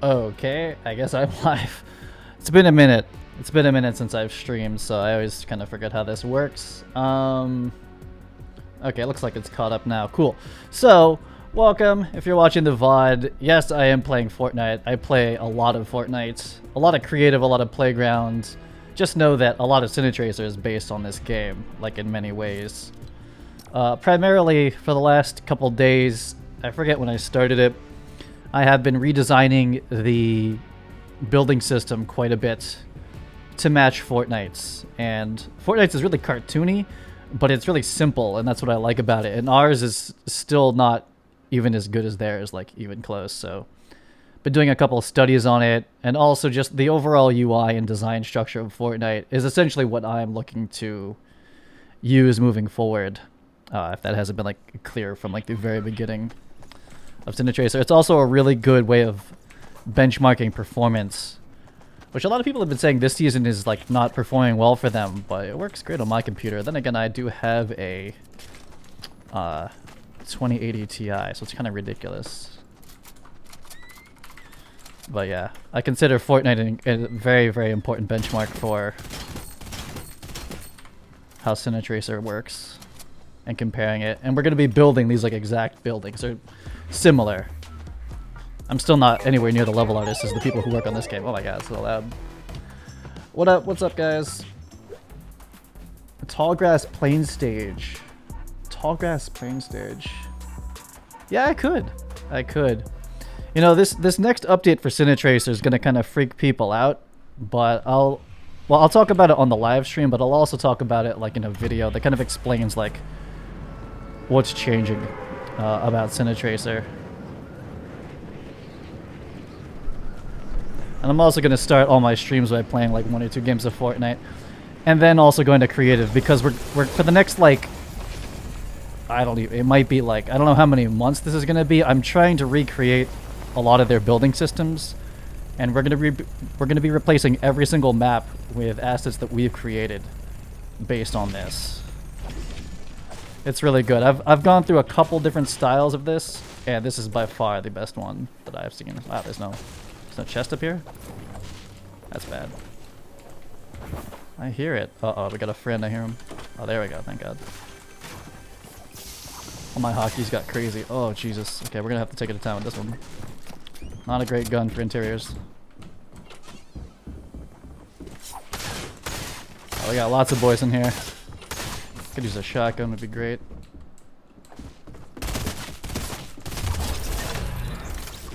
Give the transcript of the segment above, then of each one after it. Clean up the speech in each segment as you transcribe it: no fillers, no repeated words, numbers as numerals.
Okay, I guess I'm live. It's been a minute. It's been a minute since I've streamed, so I always kind of forget how this works. Okay, it looks like it's caught up now. Cool. So, welcome. If you're watching the VOD, yes, I am playing Fortnite. I play a lot of Fortnite. A lot of creative, a lot of playground. Just know that a lot of Cine Tracer is based on this game, like in many ways. Primarily, for the last couple days, I forget when I started it, I have been redesigning the building system quite a bit to match Fortnite's. And Fortnite's is really cartoony, but it's really simple, and that's what I like about it. And ours is still not even as good as theirs, like even close. So, been doing a couple of studies on it, and also just the overall UI and design structure of Fortnite is essentially what I'm looking to use moving forward. If that hasn't been like clear from like the very beginning of Cine Tracer. It's also a really good way of benchmarking performance, which a lot of people have been saying this season is like not performing well for them, but it works great on my computer. Then again, I do have a 2080 Ti, so it's kind of ridiculous. But yeah, I consider Fortnite a very, very important benchmark for how Cine Tracer works and comparing it. And we're going to be building these like exact buildings. They're similar. I'm still not anywhere near the level artists as the people who work on this game. Oh my god, it's so loud. What up? What's up, guys? A tall grass plain stage. Tall grass plain stage. Yeah, I could. You know, this next update for Cine Tracer is gonna kind of freak people out, but I'll talk about it on the live stream, but I'll also talk about it like in a video that kind of explains like what's changing about Cine Tracer. And I'm also going to start all my streams by playing like 1 or 2 games of Fortnite, and then also going to creative, because we're for the next like, I don't even, it might be like, I don't know how many months this is going to be. I'm trying to recreate a lot of their building systems, and we're going to be replacing every single map with assets that we've created based on this. It's really good. I've gone through a couple different styles of this, and this is by far the best one that I've seen. Wow, there's no chest up here? That's bad. I hear it. Uh-oh, we got a friend. I hear him. Oh, there we go. Thank God. Oh, my hockey's got crazy. Oh, Jesus. Okay, we're gonna have to take it to town with this one. Not a great gun for interiors. Oh, we got lots of boys in here. Could use a shotgun, would be great.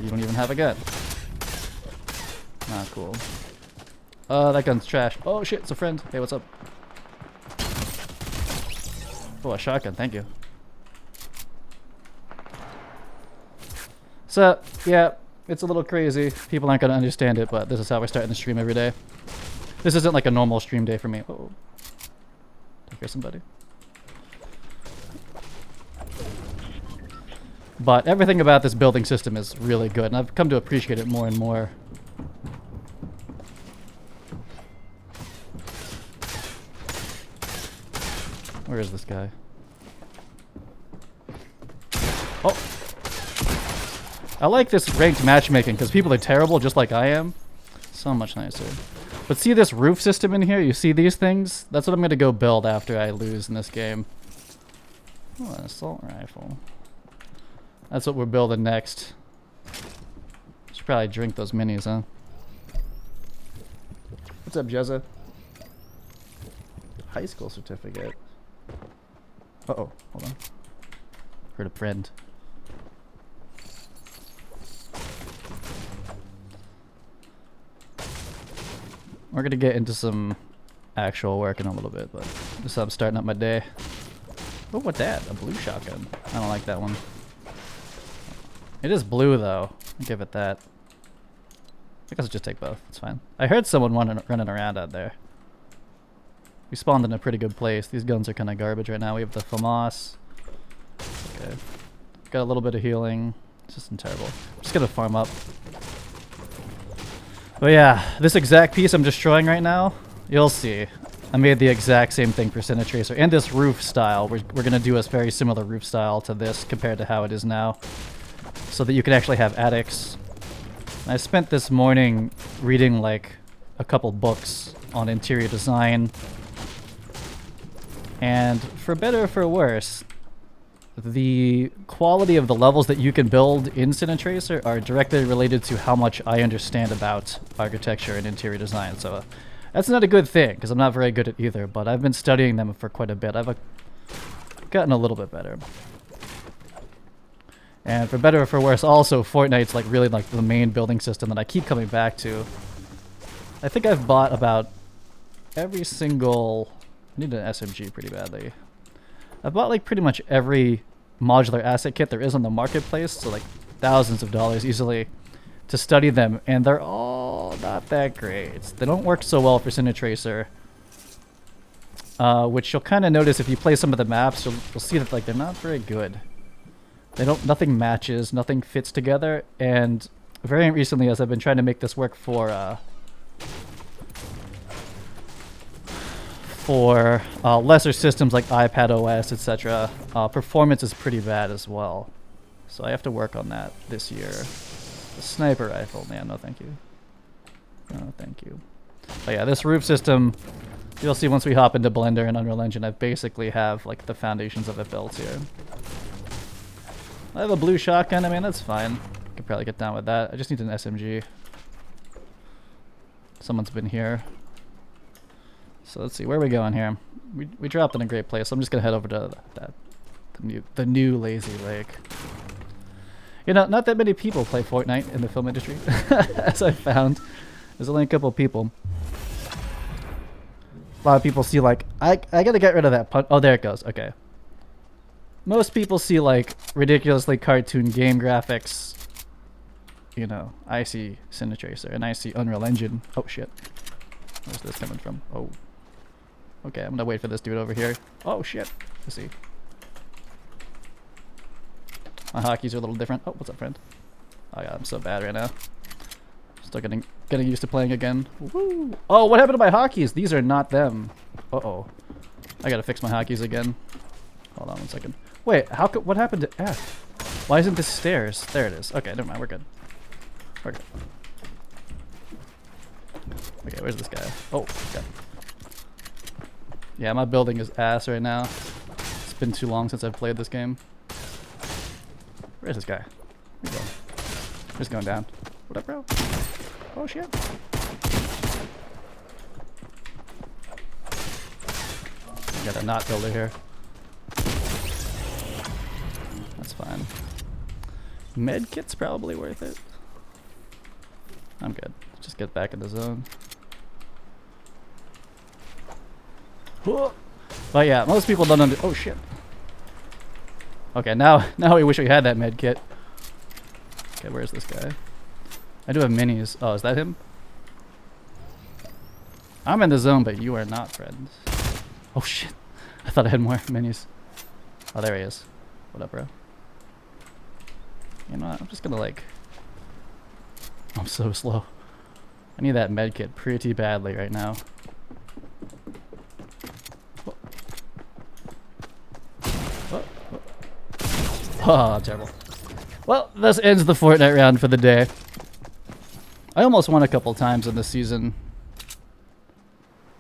You don't even have a gun. Ah, cool. That gun's trash. Oh shit, it's a friend. Hey, what's up? Oh, a shotgun, thank you. So, yeah, it's a little crazy. People aren't gonna understand it, but this is how we're starting the stream every day. This isn't like a normal stream day for me. Uh-oh. Take care, somebody. But everything about this building system is really good, and I've come to appreciate it more and more. Where is this guy? Oh! I like this ranked matchmaking because people are terrible just like I am. So much nicer. But see this roof system in here? You see these things? That's what I'm going to go build after I lose in this game. Oh, an assault rifle. That's what we're building next. Should probably drink those minis, huh? What's up, Jezza? High school certificate. Uh-oh, hold on. Heard a friend. We're gonna get into some actual work in a little bit, but just I'm starting up my day. Oh, what's that? A blue shotgun. I don't like that one. It is blue though. I'll give it that. I guess I'll just take both. It's fine. I heard someone running around out there. We spawned in a pretty good place. These guns are kind of garbage right now. We have the FAMAS. Okay. Got a little bit of healing. It's just terrible. I'm just gonna farm up. But yeah, this exact piece I'm destroying right now, you'll see. I made the exact same thing for Cine Tracer. And this roof style. We're gonna do a very similar roof style to this compared to how it is now, so that you can actually have attics I spent this morning reading like a couple books on interior design. And for better or for worse, the quality of the levels that you can build in Cine Tracer are directly related to how much I understand about architecture and interior design. So that's not a good thing, because I'm not very good at either, but I've been studying them for quite a bit. I've gotten a little bit better. And for better or for worse, also, Fortnite's like really like the main building system that I keep coming back to. I think I've bought about every single... I need an SMG pretty badly. I've bought like pretty much every modular asset kit there is on the marketplace, so like thousands of dollars easily, to study them, and they're all not that great. They don't work so well for Cine Tracer, which you'll kind of notice if you play some of the maps. You'll see that like they're not very good. Nothing matches, nothing fits together, and very recently, as I've been trying to make this work for lesser systems like iPad OS, etc., performance is pretty bad as well. So I have to work on that this year. The sniper rifle, man, no thank you. No thank you. But yeah, this roof system, you'll see once we hop into Blender and Unreal Engine, I basically have like the foundations of it built here. I have a blue shotgun, I mean, that's fine. I could probably get down with that. I just need an SMG. Someone's been here. So let's see, where are we going here? We dropped in a great place, so I'm just gonna head over to the new Lazy Lake. You know, not that many people play Fortnite in the film industry, as I found. There's only a couple people. A lot of people see like, I gotta get rid of that punch. Oh, there it goes, okay. Most people see like ridiculously cartoon game graphics. You know, I see Cine Tracer and I see Unreal Engine. Oh shit. Where's this coming from? Oh. Okay, I'm gonna wait for this dude over here. Oh shit. Let's see. My hotkeys are a little different. Oh, what's up, friend? Oh yeah, I'm so bad right now. Still getting used to playing again. Woo! Oh, what happened to my hotkeys? These are not them. Uh-oh. I gotta fix my hotkeys again. Hold on one second. Wait, what happened to F? Why isn't this stairs? There it is. Okay, never mind, we're good. We're good. Okay, where's this guy? Oh, okay. Yeah, my building is ass right now. It's been too long since I've played this game. Where's this guy? Where's he going? Just going down. What up, bro? Oh shit. Got a knot builder here. That's fine. Med kit's probably worth it. I'm good. Just get back in the zone. But yeah, most people don't oh shit. Okay, now we wish we had that med kit. Okay, where's this guy? I do have minis. Oh, is that him? I'm in the zone, but you are not, friend. Oh shit. I thought I had more minis. Oh, there he is. What up, bro? You know what? I'm just gonna like... I'm so slow. I need that med kit pretty badly right now. Oh, terrible. Well, this ends the Fortnite round for the day. I almost won a couple times in this season.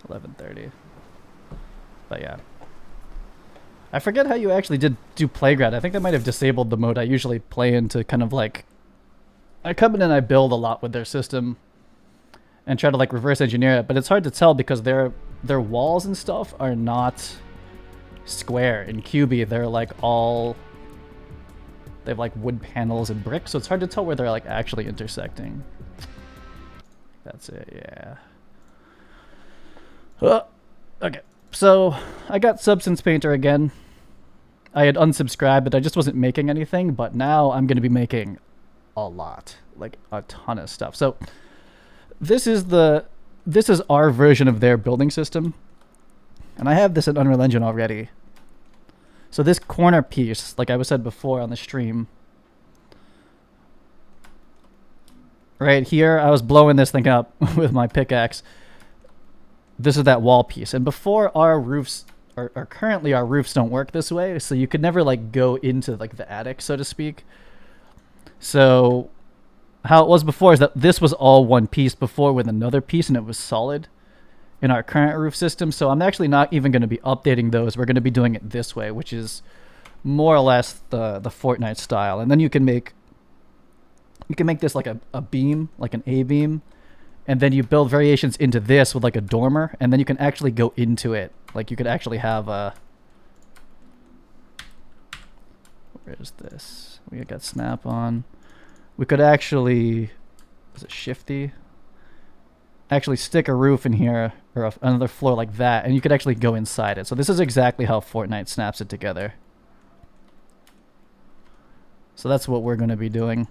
11:30. But yeah. I forget how you actually do Playground. I think they might have disabled the mode I usually play in to kind of like... I come in and I build a lot with their system and try to like reverse engineer it, but it's hard to tell because their walls and stuff are not square. In QB, they're like all... They have like wood panels and bricks, so it's hard to tell where they're like actually intersecting. That's it, yeah. Okay, so I got Substance Painter again. I had unsubscribed, but I just wasn't making anything, but now I'm going to be making a lot, like a ton of stuff. So this is our version of their building system, and I have this in Unreal Engine already. So this corner piece, like I was said before on the stream, right here, I was blowing this thing up with my pickaxe. This is that wall piece. And before our roofs, or currently our roofs don't work this way, so you could never like go into like the attic, so to speak. So how it was before is that this was all one piece before with another piece, and it was solid in our current roof system. So I'm actually not even going to be updating those. We're going to be doing it this way, which is more or less the Fortnite style. And then you can make this like a beam, like an A-beam, and then you build variations into this with like a dormer, and then you can actually go into it. Like you could actually have a... Where is this? We got snap on. We could actually... Is it shifty? Actually stick a roof in here, or another floor like that, and you could actually go inside it. So this is exactly how Fortnite snaps it together. So that's what we're going to be doing.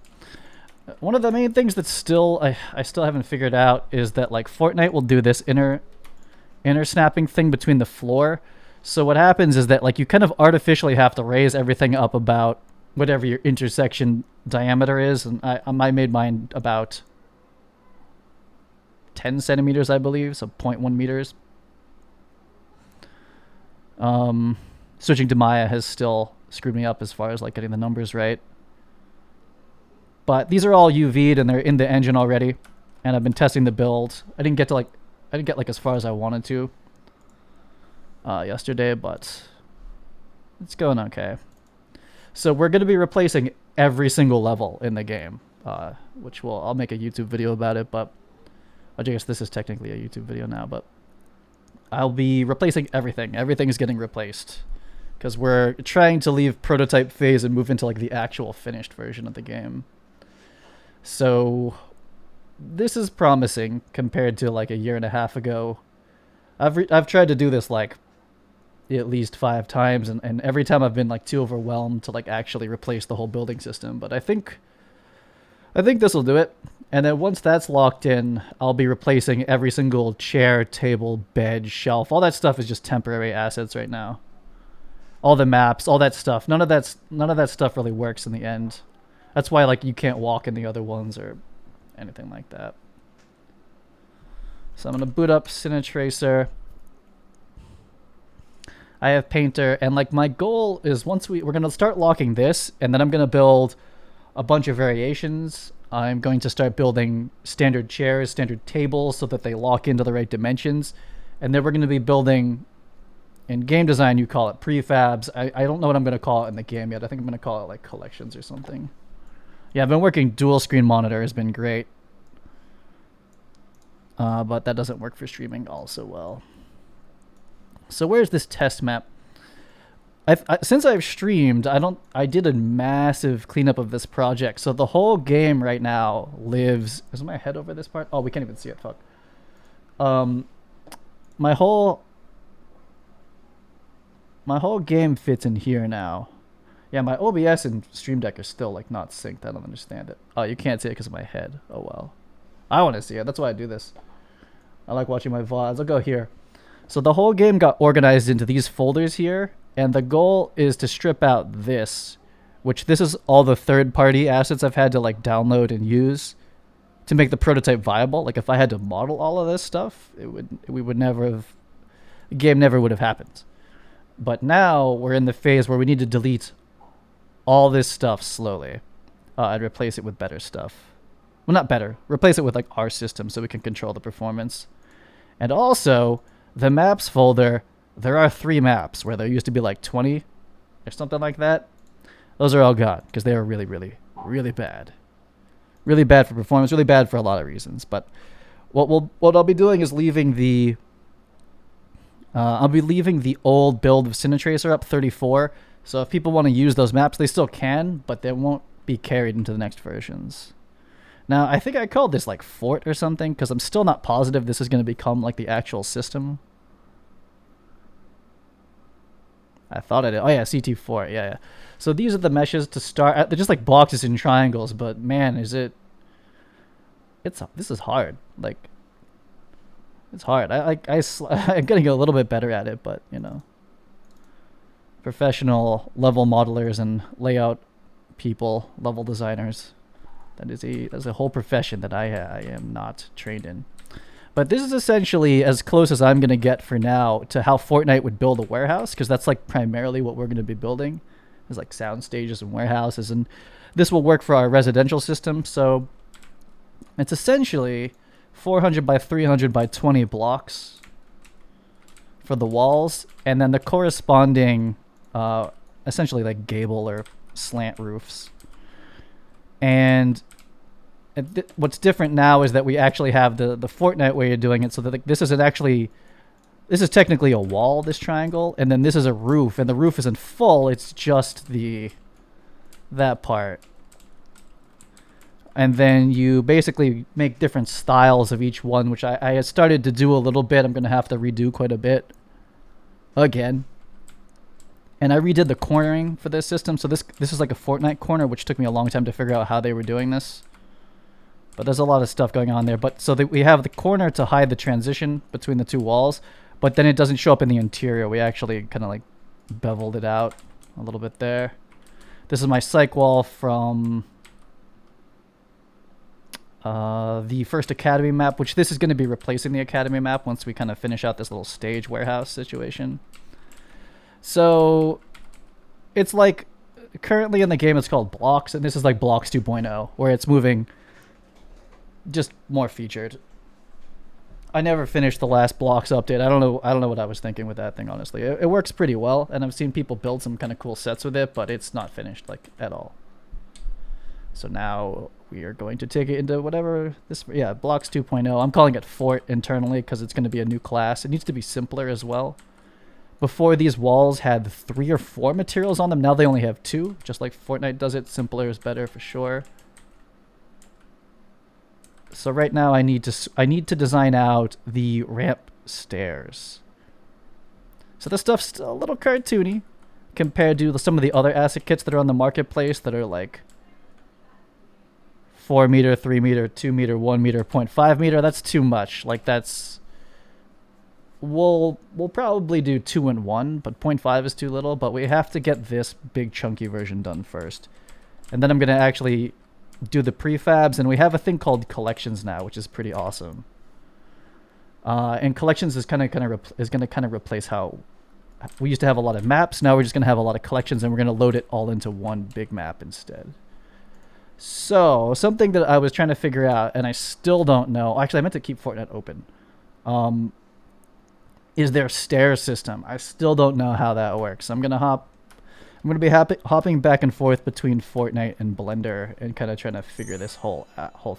One of the main things that still I still haven't figured out is that like Fortnite will do this inner snapping thing between the floor. So what happens is that like you kind of artificially have to raise everything up about whatever your intersection diameter is, and I made mine about 10 centimeters, I believe, so 0.1 meters. Switching to Maya has still screwed me up as far as like getting the numbers right. But these are all UV'd and they're in the engine already, and I've been testing the build. I didn't get like as far as I wanted to yesterday, but it's going okay. So we're going to be replacing every single level in the game, which I'll make a YouTube video about it, but I guess this is technically a YouTube video now, but I'll be replacing everything. Everything is getting replaced because we're trying to leave prototype phase and move into like the actual finished version of the game. So this is promising compared to like a year and a half ago. I've tried to do this like at least 5 times, and every time I've been like too overwhelmed to like actually replace the whole building system. But I think this will do it. And then once that's locked in, I'll be replacing every single chair, table, bed, shelf. All that stuff is just temporary assets right now. All the maps, all that stuff. None of that stuff really works in the end. That's why like you can't walk in the other ones or anything like that. So I'm gonna boot up Cine Tracer. I have Painter, and like my goal is once we're gonna start locking this, and then I'm gonna build a bunch of variations. I'm going to start building standard chairs, standard tables, so that they lock into the right dimensions. And then we're going to be building, in game design you call it prefabs. I don't know what I'm going to call it in the game yet. I think I'm going to call it like collections or something. Yeah, I've been working dual screen monitor, has been great. But that doesn't work for streaming also well. So where's this test map? Since I've streamed, I did a massive cleanup of this project. So the whole game right now lives... Is my head over this part? Oh, we can't even see it. Fuck. My whole game fits in here now. Yeah, my OBS and Stream Deck are still like not synced. I don't understand it. Oh, you can't see it because of my head. Oh well. I want to see it. That's why I do this. I like watching my VODs. I'll go here. So the whole game got organized into these folders here. And the goal is to strip out this, which this is all the third-party assets I've had to like download and use to make the prototype viable. Like if I had to model all of this stuff, the game never would have happened. But now we're in the phase where we need to delete all this stuff slowly and replace it with better stuff. Well, not better. Replace it with like our system so we can control the performance. And also, the maps folder... There are 3 maps where there used to be like 20 or something like that. Those are all gone because they were really, really, really bad. Really bad for performance, really bad for a lot of reasons. But what I'll be doing is leaving the old build of Cine Tracer up 34. So if people want to use those maps, they still can, but they won't be carried into the next versions. Now, I think I called this like Fort or something because I'm still not positive this is going to become like the actual system. I thought I did. Oh yeah, CT4. Yeah. So these are the meshes to start. They're just like boxes and triangles, but man, this is hard. Like, it's hard. I'm getting a little bit better at it, but you know, professional level modelers and layout people, level designers. That's a whole profession that I am not trained in. But this is essentially as close as I'm going to get for now to how Fortnite would build a warehouse, because that's like primarily what we're going to be building, is like sound stages and warehouses, and this will work for our residential system. So It's essentially 400 by 300 by 20 blocks for the walls, and then the corresponding, essentially like gable or slant roofs. And what's different now is that we actually have the Fortnite way of doing it, so that like, this is technically a wall, this triangle, and then this is a roof, and the roof isn't full, it's just that part. And then you basically make different styles of each one, which I started to do a little bit. I'm going to have to redo quite a bit again. And I redid the cornering for this system. So this is like a Fortnite corner, which took me a long time to figure out how they were doing this. But there's a lot of stuff going on there. But so that we have the corner to hide the transition between the two walls, but then it doesn't show up in the interior. We actually kind of like beveled it out a little bit there. This is my psych wall from the first Academy map, which this is going to be replacing the Academy map once we kind of finish out this little stage warehouse situation. So it's like currently in the game it's called Blocks, and this is like Blocks 2.0, where it's moving just more featured. I never finished the last Blocks update. I don't know what I was thinking with that thing, honestly. It works pretty well, and I've seen people build some kind of cool sets with it, but it's not finished like at all. So now we are going to take it into whatever this, yeah, Blocks 2.0. I'm calling it Fort internally because it's going to be a new class. It needs to be simpler as well. Before, these walls had 3 or 4 materials on them. Now they only have 2, just like Fortnite does it. Simpler is better for sure. So right now I need to design out the ramp stairs. So this stuff's still a little cartoony compared to some of the other asset kits that are on the marketplace that are like 4 meter, 3 meter, 2 meter, 1 meter, 0.5 meter. That's too much. Like that's, we'll probably do 2 and 1, but 0.5 is too little. But we have to get this big chunky version done first, and then I'm gonna actually do the prefabs. And we have a thing called collections now, which is pretty awesome. And collections is gonna kind of replace how we used to have a lot of maps. Now we're just gonna have a lot of collections, and we're gonna load it all into one big map instead. So, something that I was trying to figure out, and I still don't know. Actually, I meant to keep Fortnite open. Is their stair system. I still don't know how that works. I'm gonna be hopping back and forth between Fortnite and Blender and kind of trying to figure this whole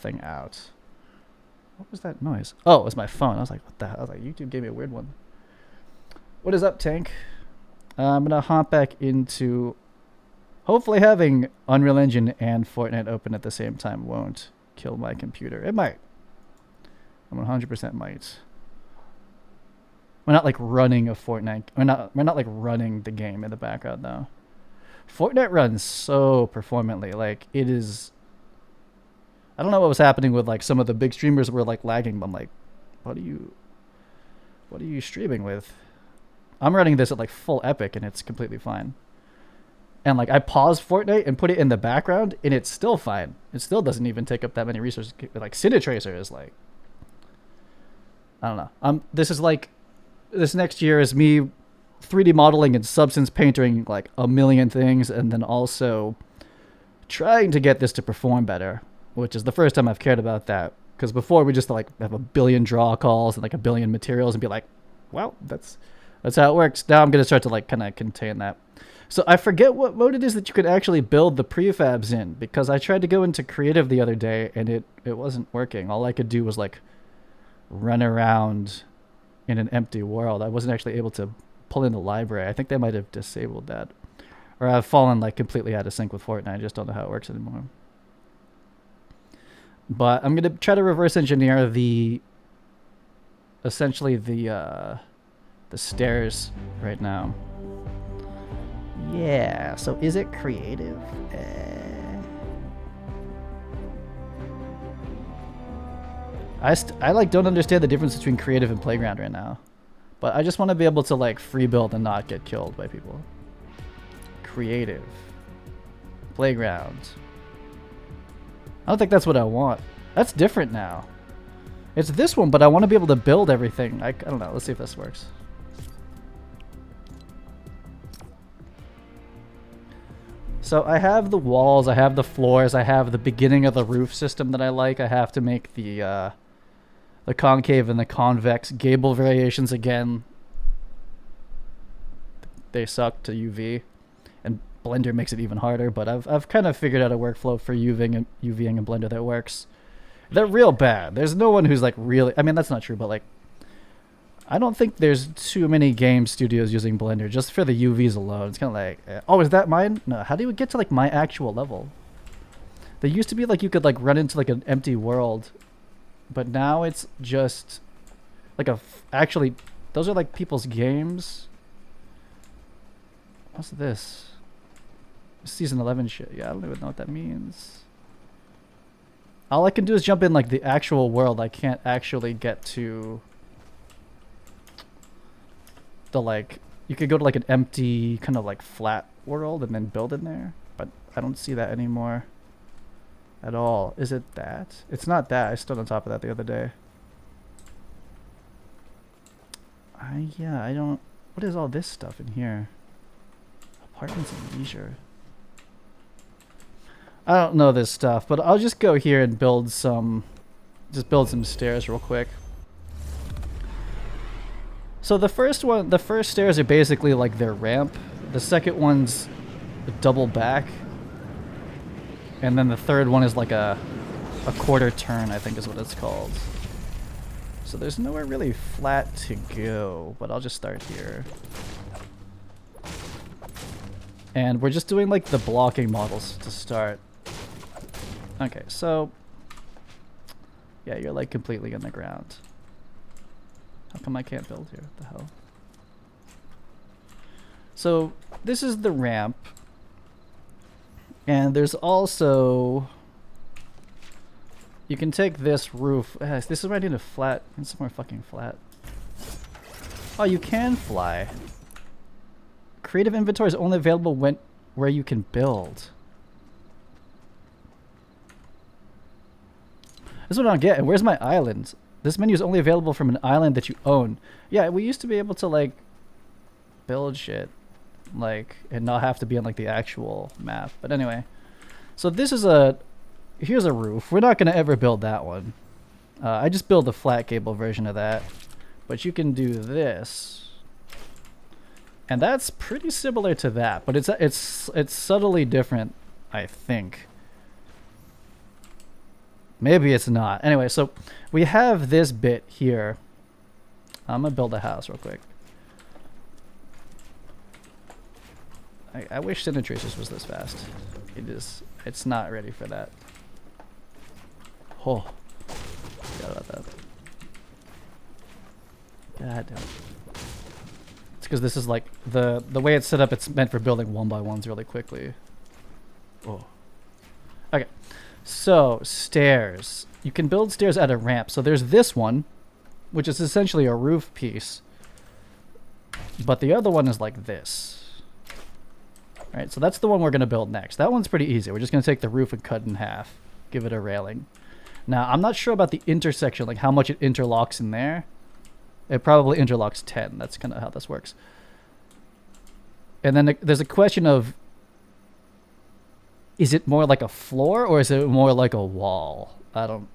thing out. What was that noise? Oh, it was my phone. I was like, what the hell? I was like, YouTube gave me a weird one. What is up, Tank? I'm gonna hop back into. Hopefully having Unreal Engine and Fortnite open at the same time won't kill my computer. It might. I 100% might. We're not like running a Fortnite. We're not like running the game in the background though. Fortnite runs so performantly. Like it is. I don't know what was happening with like some of the big streamers were like lagging, but I'm like, what are you streaming with? I'm running this at like full epic and it's completely fine. And like I paused Fortnite and put it in the background, and it's still fine. It still doesn't even take up that many resources. Like Cine Tracer is like, I don't know. This is like, this next year is me 3D modeling and Substance Painting like a million things, and then also trying to get this to perform better, which is the first time I've cared about that. Because before we just like have a billion draw calls and like a billion materials and be like, well, that's how it works. Now I'm gonna start to like kind of contain that. So I forget what mode it is that you could actually build the prefabs in, because I tried to go into creative the other day and it wasn't working. All I could do was like run around in an empty world. I wasn't actually able to pull in the library. I think they might have disabled that, or I've fallen like completely out of sync with Fortnite. I just don't know how it works anymore. But I'm gonna try to reverse engineer essentially the stairs right now. Yeah, so is it creative? I like don't understand the difference between creative and playground right now. But I just want to be able to like free build and not get killed by people. Creative. Playground. I don't think that's what I want. That's different now. It's this one, but I want to be able to build everything. I don't know. Let's see if this works. So I have the walls, I have the floors, I have the beginning of the roof system that I like. I have to make the concave and the convex gable variations again. They suck to UV, and Blender makes it even harder. But I've kind of figured out a workflow for UVing in Blender that works. They're real bad. There's no one who's like really. I mean, that's not true, but like, I don't think there's too many game studios using Blender just for the UVs alone. It's kind of like, oh, is that mine? No, how do you get to like my actual level? There used to be like you could like run into like an empty world, but now it's just like actually, those are like people's games. What's this? Season 11 shit. Yeah, I don't even know what that means. All I can do is jump in like the actual world. I can't actually get to the like, you could go to like an empty kind of like flat world and then build in there, but I don't see that anymore at all. Is it that? It's not that. I stood on top of that the other day. Yeah, I don't, what is all this stuff in here? Apartments and leisure. I don't know this stuff, but I'll just go here and build some stairs real quick. So the first stairs are basically like their ramp. The second one's a double back. And then the third one is like a quarter turn, I think is what it's called. So there's nowhere really flat to go, but I'll just start here. And we're just doing like the blocking models to start. Okay, so yeah, you're like completely in the ground. How come I can't build here? What the hell? So this is the ramp. And there's also, you can take this roof. This is where I need a flat. It's somewhere fucking flat. Oh, you can fly. Creative inventory is only available where you can build. This is what I don't get. And where's my island? This menu is only available from an island that you own. Yeah, we used to be able to like build shit, like, and not have to be on like the actual map. But anyway, so this is here's a roof. We're not gonna ever build that one. I just build the flat gable version of that. But you can do this. And that's pretty similar to that, but it's subtly different, I think. Maybe it's not. Anyway, so we have this bit here. I'm gonna build a house real quick. I wish Cine Tracer was this fast. It's not ready for that. Oh, forgot about that. God damn. It's because this is like the way it's set up. It's meant for building one by ones really quickly. Oh. Okay. So stairs. You can build stairs at a ramp. So there's this one, which is essentially a roof piece. But the other one is like this. All right. So that's the one we're gonna build next. That one's pretty easy. We're just gonna take the roof and cut it in half. Give it a railing. Now I'm not sure about the intersection, like how much it interlocks in there. It probably interlocks 10. That's kind of how this works. And then there's a question of, is it more like a floor or is it more like a wall? I don't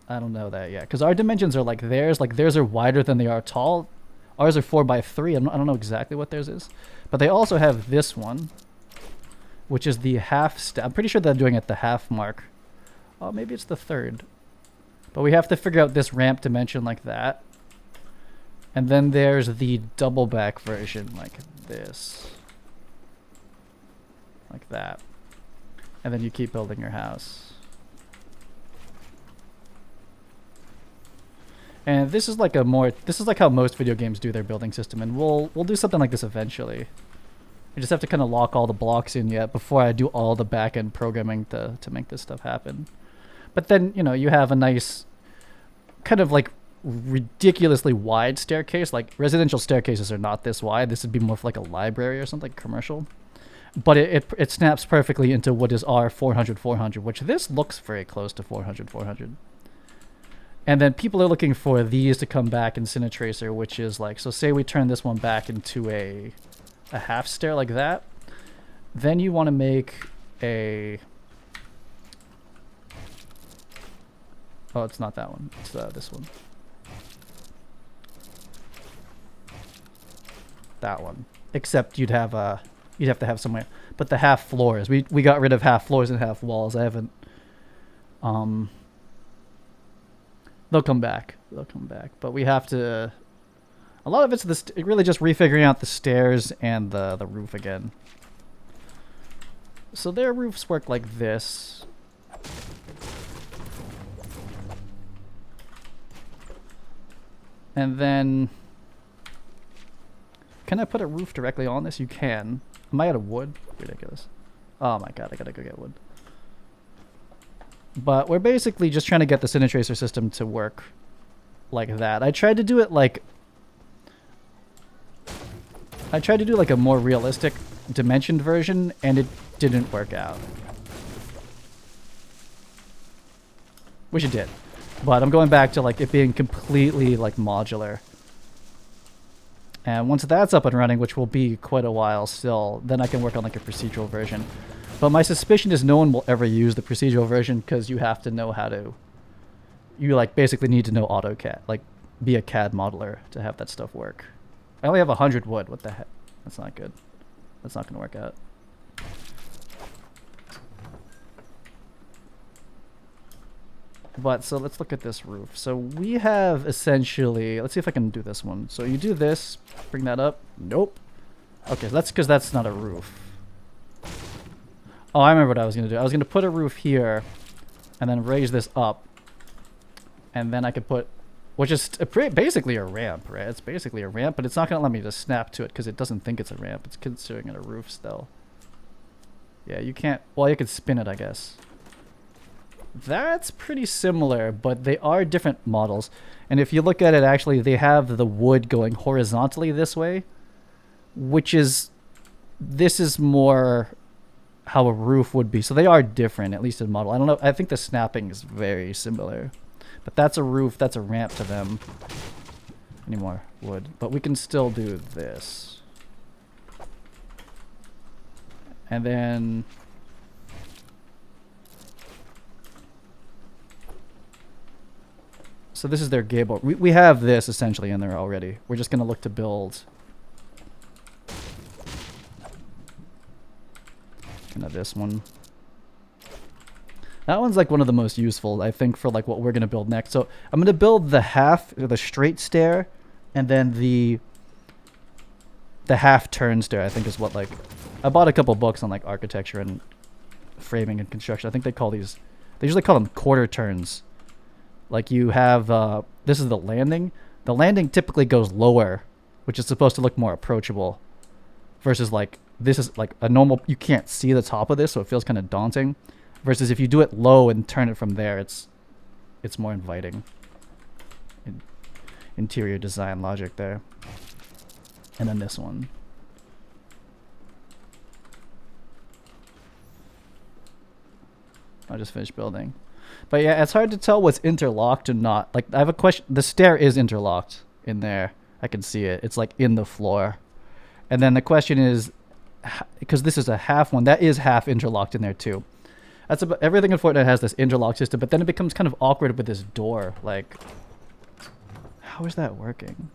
know that yet. Because our dimensions are like theirs. Like theirs are wider than they are tall. Ours are 4x3. I don't know exactly what theirs is. But they also have this one, which is the half step. I'm pretty sure they're doing it at the half mark. Oh, maybe it's the third. But we have to figure out this ramp dimension like that. And then there's the double back version like this. Like that. And then you keep building your house. And this is like how most video games do their building system, and we'll do something like this eventually. I just have to kind of lock all the blocks in yet before I do all the back-end programming to make this stuff happen. But then, you know, you have a nice kind of like ridiculously wide staircase. Like residential staircases are not this wide. This would be more for like a library or something commercial. But it snaps perfectly into what is our 400/400, which this looks very close to 400/400. And then people are looking for these to come back in Cine Tracer, which is like, so say we turn this one back into a half stair like that. Then you want to make a... Oh, it's not that one. It's this one. That one. Except you'd have to have somewhere. But the half floors. We got rid of half floors and half walls. I haven't... They'll come back. They'll come back. But we have to... A lot of it's really just refiguring out the stairs and the roof again. So their roofs work like this. And then... Can I put a roof directly on this? You can. Am I out of wood? Ridiculous. Oh my god, I gotta go get wood. But we're basically just trying to get the Cine Tracer system to work like that. I tried to do it like... I tried to do like a more realistic dimensioned version, and it didn't work out. Wish it did. But I'm going back to like it being completely like modular. And once that's up and running, which will be quite a while still, then I can work on like a procedural version. But my suspicion is no one will ever use the procedural version because you have to know how to... You like basically need to know AutoCAD, like be a CAD modeler to have that stuff work. I only have 100 wood. What the heck? That's not good. That's not going to work out. But so let's look at this roof. So we have essentially... Let's see if I can do this one. So you do this. Bring that up. Nope. Okay, that's because that's not a roof. Oh, I remember what I was going to do. I was going to put a roof here and then raise this up. And then I could put... Which is basically a ramp, right? It's basically a ramp, but it's not going to let me just snap to it because it doesn't think it's a ramp. It's considering it a roof still. Yeah, you can't... Well, you could spin it, I guess. That's pretty similar, but they are different models. And if you look at it, actually, they have the wood going horizontally this way, which is... This is more how a roof would be. So they are different, at least in model. I don't know. I think the snapping is very similar. But that's a roof. That's a ramp to them. Any more wood. But we can still do this. And then... So this is their gable. We have this essentially in there already. We're just going to look to build... Kind of this one. That one's like one of the most useful, I think, for like what we're going to build next. So I'm going to build the half, the straight stair, and then the half turn stair, I think is what like... I bought a couple books on like architecture and framing and construction. I think they call these... They usually call them quarter turns. Like you have... this is the landing. The landing typically goes lower, which is supposed to look more approachable. Versus like... This is like a normal... You can't see the top of this, so it feels kind of daunting. Versus if you do it low and turn it from there, it's more inviting. Interior design logic there. And then this one. I just finished building. But yeah, it's hard to tell what's interlocked and not. Like, I have a question. The stair is interlocked in there. I can see it. It's like in the floor. And then the question is, because this is a half one, that is half interlocked in there too. That's about everything in Fortnite has this interlock system, but then it becomes kind of awkward with this door. Like, how is that working?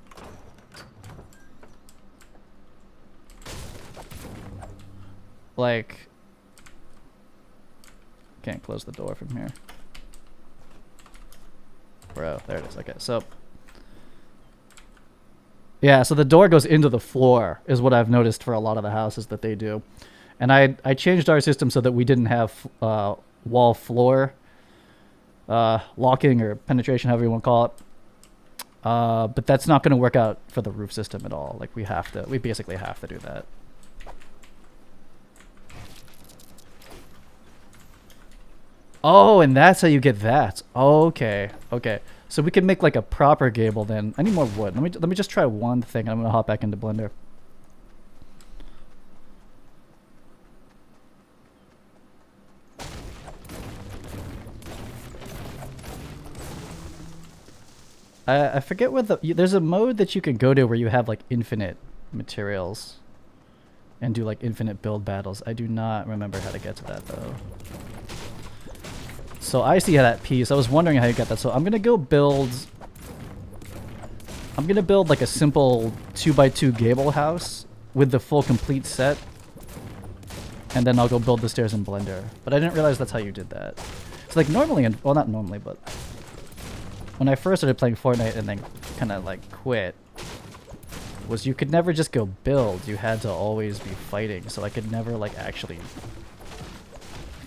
Like, can't close the door from here. Bro, there it is. Okay, so yeah, so the door goes into the floor is what I've noticed for a lot of the houses that they do. And I changed our system so that we didn't have wall floor locking or penetration, however you want to call it. But that's not going to work out for the roof system at all. Like we basically have to do that. Oh, and that's how you get that. Okay, okay. So we can make like a proper gable then. I need more wood. Let me just try one thing. I'm gonna hop back into Blender. I forget what there's a mode that you can go to where you have like infinite materials. and do like infinite build battles. I do not remember how to get to that though. So I see that piece. I was wondering how you got that. So I'm gonna go build. I'm gonna build like a simple 2x2 gable house with the full complete set, and then I'll go build the stairs in Blender. But I didn't realize that's how you did that. So like normally, well not normally, but when I first started playing Fortnite and then kind of like quit, was you could never just go build. You had to always be fighting. So I could never like actually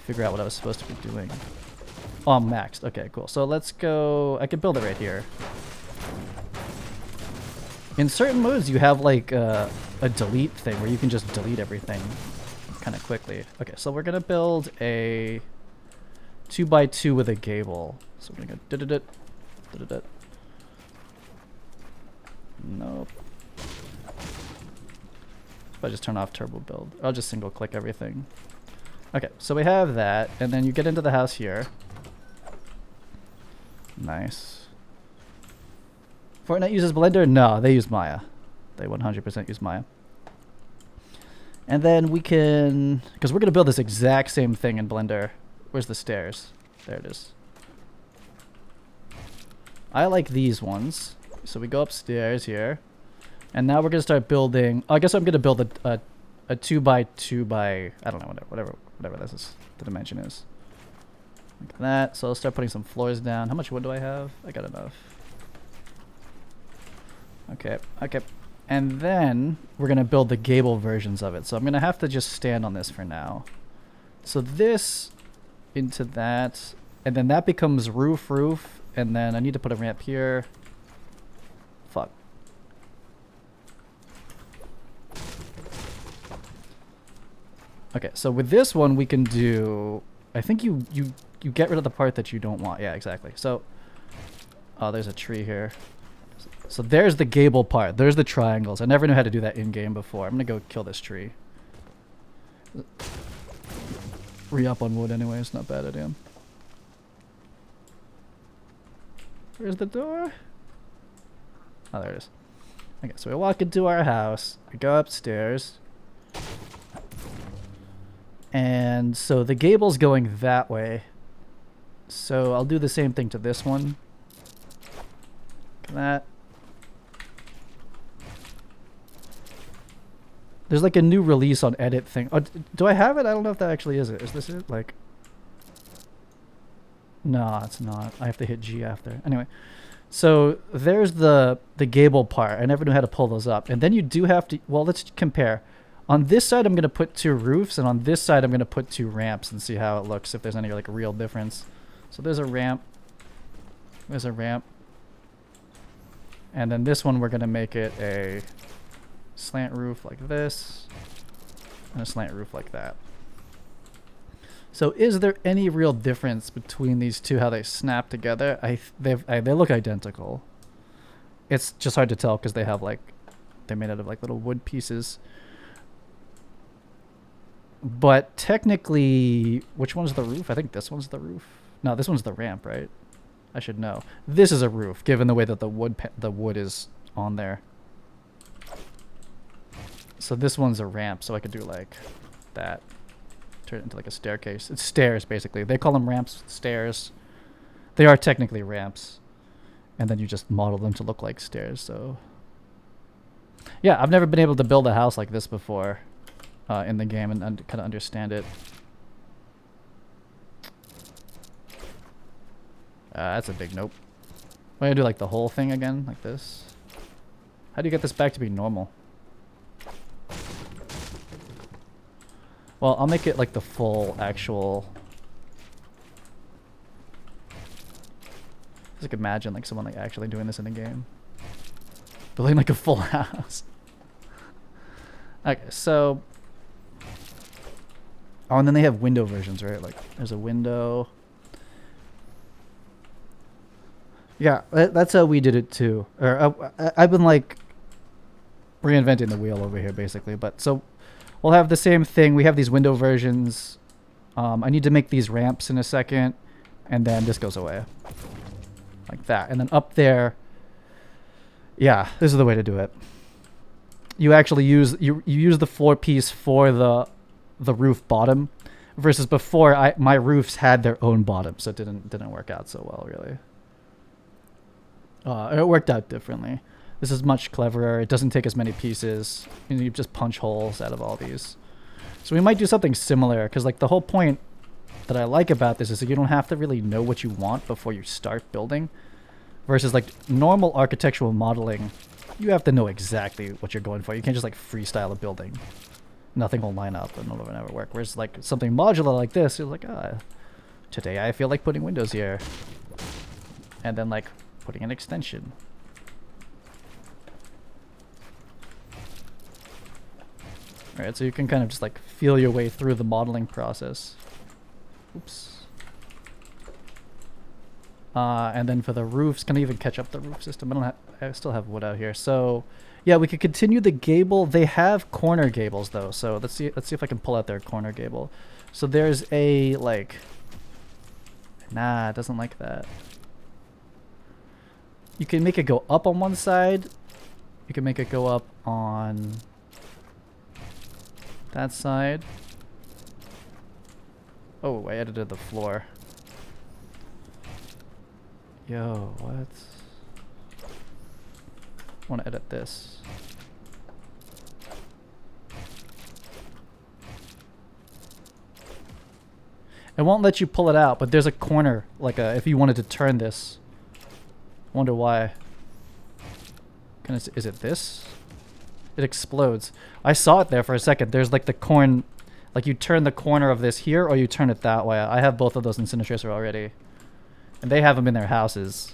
figure out what I was supposed to be doing. Oh, I'm maxed. Okay, cool. So let's go. I could build it right here. In certain modes, you have like a delete thing where you can just delete everything kind of quickly. Okay, so we're gonna build a 2x2 with a gable. So we're gonna go da-da-da. Nope. If I just turn off turbo build, I'll just single click everything. Okay, so we have that, and then you get into the house here. Nice. Fortnite uses Blender? No, they use Maya. They 100% use Maya. And then we can, because we're going to build this exact same thing in Blender. Where's the stairs? There it is. I like these ones. So we go upstairs here. And now we're going to start building, I guess I'm going to build a 2x2 by, I don't know, whatever this is, the dimension is. Like that. So I'll start putting some floors down. How much wood do I have? I got enough. Okay, okay. And then we're going to build the gable versions of it. So I'm going to have to just stand on this for now. So this into that. And then that becomes roof. And then I need to put a ramp here. Fuck. Okay, so with this one we can do... I think you get rid of the part that you don't want. Yeah, exactly. So... Oh, there's a tree here. So there's the gable part. There's the triangles. I never knew how to do that in-game before. I'm going to go kill this tree. Re-up on wood anyway. It's not bad idea. Where's the door? Oh, there it is. Okay, so we walk into our house. We go upstairs. And so the gable's going that way. So I'll do the same thing to this one. Look at that. There's like a new release on edit thing. Oh, do I have it? I don't know if that actually is it. Is this it? Like, no, it's not. I have to hit G after. Anyway, so there's the gable part. I never knew how to pull those up. And then you do have to, well, let's compare. On this side, I'm going to put 2 roofs, and on this side, I'm going to put 2 ramps and see how it looks, if there's any like real difference. So there's a ramp. There's a ramp. And then this one, we're going to make it a slant roof like this, and a slant roof like that. So is there any real difference between these two, how they snap together? They look identical. It's just hard to tell because they have like, they're made out of like little wood pieces. But technically, which one's the roof? I think this one's the roof. No, this one's the ramp, right? I should know. This is a roof, given the way that the wood is on there. So this one's a ramp, so I could do like that. Turn it into like a staircase. It's stairs, basically. They call them ramps, stairs. They are technically ramps. And then you just model them to look like stairs, so... Yeah, I've never been able to build a house like this before in the game and kind of understand it. That's a big nope. I'm gonna do like the whole thing again, like this. How do you get this back to be normal? Well, I'll make it like the full actual... Just like imagine like someone like actually doing this in a game. Building like a full house. Okay, so... Oh, and then they have window versions, right? Like, there's a window. Yeah, that's how we did it too. Or I've been like reinventing the wheel over here, basically. But so we'll have the same thing. We have these window versions. I need to make these ramps in a second, and then this goes away, like that. And then up there, yeah, this is the way to do it. you actually use you use the floor piece for the roof bottom, versus before my roofs had their own bottom, so it didn't work out so well really. It worked out differently. This is much cleverer. It doesn't take as many pieces. You just punch holes out of all these. So we might do something similar, because like the whole point that I like about this is that you don't have to really know what you want before you start building, versus like normal architectural modeling, you have to know exactly what you're going for. You can't just like freestyle a building. Nothing will line up and it'll never work. Whereas like something modular like this, you're like, today I feel like putting windows here. And then like putting an extension. Alright, so you can kind of just like feel your way through the modeling process. Oops. And then for the roofs, can I even catch up the roof system? I still have wood out here. So yeah, we could continue the gable. They have corner gables though, so let's see if I can pull out their corner gable. So there's a like, nah, it doesn't like that. You can make it go up on one side. You can make it go up on that side. Oh, I edited the floor. Yo, what? I want to edit this. It won't let you pull it out, but there's a corner, like if you wanted to turn this. I wonder why. Is it this? It explodes. I saw it there for a second. There's like the corn, like you turn the corner of this here or you turn it that way. I have both of those in Cine Tracer already. And they have them in their houses.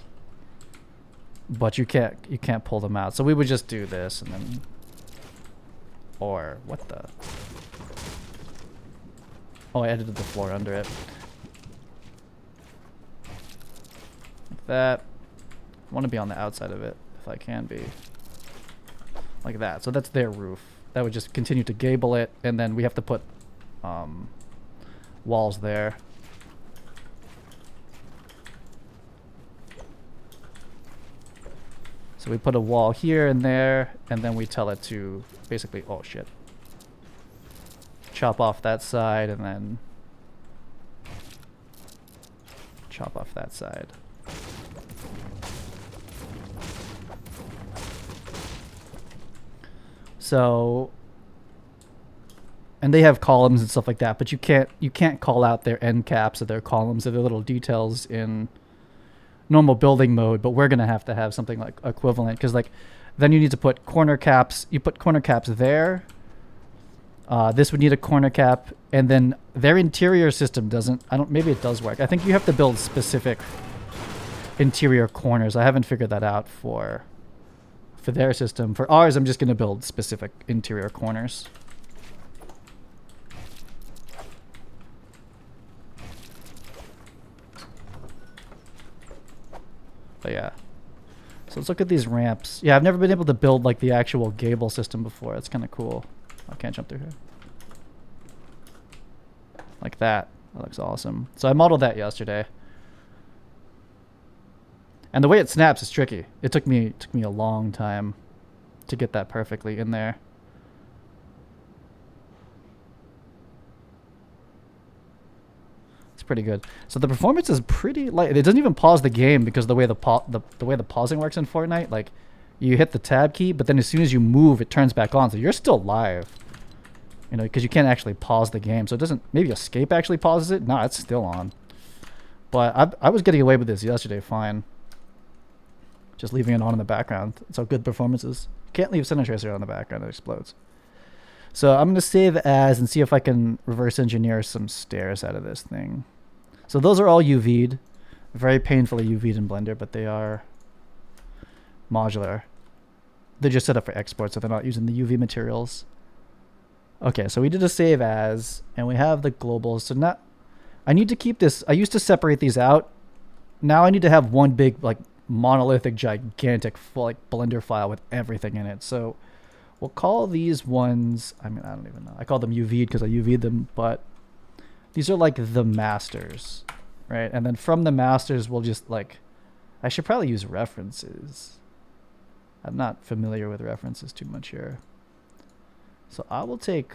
But you can't pull them out. So we would just do this and then, or what the? Oh, I edited the floor under it. Like that. I want to be on the outside of it if I can be. Like that. So that's their roof. That would just continue to gable it, and then we have to put walls there. So we put a wall here and there, and then we tell it to basically, oh shit, chop off that side and then chop off that side. So, and they have columns and stuff like that, but you can't call out their end caps of their columns or their little details in normal building mode, but we're gonna have to have something like equivalent, because like then you need to put corner caps. You put corner caps there. This would need a corner cap, and then their interior system doesn't. Maybe it does work. I think you have to build specific interior corners. I haven't figured that out for their system. For ours, I'm just gonna build specific interior corners. But yeah. So let's look at these ramps. Yeah, I've never been able to build like the actual gable system before. It's kind of cool. I can't jump through here. Like that. That looks awesome. So I modeled that yesterday. And the way it snaps is tricky. It took me a long time to get that perfectly in there. Pretty good. So the performance is pretty light. It doesn't even pause the game because the way the way the pausing works in Fortnite, like you hit the tab key, but then as soon as you move, it turns back on. So you're still live, you know, because you can't actually pause the game. So it doesn't. Maybe Escape actually pauses it. No, it's still on. But I was getting away with this yesterday, fine. Just leaving it on in the background. That's how good performance is. You can't leave Cine Tracer on the background; it explodes. So I'm gonna save as and see if I can reverse engineer some stairs out of this thing. So those are all UV'd, very painfully UV'd in Blender, but they are modular. They're just set up for export, so they're not using the UV materials. Okay, so we did a save as, and we have the globals. So now I need to keep this. I used to separate these out. Now I need to have one big, like, monolithic, gigantic, full, like, Blender file with everything in it. So we'll call these ones, I mean, I don't even know. I call them UV'd because I UV'd them, but these are like the masters, right? And then from the masters, we'll just like, I should probably use references. I'm not familiar with references too much here. So I will take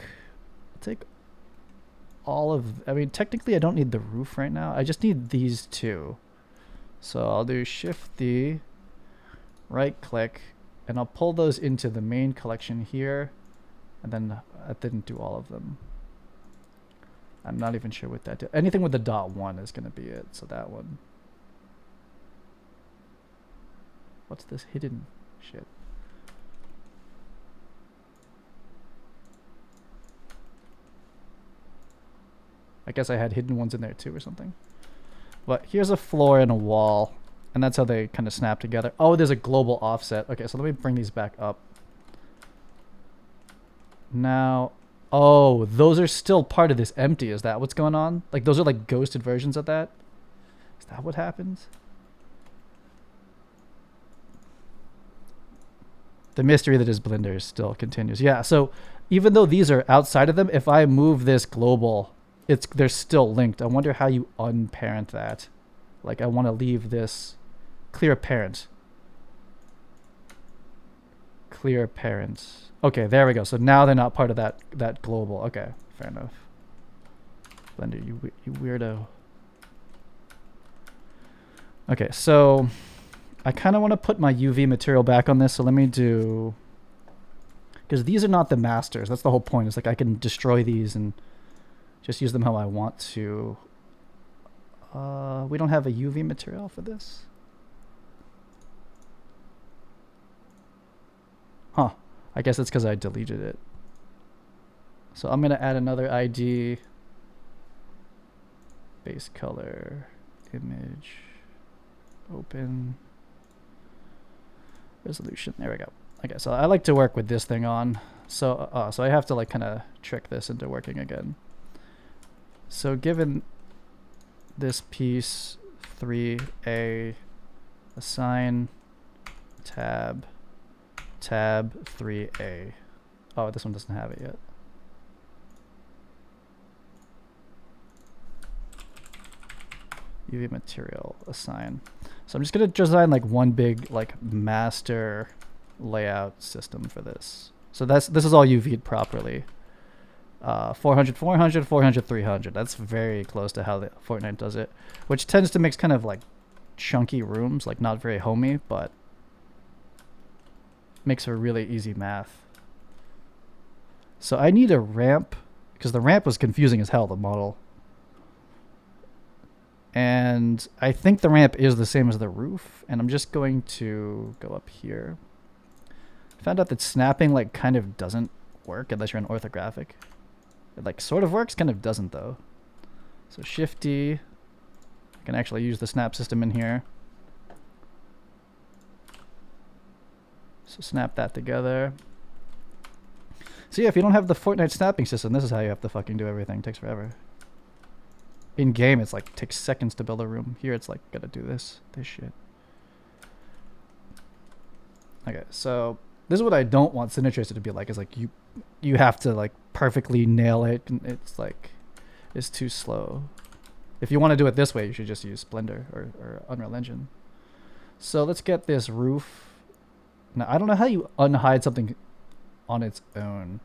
all of, I mean, technically I don't need the roof right now. I just need these two. So I'll do Shift D, right click, and I'll pull those into the main collection here. And then I didn't do all of them. I'm not even sure what that did. Anything with the .1 is going to be it. So that one. What's this hidden shit? I guess I had hidden ones in there too or something. But here's a floor and a wall. And that's how they kind of snap together. Oh, there's a global offset. Okay, so let me bring these back up. Now, oh, those are still part of this empty. Is that what's going on? Like, those are like ghosted versions of that? Is that what happens? The mystery that is Blender still continues. Yeah, so even though these are outside of them, if I move this global, they're still linked. I wonder how you unparent that. Like, I want to leave this clear parent. Clear parent. Okay, there we go. So now they're not part of that global. Okay, fair enough. Blender, you weirdo. Okay, so I kind of want to put my UV material back on this. So let me do, because these are not the masters. That's the whole point. It's like I can destroy these and just use them how I want to. We don't have a UV material for this. Huh. I guess it's because I deleted it. So I'm going to add another ID. Base color. Image. Open. Resolution. There we go. Okay, so I like to work with this thing on. So, so I have to like kind of trick this into working again. So given this piece 3A, assign tab 3A. Oh, this one doesn't have it yet. UV material assign. So I'm just gonna design like one big like master layout system for this. So this is all UV'd properly. 400, 400, 400, 300. That's very close to how the Fortnite does it, which tends to make kind of like chunky rooms, like not very homey, but makes for really easy math. So I need a ramp, because the ramp was confusing as hell, the model. And I think the ramp is the same as the roof, and I'm just going to go up here. Found out that snapping like kind of doesn't work unless you're in orthographic. It like sort of works, kind of doesn't though. So Shift D, I can actually use the snap system in here. So snap that together. So yeah, if you don't have the Fortnite snapping system, this is how you have to fucking do everything. It takes forever. In game, it's like takes seconds to build a room. Here, it's like gotta do this shit. Okay, so this is what I don't want Cine Tracer to be like. Is like you have to like perfectly nail it, and it's like it's too slow. If you want to do it this way, you should just use Blender or Unreal Engine. So let's get this roof. Now I don't know how you unhide something on its own.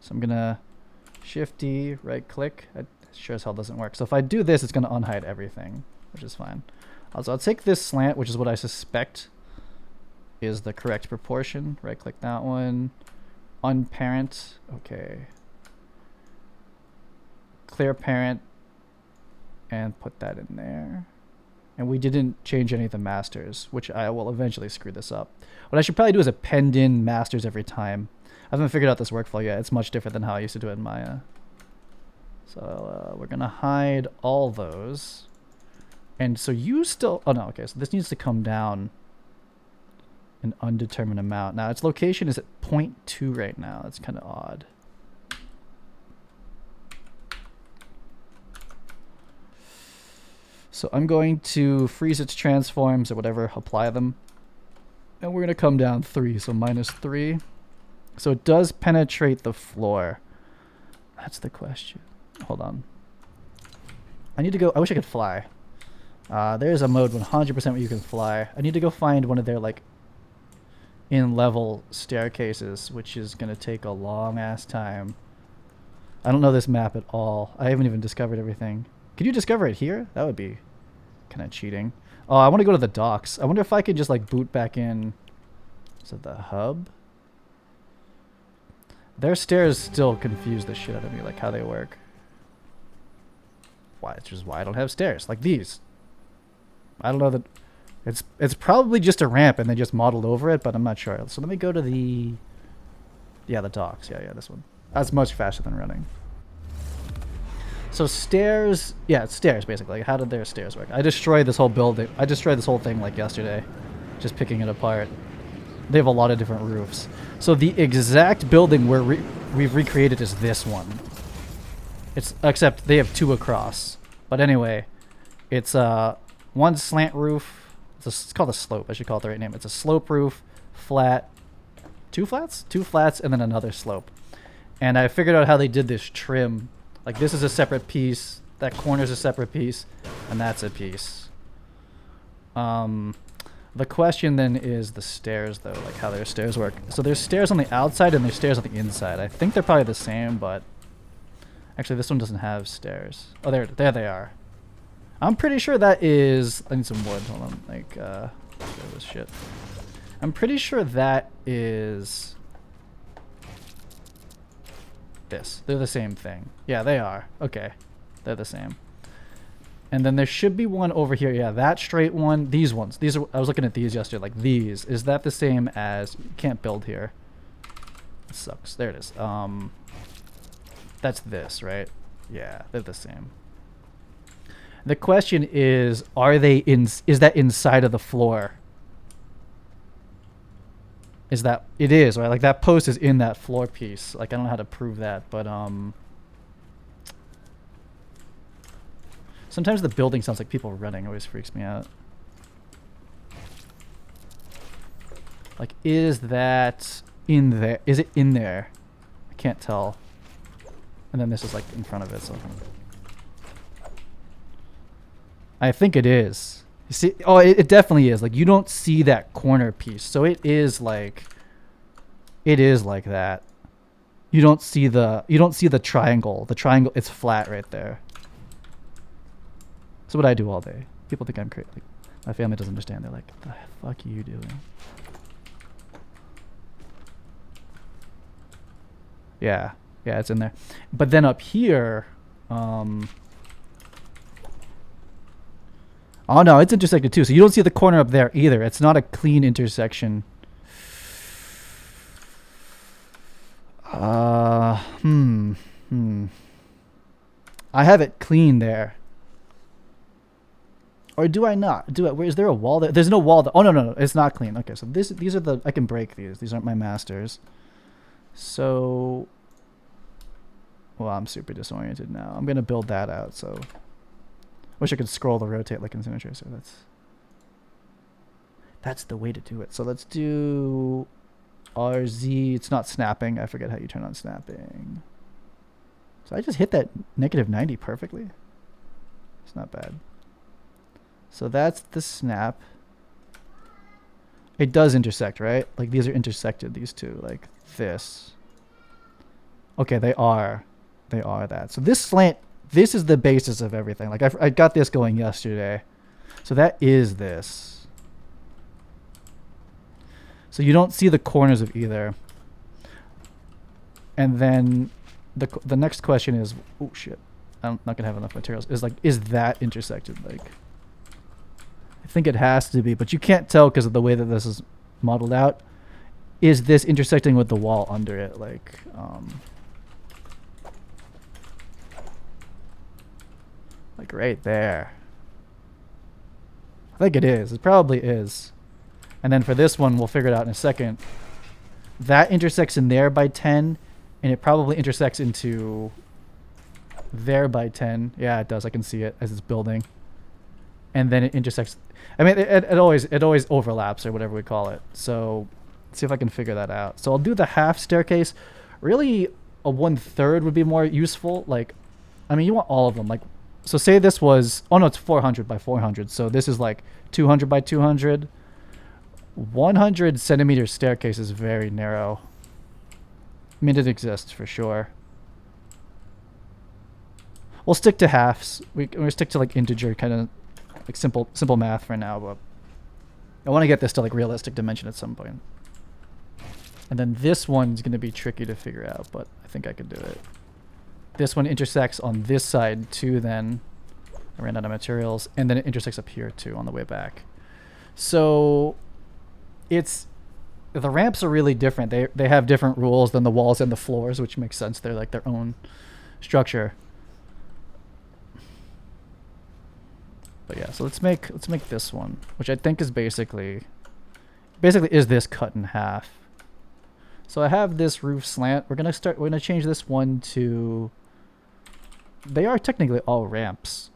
So I'm gonna Shift D, right click. It sure as hell doesn't work. So if I do this, it's gonna unhide everything, which is fine. Also, I'll take this slant, which is what I suspect is the correct proportion. Right click that one. Unparent. Okay. Clear parent. And put that in there. And we didn't change any of the masters, which I will eventually screw this up. What I should probably do is append in masters every time. I haven't figured out this workflow yet. It's much different than how I used to do it in Maya. So we're going to hide all those. And so you still... Oh, no. Okay, so this needs to come down an undetermined amount. Now, its location is at 0.2 right now. That's kind of odd. So I'm going to freeze its transforms or whatever, apply them. And we're going to come down 3, so -3. So it does penetrate the floor. That's the question. Hold on. I need to go... I wish I could fly. There's a mode 100% where you can fly. I need to go find one of their, like, in level staircases, which is gonna take a long ass time. I don't know this map at all. I haven't even discovered everything. Can you discover it here? That would be kind of cheating. Oh, I want to go to the docks. I wonder if I could just like boot back in. Is it the hub? Their stairs still confuse the shit out of me, like how they work. Why? It's just why I don't have stairs like these. I don't know that. It's probably just a ramp and they just modeled over it, but I'm not sure. So let me go to the. Yeah, the docks. Yeah, this one. That's much faster than running. So stairs, yeah, it's stairs basically. Like, how did their stairs work? I destroyed this whole building. I destroyed this whole thing like yesterday, just picking it apart. They have a lot of different roofs. So the exact building where we've recreated is this one. It's except they have two across. But anyway, it's one slant roof. It's called a slope. I should call it the right name. It's a slope roof, flat, two flats, and then another slope. And I figured out how they did this trim. Like this is a separate piece, that corner's a separate piece, and that's a piece. The question then is the stairs though, like how their stairs work. So there's stairs on the outside and there's stairs on the inside. I think they're probably the same, but actually this one doesn't have stairs. Oh, there they are. I'm pretty sure that is, I need some wood, hold on, like, this shit. I'm pretty sure that is this. They're the same thing. Yeah, they are. Okay. They're the same. And then there should be one over here. Yeah, that straight one. These ones. These are, I was looking at these yesterday, like these. Is that the same as, you can't build here. It sucks. There it is. That's this, right? Yeah, they're the same. The question is, are they in, is that inside of the floor? Is that, it is, right? Like that post is in that floor piece. Like I don't know how to prove that, but sometimes the building sounds like people running. It always freaks me out. Like, is that in there? Is it in there? I can't tell. And then this is like in front of it, so. I think it is. You see, oh, it definitely is. Like you don't see that corner piece, so it is like that. You don't see the triangle. The triangle, it's flat right there. That's what I do all day. People think I'm crazy. Like, my family doesn't understand. They're like, "What the fuck are you doing?" Yeah, it's in there. But then up here, oh no, it's intersected too. So you don't see the corner up there either. It's not a clean intersection. I have it clean there. Or do I not? Where is there a wall there? There's no wall there. Oh no, it's not clean. Okay, so these are the, I can break these. These aren't my masters. So, well, I'm super disoriented now. I'm gonna build that out. So, wish I could scroll to rotate like in Cine Tracer. That's the way to do it. So let's do RZ. It's not snapping. I forget how you turn on snapping. So I just hit that -90 perfectly. It's not bad. So that's the snap. It does intersect, right? Like these are intersected, these two, like this. Okay, they are that. So this slant, this is the basis of everything. Like I got this going yesterday. So that is this. So you don't see the corners of either. And then the next question is, oh shit, I'm not gonna have enough materials. Is that intersected? Like, I think it has to be, but you can't tell because of the way that this is modeled out. Is this intersecting with the wall under it? Like, like right there. I think it is. It probably is. And then for this one, we'll figure it out in a second. That intersects in there by 10, and it probably intersects into there by 10. Yeah, it does. I can see it as it's building. And then it intersects. I mean, it always overlaps or whatever we call it. So let's see if I can figure that out. So I'll do the half staircase. Really, a 1/3 would be more useful. Like, I mean, you want all of them. Like, so say this was, oh no, it's 400 by 400. So this is like 200 by 200. 100 centimeter staircase is very narrow. I mean, it exists for sure. We'll stick to halves. We'll stick to like integer kind of like simple math for now, but I want to get this to like realistic dimension at some point. And then this one's going to be tricky to figure out, but I think I could do it. This one intersects on this side too then. I ran out of materials. And then it intersects up here too on the way back. So it's... The ramps are really different. They have different rules than the walls and the floors, which makes sense. They're like their own structure. But yeah, so let's make this one, which I think is basically is this cut in half. So I have this roof slant. We're gonna change this one to... They are technically all ramps.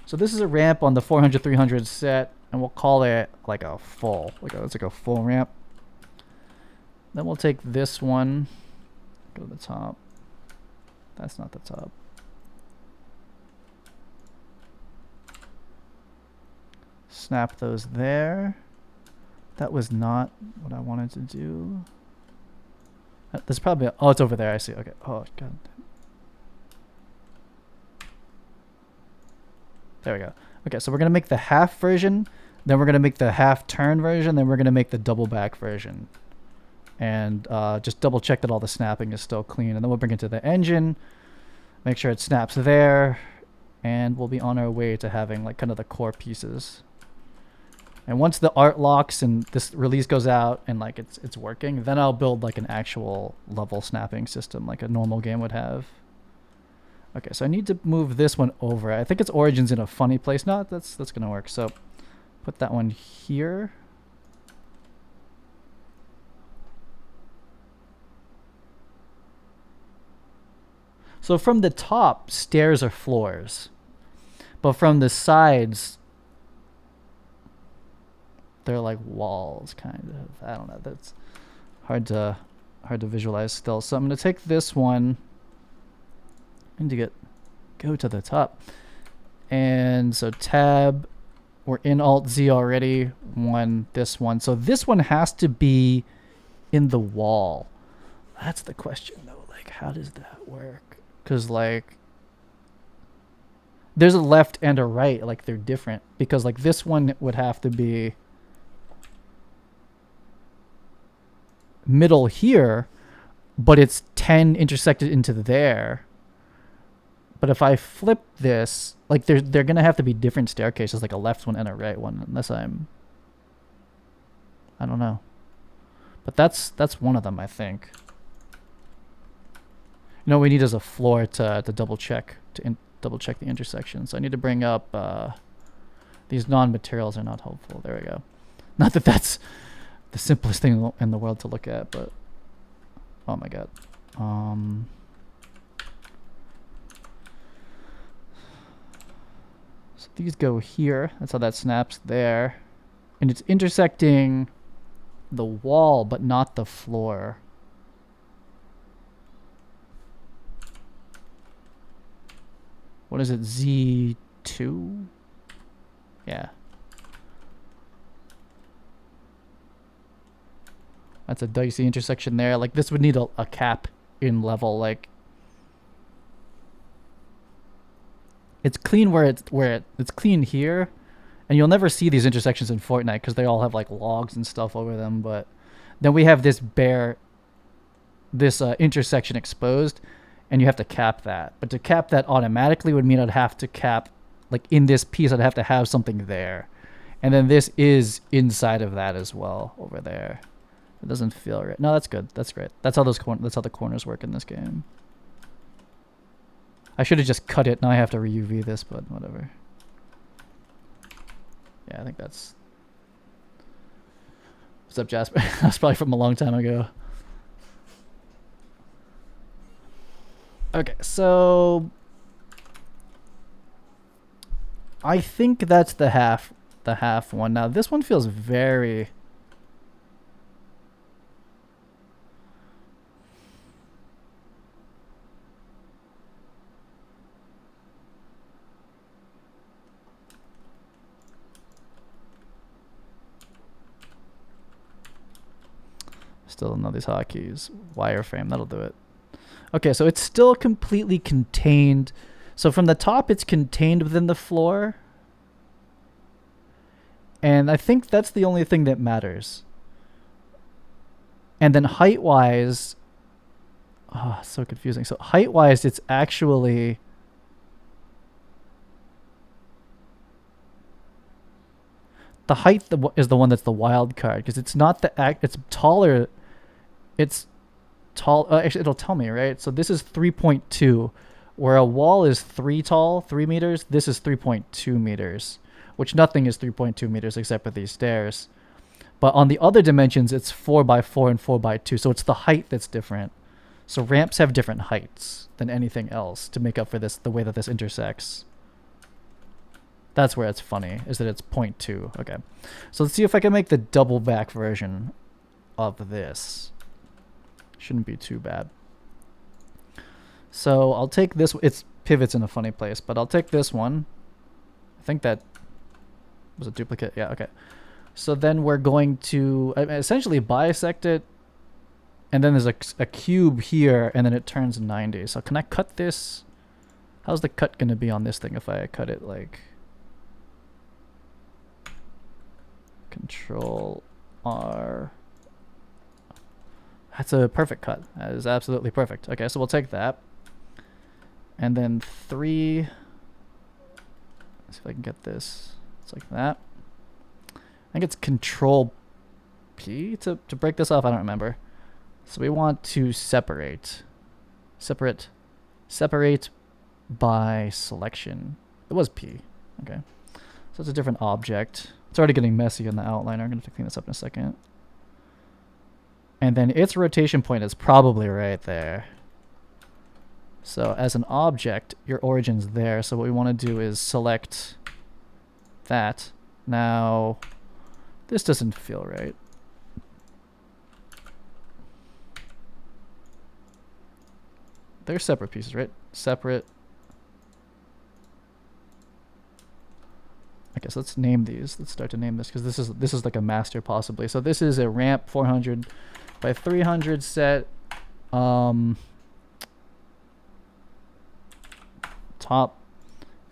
So this is a ramp on the 400/300 set, and we'll call it like a full. It's like a full ramp. Then we'll take this one, go to the top. That's not the top. Snap those there. That was not what I wanted to do. There's probably oh, it's over there. I see. Okay. Oh god. There we go. Okay, so we're gonna make the half version, then we're gonna make the half turn version, then we're gonna make the double back version, and just double check that all the snapping is still clean, and then we'll bring it to the engine, make sure it snaps there, and we'll be on our way to having like kind of the core pieces. And once the art locks and this release goes out and like it's working, then I'll build like an actual level snapping system like a normal game would have. Okay, so I need to move this one over. I think its origin's in a funny place. No, that's gonna work. So put that one here. So from the top, stairs are floors. But from the sides, they're like walls, kind of. I don't know. That's hard to visualize still. So I'm gonna take this one. I need to go to the top. And so tab, we're in Alt Z already. This one. So this one has to be in the wall. That's the question though. Like, how does that work? Because like, there's a left and a right. Like they're different. Because like this one would have to be middle here, but it's 10 intersected into there. But if I flip this, like they're gonna have to be different staircases, like a left one and a right one, unless I don't know. But that's one of them, I think. You know what we need is a floor to double check double check the intersection. So I need to bring up these non-materials are not helpful. There we go. Not that that's the simplest thing in the world to look at, but oh my god. So these go here. That's how that snaps there. And it's intersecting the wall, but not the floor. What is it? Z2? Yeah. That's a dicey intersection there. Like this would need a cap in level. Like it's clean where it's clean here, and you'll never see these intersections in Fortnite because they all have like logs and stuff over them. But then we have this intersection exposed, and you have to cap that. But to cap that automatically would mean I'd have to cap like in this piece. I'd have to have something there, and then this is inside of that as well over there. It doesn't feel right. No, that's good. That's great. That's how the corners work in this game. I should have just cut it. Now I have to re-UV this, but whatever. Yeah, I think that's... What's up, Jasper? That's probably from a long time ago. Okay, so... I think that's the half one. Now, this one feels very... Still don't know these hotkeys. Wireframe, that'll do it. Okay, so it's still completely contained. So from the top, it's contained within the floor. And I think that's the only thing that matters. And then height-wise... Oh, so confusing. So height-wise, it's actually... The height is the one that's the wild card. Because it's not the... It's taller... It's tall... actually, it'll tell me, right? So this is 3.2. Where a wall is 3 tall, 3 meters. This is 3.2 meters. Which nothing is 3.2 meters except for these stairs. But on the other dimensions, it's 4 by 4 and 4 by 2. So it's the height that's different. So ramps have different heights than anything else to make up for this, the way that this intersects. That's where it's funny, is that it's 0.2. Okay. So let's see if I can make the double back version of this. Shouldn't be too bad. So I'll take this. It's pivots in a funny place, but I'll take this one. I think that was a duplicate. Yeah, okay. So then we're going to essentially bisect it. And then there's a cube here, and then it turns 90. So can I cut this? How's the cut going to be on this thing if I cut it like... Control R. That's a perfect cut. That is absolutely perfect. Okay, so we'll take that. And then 3... Let's see if I can get this. It's like that. I think it's Control P to break this off. I don't remember. So we want to separate by selection. It was P. Okay. So it's a different object. It's already getting messy in the outliner. I'm going to clean this up in a second. And then its rotation point is probably right there. So as an object, your origin's there. So what we want to do is select that. Now, this doesn't feel right. They're separate pieces, right? Separate. Okay, so let's name these. Let's start to name this because this is like a master possibly. So this is a ramp 400 by 300 set. Top,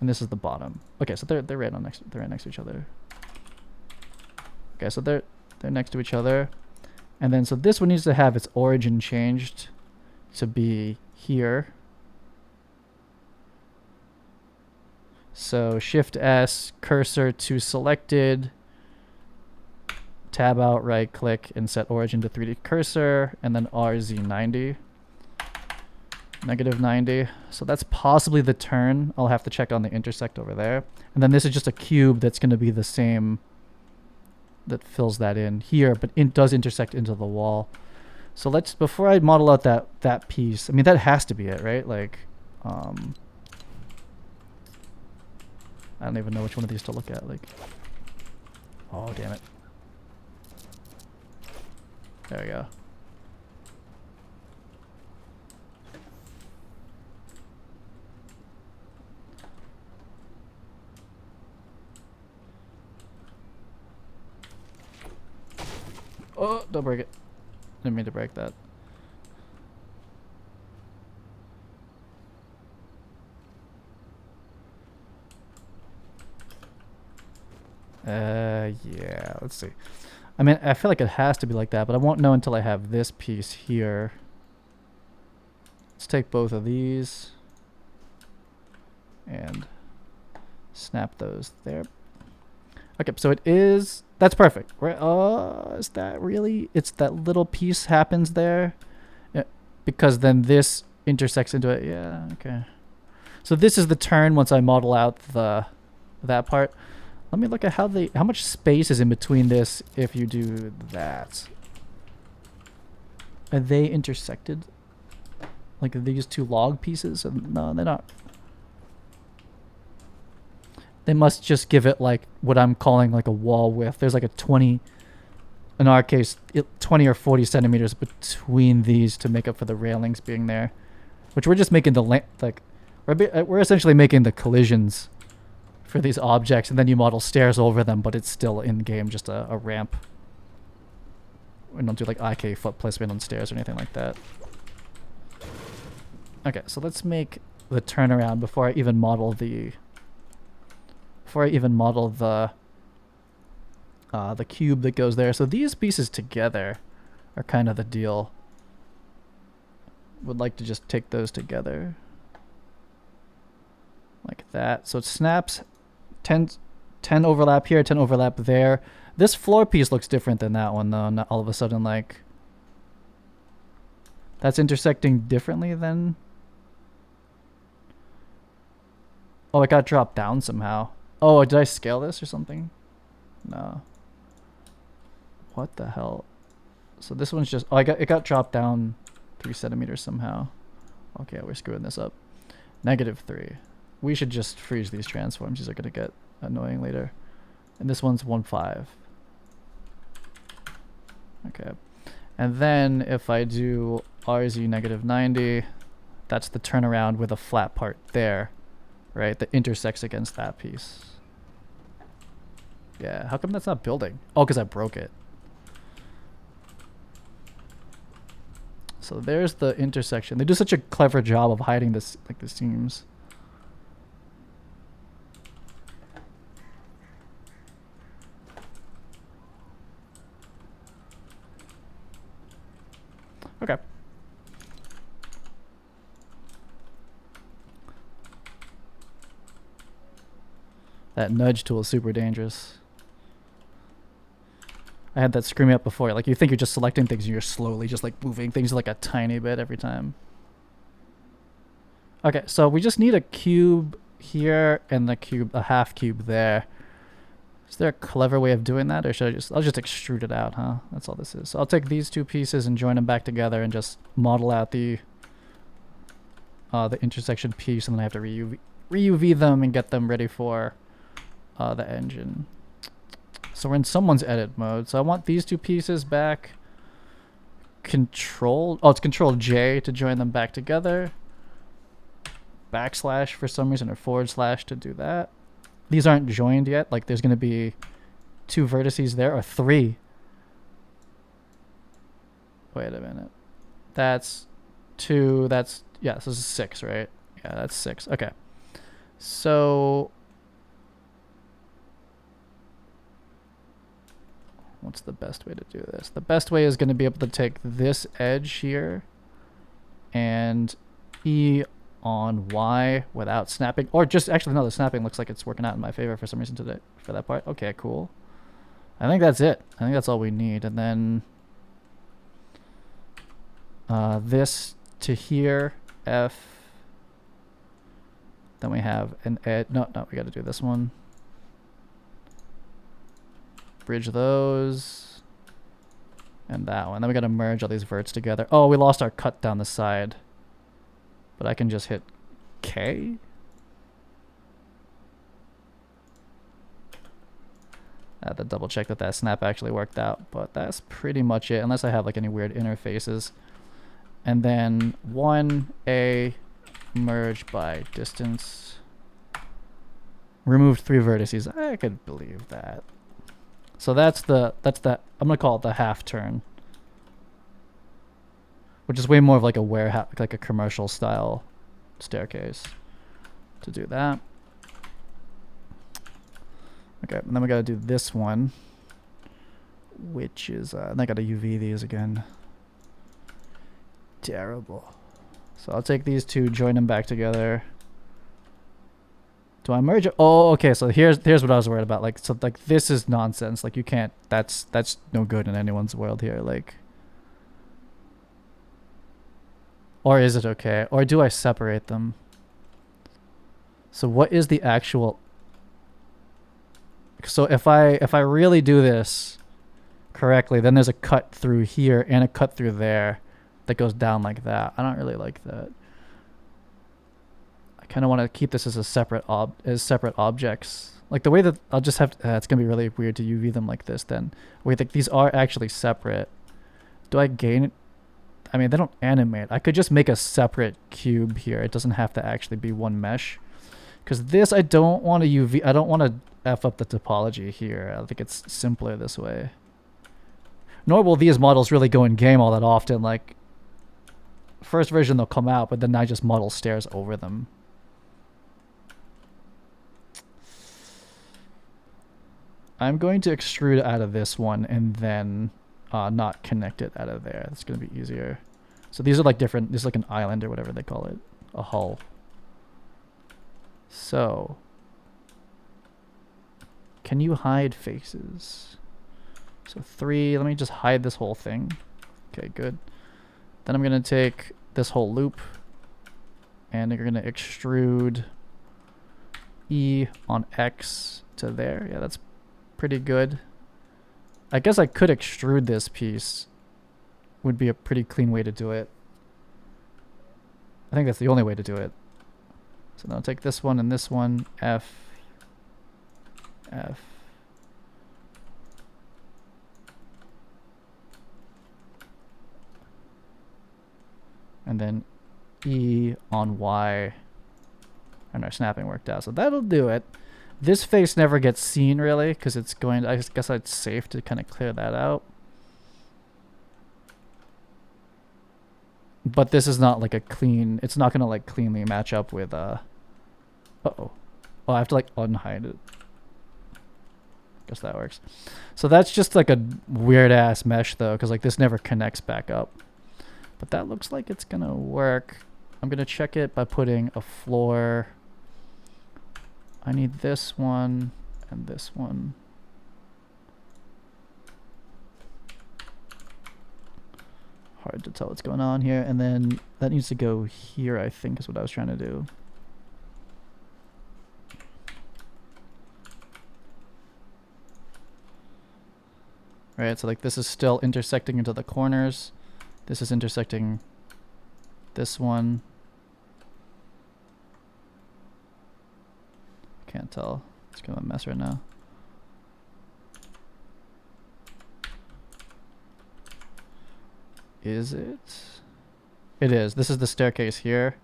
and this is the bottom. Okay, so they're right next to each other. Okay, so they're next to each other, and then so this one needs to have its origin changed to be here. So Shift S, cursor to selected, tab out, right click, and set origin to 3D cursor, and then RZ90, -90. So that's possibly the turn. I'll have to check on the intersect over there. And then this is just a cube that's going to be the same, that fills that in here, but it does intersect into the wall. So let's, before I model out that piece, I mean, that has to be it, right? Like, I don't even know which one of these to look at. Like, oh, damn it. There we go. Oh, don't break it. Didn't mean to break that. Yeah, let's see. I mean, I feel like it has to be like that, but I won't know until I have this piece here. Let's take both of these and snap those there. Okay, so it is, that's perfect. Right? Is that really, it's that little piece happens there? Yeah, because then this intersects into it. Yeah, okay. So this is the turn once I model out that part. Let me look at how much space is in between this if you do that. Are they intersected? Like, are these two log pieces? No, they're not. They must just give it like what I'm calling like a wall width. There's like a 20, in our case, 20 or 40 centimeters between these to make up for the railings being there. Which we're just making the length, like, we're essentially making the collisions for these objects, and then you model stairs over them, but it's still in game just a ramp. We don't do like IK foot placement on stairs or anything like that. Okay, so let's make the turnaround before I even model the the cube that goes there. So these pieces together are kind of the deal. Would like to just take those together like that. So it snaps 10 overlap here, 10 overlap there. This floor piece looks different than that one though. Not all of a sudden like that's intersecting differently than. Oh, it got dropped down somehow. Oh, did I scale this or something? No. What the hell? So this one's just, oh, it got dropped down 3 centimeters somehow. Okay, we're screwing this up. -3. We should just freeze these transforms. These are gonna get annoying later. And this one's 1.5. Okay. And then if I do RZ -90, that's the turnaround with a flat part there, right? That intersects against that piece. Yeah, how come that's not building? Oh, because I broke it. So there's the intersection. They do such a clever job of hiding this, like the seams. Okay. That nudge tool is super dangerous. I had that screw me up before. Like you think you're just selecting things and you're slowly just like moving things like a tiny bit every time. Okay, so we just need a cube here and a half cube there. Is there a clever way of doing that, or should I'll just extrude it out, huh? That's all this is. So I'll take these two pieces and join them back together and just model out the intersection piece, and then I have to re-UV them and get them ready for the engine. So we're in someone's edit mode. So I want these two pieces back. It's Control J to join them back together. Backslash for some reason, or / to do that. These aren't joined yet. Like there's going to be 2 vertices there, or 3. Wait a minute. That's 2. That's, yeah, so this is 6, right? Yeah, that's 6. Okay. So what's the best way to do this? The best way is going to be able to take this edge here and E on Y without snapping, or just actually no, the snapping looks like it's working out in my favor for some reason today for that part. Okay, cool. I think that's it. I think that's all we need. And then this to here, F. Then we have an edge. No, we got to do this one. Bridge those and that one. Then we got to merge all these verts together. Oh, we lost our cut down the side, but I can just hit K. I have to double check that that snap actually worked out, but that's pretty much it, unless I have like any weird interfaces. And then 1A merge by distance. Removed 3 vertices. I could believe that. So that's the I'm gonna call it the half turn, which is way more of like a warehouse, like a commercial style staircase to do that. Okay, and then we gotta do this one, which is and I gotta UV these again. Terrible. So I'll take these two, join them back together. Do I merge it? Oh, okay. So here's what I was worried about. Like, so like this is nonsense. Like you can't. That's no good in anyone's world here. Like, or is it okay? Or do I separate them? So what is the actual? So if I really do this correctly, then there's a cut through here and a cut through there that goes down like that. I don't really like that. I kind of want to keep this as a separate objects. Like the way that I'll just have to, it's gonna be really weird to UV them like this. Then wait, like these are actually separate. Do I gain it? I mean, they don't animate. I could just make a separate cube here. It doesn't have to actually be one mesh. Because this, I don't want to UV. I don't want to F up the topology here. I think it's simpler this way. Nor will these models really go in game all that often. Like, first version they'll come out, but then I just model stairs over them. I'm going to extrude out of this one and then not connect it out of there. That's going to be easier. So these are like different. This is like an island or whatever they call it. A hull. So, can you hide faces? So 3, let me just hide this whole thing. Okay, good. Then I'm going to take this whole loop and you're going to extrude E on X to there. Yeah, that's pretty good. I guess I could extrude this piece. Would be a pretty clean way to do it. I think that's the only way to do it. So now I'll take this one and this one, F, F. And then E on Y. And our snapping worked out. So that'll do it. This face never gets seen really because it's going, I guess it's safe to kind of clear that out. But this is not like a clean, it's not going to like cleanly match up with, uh-oh. Oh, I have to like unhide it. Guess that works. So that's just like a weird ass mesh though, because like this never connects back up. But that looks like it's going to work. I'm going to check it by putting a floor. I need this one and this one. Hard to tell what's going on here. And then that needs to go here, I think, is what I was trying to do. Right, so like this is still intersecting into the corners. This is intersecting this one. Can't tell. It's kind of a mess right now. Is it? It is. This is the staircase here.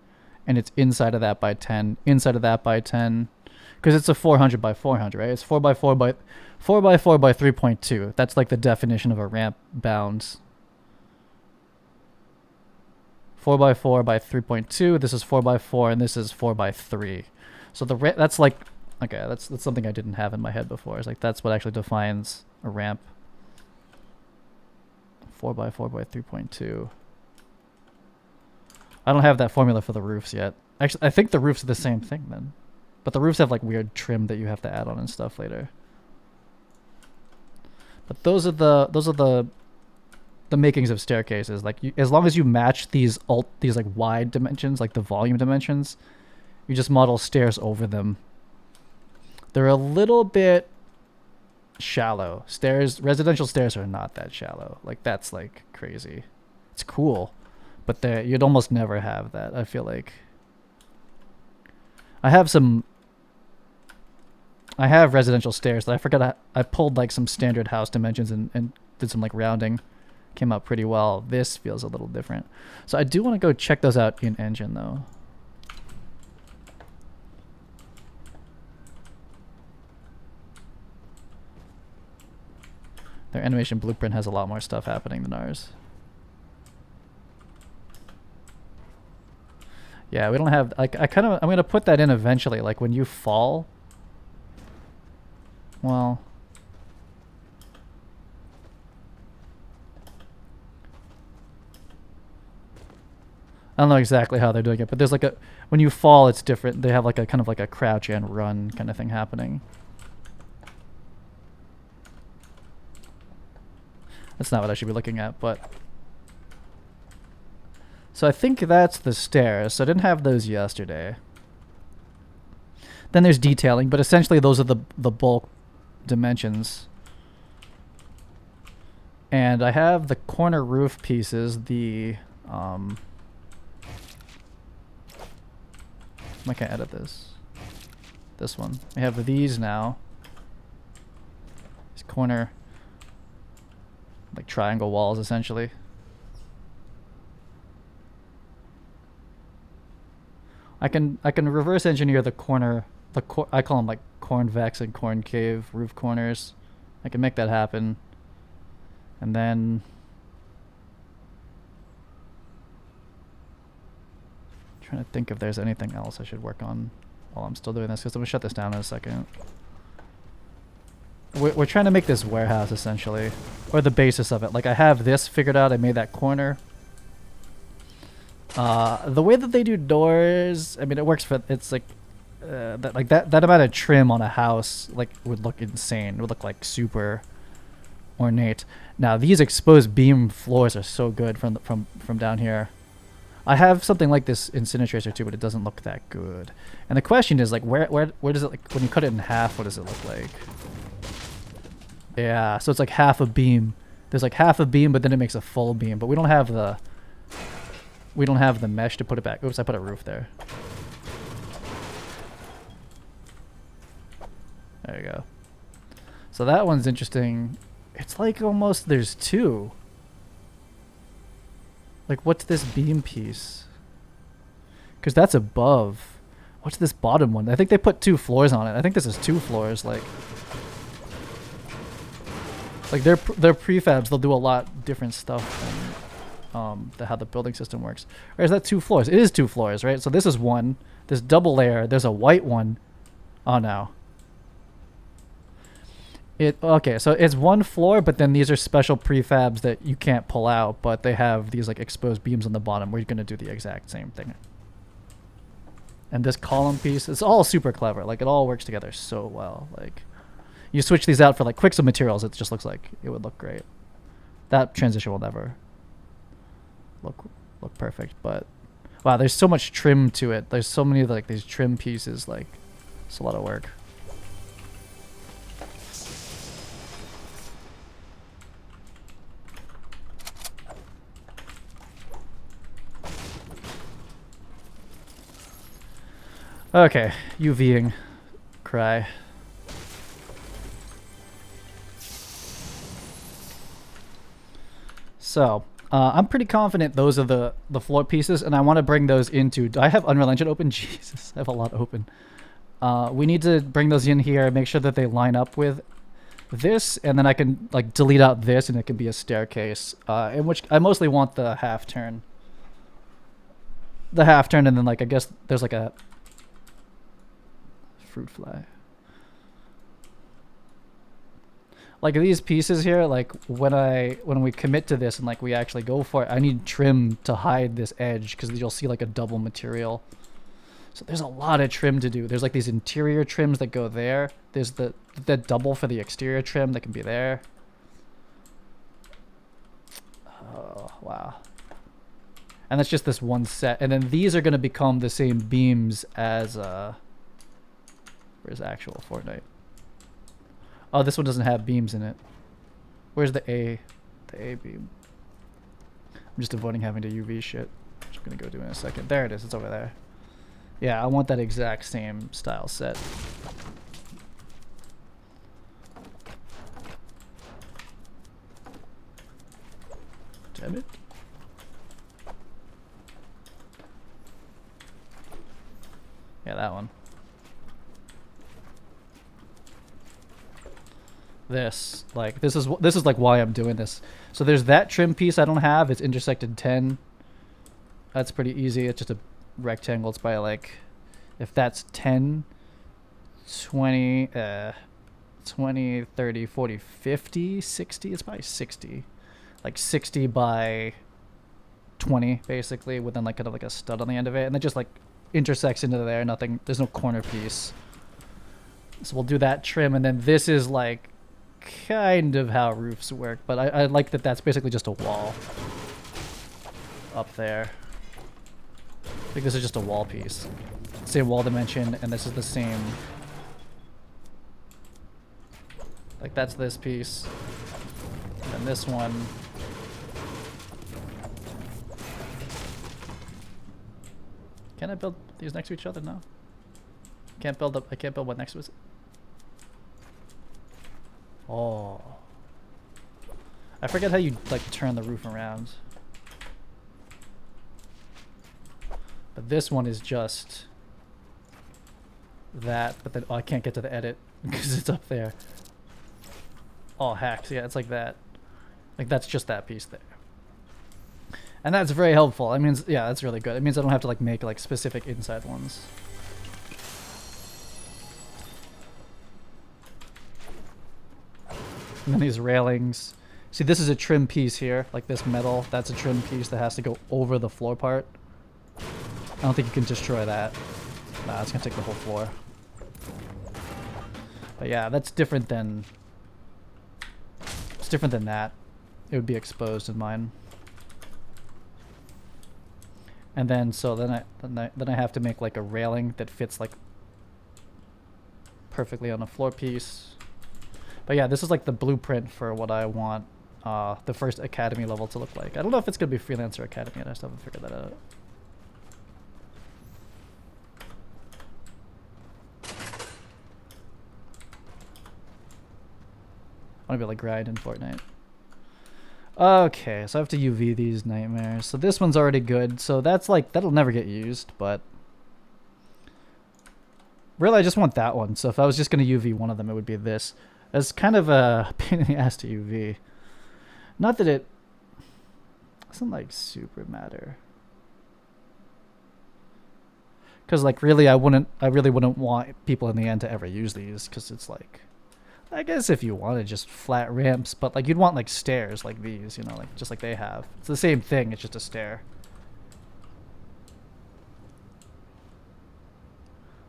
And it's inside of that by 10. Inside of that by 10. Because it's a 400 by 400, right? It's 4 by 4 by 4 by 4 by 3.2. That's like the definition of a ramp bounds. 4 by 4 by 3.2. This is 4 by 4 and this is 4 by 3. So the that's like, okay, that's something I didn't have in my head before. It's like that's what actually defines a ramp. 4 by 4 by 3.2. I don't have that formula for the roofs yet. Actually, I think the roofs are the same thing then. But the roofs have like weird trim that you have to add on and stuff later. But those are the makings of staircases. Like as long as you match these like wide dimensions, like the volume dimensions, you just model stairs over them. They're a little bit shallow. Residential stairs are not that shallow. Like that's like crazy. It's cool, but you'd almost never have that. I feel like I have residential stairs that I forgot. I pulled like some standard house dimensions and did some like rounding. Came out pretty well. This feels a little different. So I do want to go check those out in engine though. Their animation blueprint has a lot more stuff happening than ours. Yeah, we don't have, like, I'm going to put that in eventually, like when you fall. Well. I don't know exactly how they're doing it, but there's like when you fall, it's different. They have like a kind of like a crouch and run kind of thing happening. That's not what I should be looking at, but... So I think that's the stairs. So I didn't have those yesterday. Then there's detailing, but essentially those are the bulk dimensions. And I have the corner roof pieces, the... I can't edit this. This one. I have these now. These corner... like triangle walls essentially. I can reverse engineer the corner, I call them like convex and concave roof corners. I can make that happen. And then trying to think if there's anything else I should work on while I'm still doing this, because I'm gonna shut this down in a second. We're trying to make this warehouse essentially, or the basis of it. Like I have this figured out. I made that corner. The way that they do doors, I mean, it works for. It's like that amount of trim on a house like would look insane. It would look like super ornate. Now these exposed beam floors are so good from down here. I have something like this in Cine Tracer too, but it doesn't look that good. And the question is like, where does it, like when you cut it in half, what does it look like? Yeah, so it's like half a beam. There's like half a beam, but then it makes a full beam. But we don't have the mesh to put it back. Oops, I put a roof there. There you go. So that one's interesting. It's like almost there's two. Like what's this beam piece? Because that's above. What's this bottom one? I think they put 2 floors on it. I think this is 2 floors. Like their prefabs, they'll do a lot different stuff than how the building system works. Or is that 2 floors? It is 2 floors, right? So this is one. This double layer. There's a white one. Oh no. Okay, so it's 1 floor, but then these are special prefabs that you can't pull out, but they have these like exposed beams on the bottom where you're gonna do the exact same thing. And this column piece, it's all super clever. Like it all works together so well. Like you switch these out for like Quixel materials, it just looks like it would look great. That transition will never look perfect, but wow, there's so much trim to it. There's so many like these trim pieces. Like it's a lot of work. Okay, UVing. Cry. So, I'm pretty confident those are the floor pieces, and I want to bring those into... Do I have Unreal Engine open? Jesus, I have a lot open. We need to bring those in here, make sure that they line up with this, and then I can like delete out this, and it can be a staircase, in which I mostly want the half turn. The half turn, and then like I guess there's like a... fruit fly. Like these pieces here, like when we commit to this and like we actually go for it, I need trim to hide this edge because you'll see like a double material. So there's a lot of trim to do. There's like these interior trims that go there. There's the double for the exterior trim that can be there. Oh, wow. And that's just this one set. And then these are going to become the same beams as where's actual Fortnite? Oh, this one doesn't have beams in it. Where's the A beam? I'm just avoiding having to UV shit, which I'm gonna go do in a second. There it is, it's over there. Yeah, I want that exact same style set. Damn it. Yeah, that one. This is like why I'm doing this. So there's that trim piece I don't have. It's intersected 10. That's pretty easy. It's just a rectangle. It's by like, if that's 10, 20, 20, 30, 40, 50, 60. It's probably 60. Like 60 by 20 basically, with then like kind of like a stud on the end of it, and it just like intersects into there. Nothing. There's no corner piece. So we'll do that trim, and then this is like kind of how roofs work, but I like that that's basically just a wall up there. I think this is just a wall piece. Same wall dimension, and this is the same. Like that's this piece. And then this one. Can I build these next to each other? No. Can't build up. I can't build one next to it. Oh. I forget how you like turn the roof around. But this one is just that, but then I can't get to the edit because it's up there. Oh, hacks. Yeah, it's like that. Like that's just that piece there. And that's very helpful. It means, yeah, that's really good. It means I don't have to like make like specific inside ones. And then these railings. See, this is a trim piece here, like this metal. That's a trim piece that has to go over the floor part. I don't think you can destroy that. Nah, it's gonna take the whole floor. But yeah, that's different than... It's different than that. It would be exposed in mine. And then, so then I have to make like a railing that fits like perfectly on a floor piece. But yeah, this is like the blueprint for what I want the first academy level to look like. I don't know if it's gonna be freelancer academy. I still haven't figured that out. I want to be able to grind in Fortnite. Okay, so I have to UV these nightmares. So this one's already good. So that's like, that'll never get used, but really I just want that one. So if I was just going to UV one of them, it would be this. It's kind of a pain in the ass to UV. Not that it doesn't like super matter. Because like really I really wouldn't want people in the end to ever use these, because it's like, I guess if you wanted just flat ramps, but like you'd want like stairs like these, you know, like just like they have. It's the same thing, it's just a stair.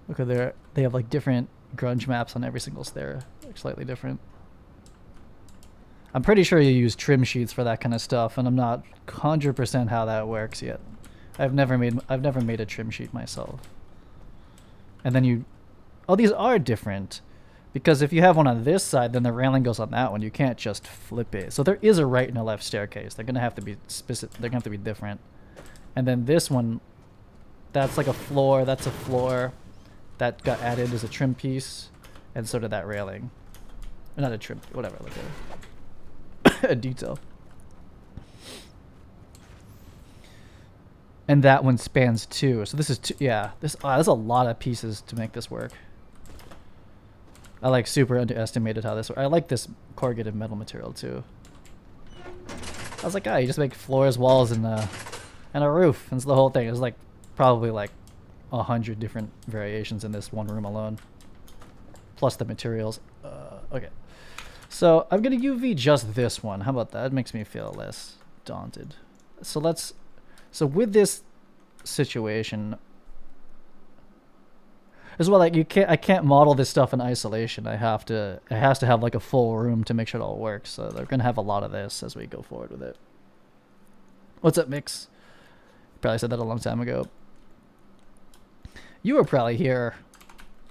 Look at there, they have like different grunge maps on every single stair, like slightly different. I'm pretty sure you use trim sheets for that kind of stuff, and I'm not 100% how that works yet. I've never made a trim sheet myself. And then oh, these are different. Because if you have one on this side, then the railing goes on that one. You can't just flip it. So there is a right and a left staircase. They're gonna have to be specific. They're gonna have to be different. And then this one, that's like a floor. That's a floor that got added as a trim piece, and so did that railing. Not a trim, whatever. Like a detail. And that one spans two. So this is two. Yeah, there's a lot of pieces to make this work. I like super underestimated how this works. I like this corrugated metal material too. I was like, you just make floors, walls, and a roof. And it's the whole thing. It's like probably like 100 different variations in this one room alone. Plus the materials. Okay. So I'm gonna UV just this one. How about that? It makes me feel less daunted. So with this situation, as well, like I can't model this stuff in isolation. It has to have like a full room to make sure it all works. So they're gonna have a lot of this as we go forward with it. What's up, Mix? Probably said that a long time ago. You were probably here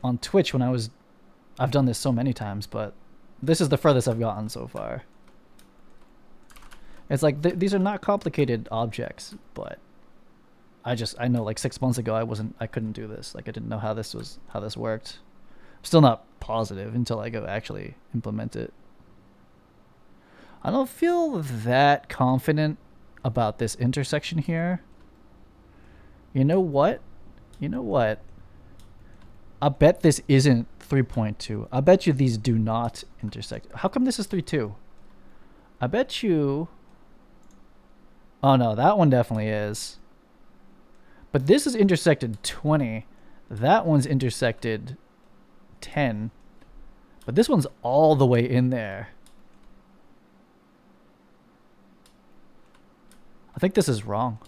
on Twitch when I've done this so many times, but this is the furthest I've gotten so far. It's like these are not complicated objects, but I know like 6 months ago I couldn't do this. Like I didn't know how this worked. I'm still not positive until I go actually implement it. I don't feel that confident about this intersection here. You know what? I bet this isn't 3.2. I bet you these do not intersect. How come this is 3.2? I bet you... Oh no, that one definitely is. But this is intersected 20. That one's intersected 10. But this one's all the way in there. I think this is wrong.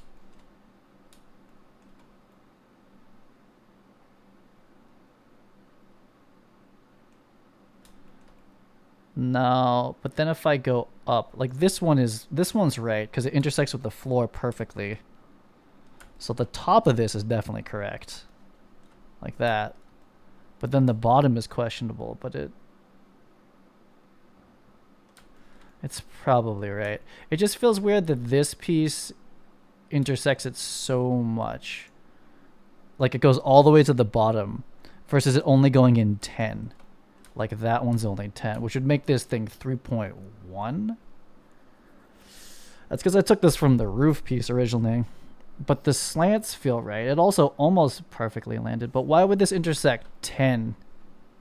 No, but then if I go up, like this one's right because it intersects with the floor perfectly. So the top of this is definitely correct. Like that. But then the bottom is questionable, but it's probably right. It just feels weird that this piece intersects it so much. Like it goes all the way to the bottom versus it only going in 10. Like that one's only 10, which would make this thing 3.1. That's because I took this from the roof piece originally. But the slants feel right. It also almost perfectly landed. But why would this intersect 10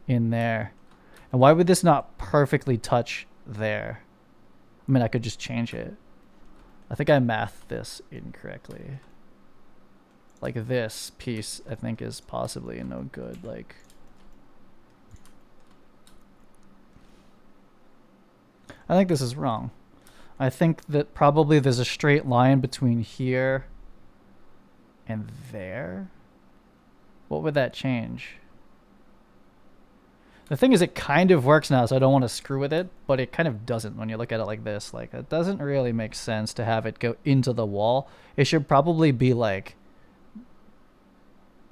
in there? And why would this not perfectly touch there? I mean, I could just change it. I think I mathed this incorrectly. Like this piece, I think, is possibly no good. Like, I think this is wrong. I think that probably there's a straight line between here and there. What would that change? The thing is, it kind of works now, so I don't want to screw with it, but it kind of doesn't when you look at it like this. Like, it doesn't really make sense to have it go into the wall. It should probably be like,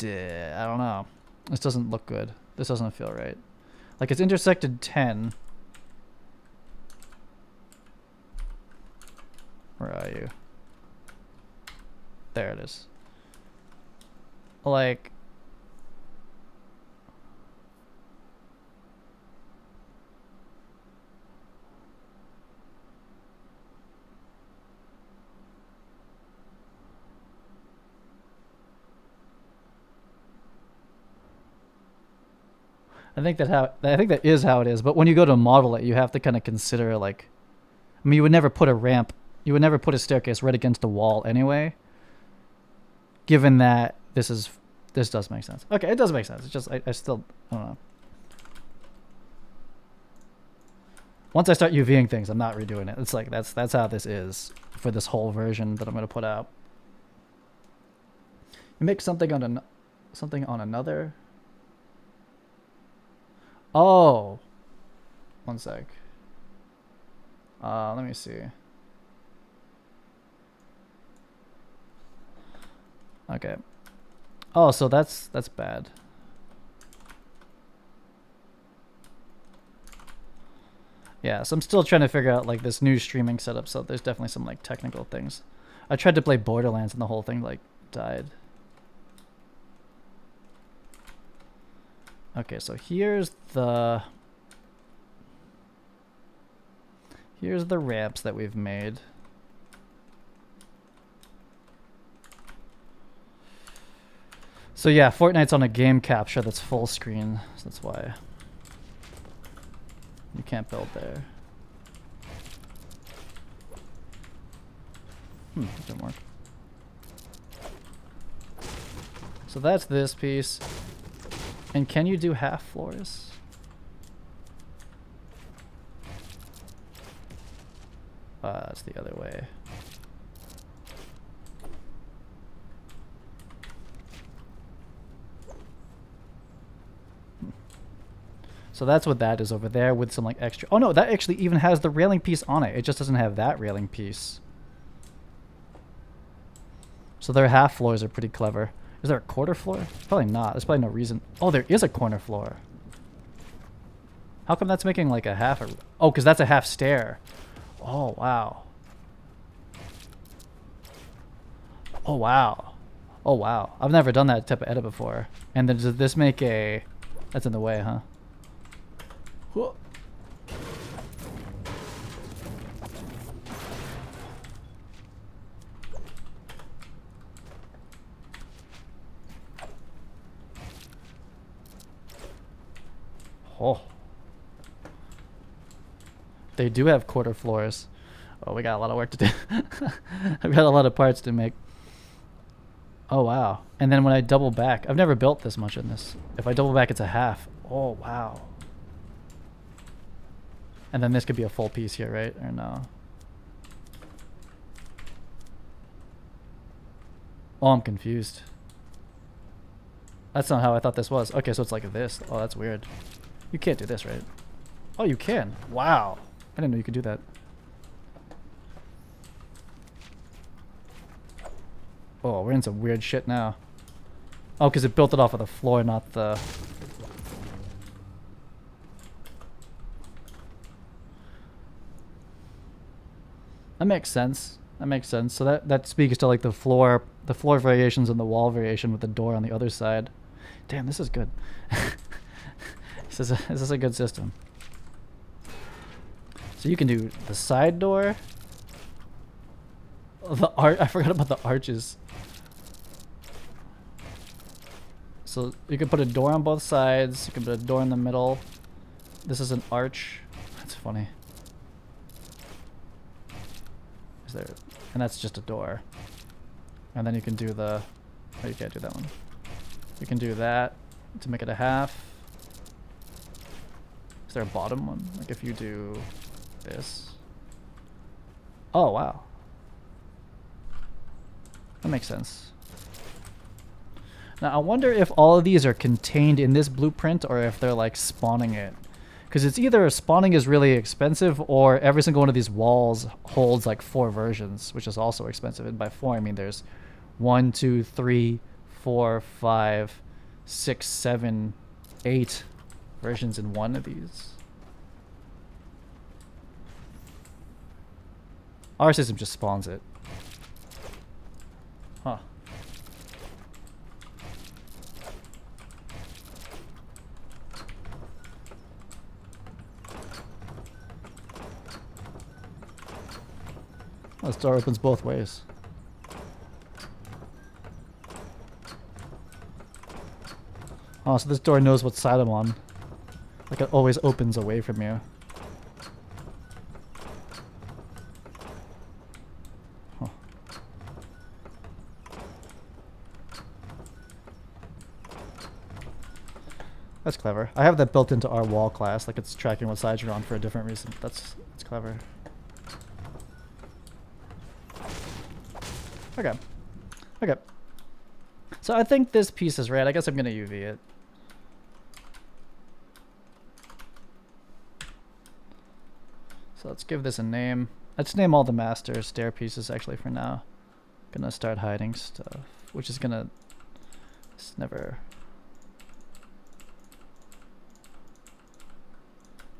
I don't know. This doesn't look good. This doesn't feel right. Like, it's intersected 10. Where are you? There it is. Like, I think that is how it is. But when you go to model it, you have to kind of consider, like, I mean, you would never put a ramp, you would never put a staircase right against a wall anyway. Given that this does make sense. Okay, it does make sense. It's just I still I don't know. Once I start UVing things, I'm not redoing it. It's like that's how this is for this whole version that I'm gonna put out. You make something on another. Oh, one sec. Let me see. Okay. Oh, so that's bad. Yeah, so I'm still trying to figure out like this new streaming setup, so there's definitely some like technical things. I tried to play Borderlands and the whole thing like died. Okay, so here's the ramps that we've made. So yeah, Fortnite's on a game capture that's full screen, so that's why you can't build there. That didn't work. So that's this piece. And can you do half floors? That's the other way. So that's what that is over there with some like extra. Oh no, that actually even has the railing piece on it. It just doesn't have that railing piece. So their half floors are pretty clever. Is there a quarter floor? Probably not. There's probably no reason. Oh, there is a corner floor. How come that's making like a half? Oh, because that's a half stair. Oh, wow. Oh, wow. Oh, wow. I've never done that type of edit before. And then does this make a... That's in the way, huh? Whoa. Oh. They do have quarter floors. Oh, we got a lot of work to do. I've got a lot of parts to make. Oh, wow. And then when I double back, I've never built this much in this. If I double back, it's a half. Oh, wow. And then this could be a full piece here, right? Or no? Oh, I'm confused. That's not how I thought this was. Okay, so it's like this. Oh, that's weird. You can't do this, right? Oh, you can. Wow. I didn't know you could do that. Oh, we're in some weird shit now. Oh, because it built it off of the floor, not the... That makes sense. That makes sense. So that speaks to like the floor variations and the wall variation with the door on the other side. Damn, this is good. This is a good system. So you can do the side door. The I forgot about the arches. So you can put a door on both sides. You can put a door in the middle. This is an arch. That's funny. Is there? And that's just a door. And then you can do the... Oh, you can't do that one. You can do that to make it a half. Is there a bottom one? Like if you do this. Oh, wow. That makes sense. Now, I wonder if all of these are contained in this blueprint or if they're like spawning it. Because it's either spawning is really expensive or every single one of these walls holds like 4 versions, which is also expensive. And by 4, I mean there's 1, 2, 3, 4, 5, 6, 7, 8 versions in one of these. Our system just spawns it. Huh. Oh, this door opens both ways. Oh, so this door knows what side I'm on. Like it always opens away from you. Huh. That's clever. I have that built into our wall class, like it's tracking what side you're on for a different reason. That's clever. Okay. Okay. So I think this piece is red. I guess I'm gonna UV it. So let's give this a name. Let's name all the master stair pieces actually for now. Gonna start hiding stuff, which is gonna... It's never...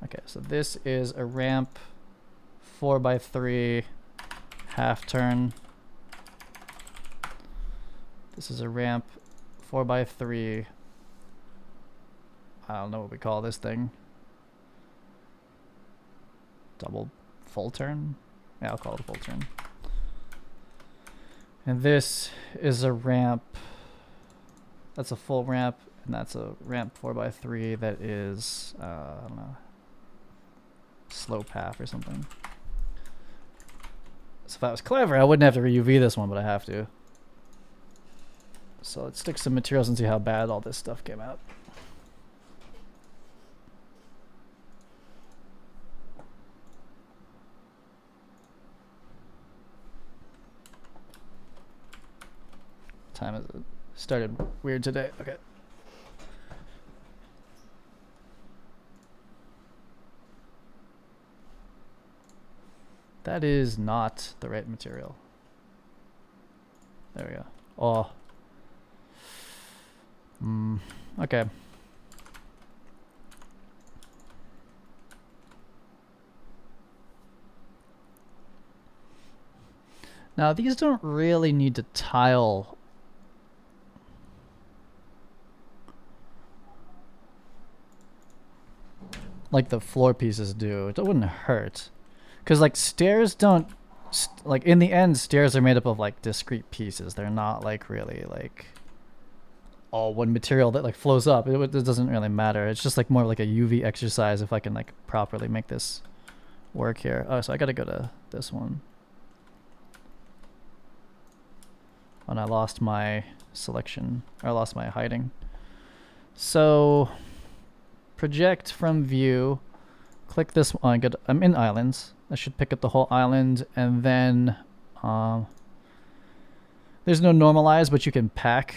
Okay, so this is a ramp 4x3 half turn. This is a ramp 4x3. I don't know what we call this thing. Double full turn? Yeah, I'll call it a full turn. And this is a ramp. That's a full ramp, and that's a ramp 4x3 that is, I don't know, slope half or something. So if I was clever, I wouldn't have to re-UV this one, but I have to. So let's stick some materials and see how bad all this stuff came out. Time is it? Started weird today. Okay. That is not the right material. There we go. Oh. Okay. Now these don't really need to tile. Like the floor pieces do. It wouldn't hurt. Because like stairs don't... like in the end, stairs are made up of like discrete pieces. They're not like really like... all one material that like flows up. It doesn't really matter. It's just like more like a UV exercise if I can like properly make this work here. Oh, so I gotta go to this one. When I lost my selection, or I lost my hiding. So project from view, click this one. I'm in islands. I should pick up the whole island, and then there's no normalize, but you can pack.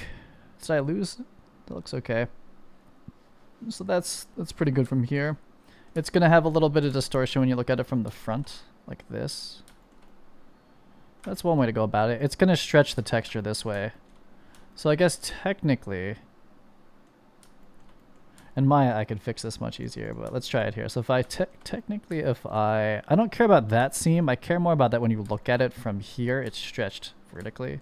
Did I lose? That looks okay. So that's pretty good from here. It's gonna have a little bit of distortion when you look at it from the front, like this. That's one way to go about it. It's gonna stretch the texture this way. So I guess technically, in Maya I could fix this much easier, but let's try it here. So if I technically, if I don't care about that seam, I care more about that when you look at it from here, it's stretched vertically.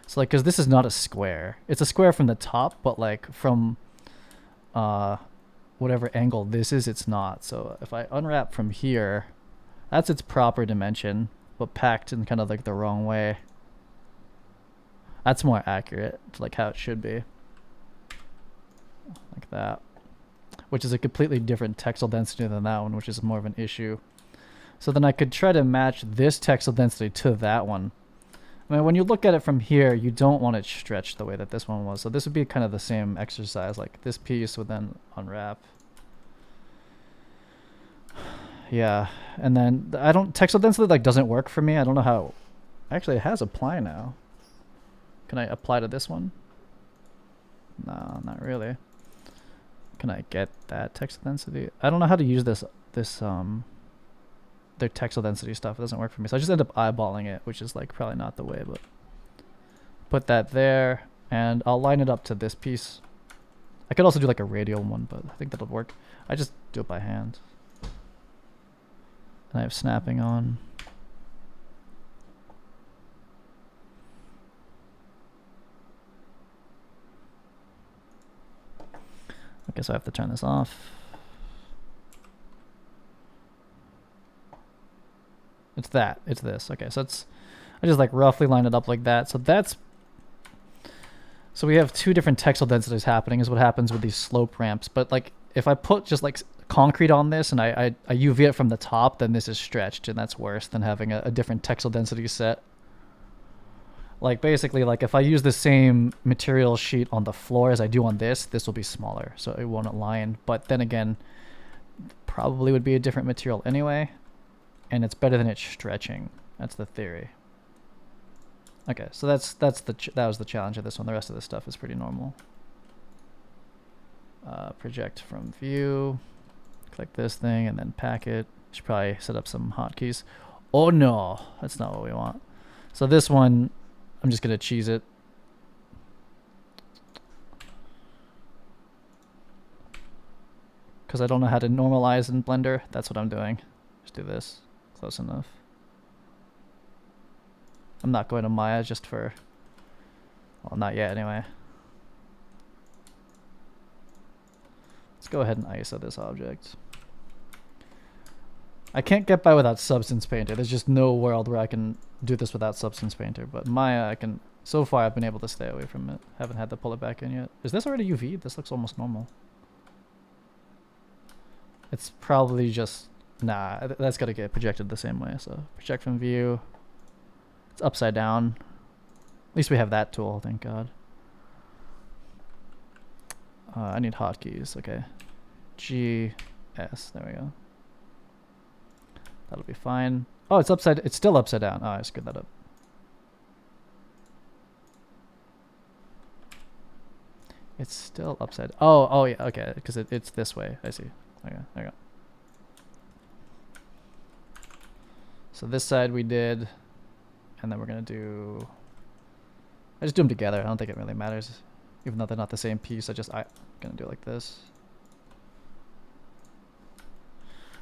So like, cause this is not a square. It's a square from the top, but like from whatever angle this is, it's not. So if I unwrap from here, that's its proper dimension, but packed in kind of like the wrong way. That's more accurate to like how it should be. Like that. Which is a completely different textile density than that one, which is more of an issue. So then I could try to match this textile density to that one. I mean, when you look at it from here, you don't want it stretched the way that this one was. So this would be kind of the same exercise. Like this piece would then unwrap. Yeah, and then textile density like doesn't work for me. I don't know how. Actually, it has apply now. Can I apply to this one? No, not really. Can I get that textile density? I don't know how to use their textile density stuff. It doesn't work for me. So I just end up eyeballing it, which is like probably not the way, but put that there and I'll line it up to this piece. I could also do like a radial one, but I think that'll work. I just do it by hand. And I have snapping on. Okay, so I have to turn this off. It's that. It's this. Okay, so I just like roughly line it up like that. So we have two different textile densities happening is what happens with these slope ramps. But like if I put just like concrete on this and I UV it from the top, then this is stretched and that's worse than having a different textile density set. Like basically like if I use the same material sheet on the floor as I do on this will be smaller. So it won't align. But then again, probably would be a different material anyway. And it's better than it stretching. That's the theory. Okay, so that was the challenge of this one. The rest of this stuff is pretty normal. Project from view. Click this thing and then pack it. Should probably set up some hotkeys. Oh no, that's not what we want. So this one, I'm just gonna cheese it. Because I don't know how to normalize in Blender. That's what I'm doing. Just do this. Close enough. I'm not going to Maya just for... Well, not yet anyway. Let's go ahead and ISO this object. I can't get by without Substance Painter. There's just no world where I can do this without Substance Painter. But Maya, I can... So far, I've been able to stay away from it. Haven't had to pull it back in yet. Is this already UV? This looks almost normal. It's probably just... Nah, that's got to get projected the same way. So project from view. It's upside down. At least we have that tool, thank God. I need hotkeys. Okay. G, S. There we go. That'll be fine. Oh, it's upside. It's still upside down. Oh, I screwed that up. It's still upside. Oh yeah. Okay, because it's this way. I see. Okay, there you go. So this side we did, and then we're gonna do. I just do them together. I don't think it really matters, even though they're not the same piece. I'm gonna do it like this.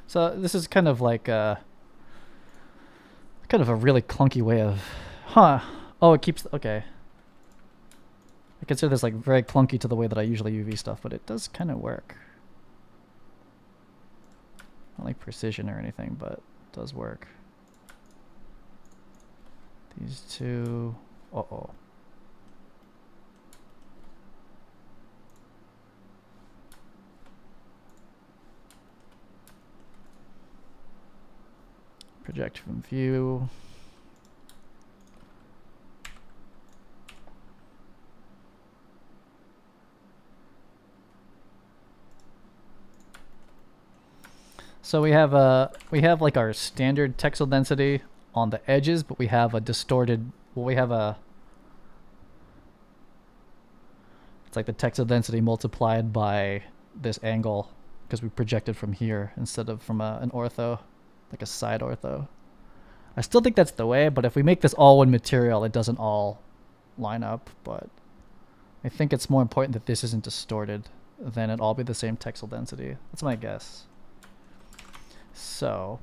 So this is kind of like a really clunky way of, Oh, it keeps okay. I consider this like very clunky to the way that I usually UV stuff, but it does kind of work. Not like precision or anything, but it does work. These two. Uh-oh. Project from view. So we have like our standard textile density on the edges, but we have a distorted, it's like the textile density multiplied by this angle because we projected from here instead of from an ortho, like a side ortho. I still think that's the way, but if we make this all one material, it doesn't all line up, but I think it's more important that this isn't distorted than it all be the same textile density. That's my guess. So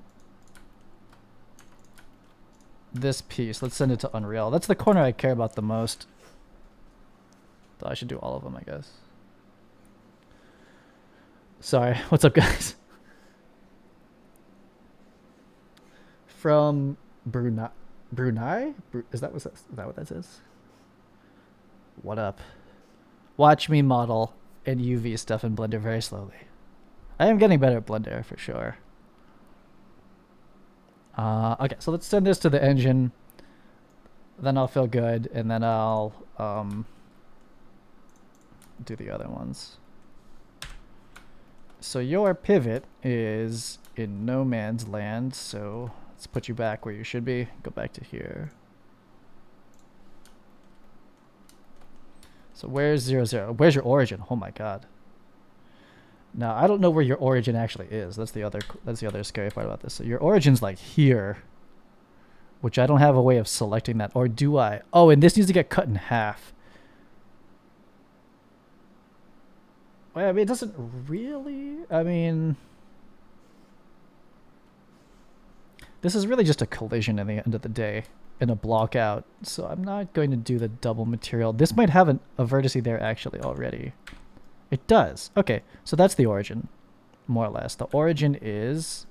this piece, let's send it to Unreal. That's the corner I care about the most. Though I should do all of them, I guess. Sorry, what's up, guys? From Brunei? Is that what that says? What up? Watch me model and UV stuff in Blender very slowly. I am getting better at Blender for sure. Okay, so let's send this to the engine. Then I'll feel good, and then I'll do the other ones. So your pivot is in no man's land, so let's put you back where you should be. Go back to here. So where's 0, 0? Where's your origin? Oh my god. Now I don't know where your origin actually is. That's the other scary part about this. So your origin's like here, which I don't have a way of selecting that, or do I? Oh, and this needs to get cut in half. Well, I mean, it doesn't really. I mean, this is really just a collision at the end of the day and a block out. So I'm not going to do the double material. This might have a vertice there actually already. It does. Okay, so that's the origin, more or less. The origin is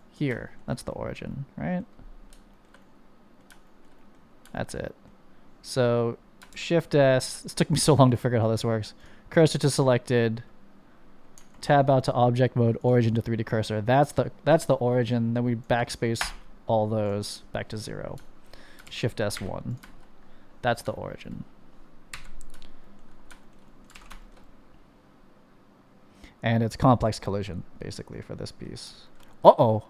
here. That's the origin, right? That's it. So Shift S. This took me so long to figure out how this works. Cursor to selected. Tab out to object mode. Origin to 3D cursor. That's the origin. Then we backspace all those back to 0. Shift S1. That's the origin. And it's complex collision, basically, for this piece. Uh-oh.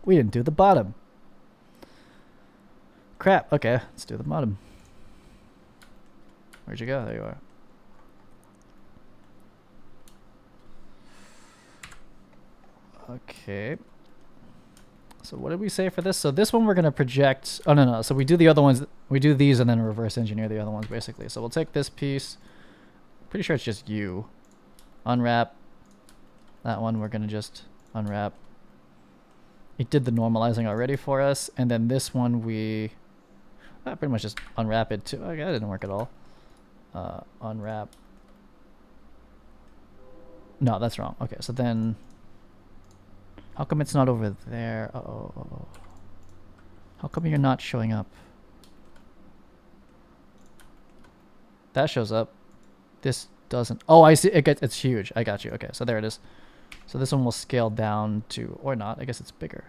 We didn't do the bottom. Crap. Okay, let's do the bottom. Where'd you go? There you are. Okay. So what did we say for this? So this one we're going to project... Oh, no. So we do the other ones. We do these and then reverse engineer the other ones, basically. So we'll take this piece. Pretty sure it's just U. Unwrap. That one we're going to just unwrap. It did the normalizing already for us. And then this one we pretty much just unwrap it too. Okay, that didn't work at all. Unwrap. No, that's wrong. Okay, so then... How come it's not over there? Uh-oh. How come you're not showing up? That shows up. This doesn't. Oh, I see. It's huge. I got you. Okay, so there it is. So this one will scale down to, or not. I guess it's bigger.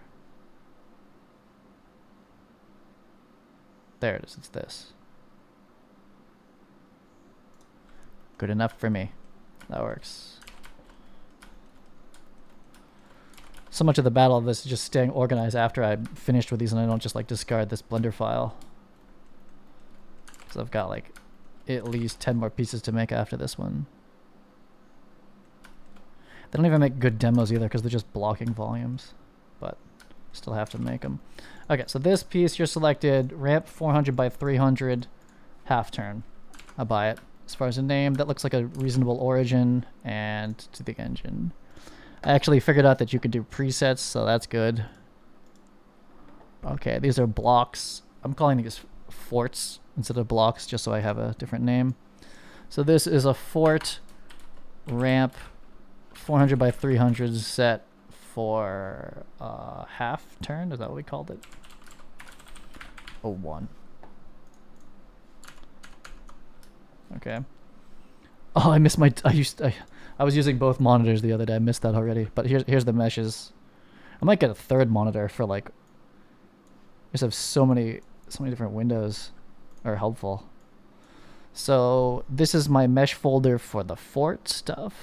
There it is. It's this. Good enough for me. That works. So much of the battle of this is just staying organized after I'm finished with these and I don't just like discard this Blender file. So I've got like at least 10 more pieces to make after this one. They don't even make good demos either because they're just blocking volumes, but still have to make them. Okay, so this piece you're selected, ramp 400 by 300, half turn. I'll buy it. As far as a name, that looks like a reasonable origin, and to the engine. I actually figured out that you could do presets, so that's good. Okay, these are blocks. I'm calling these forts instead of blocks just so I have a different name. So this is a fort ramp 400 by 300 set for half turn. Is that what we called it? Oh, 1. Okay. Oh, I missed my... I was using both monitors the other day. I missed that already. But here's the meshes. I might get a third monitor for like... I just have so many different windows are helpful. So this is my mesh folder for the fort stuff.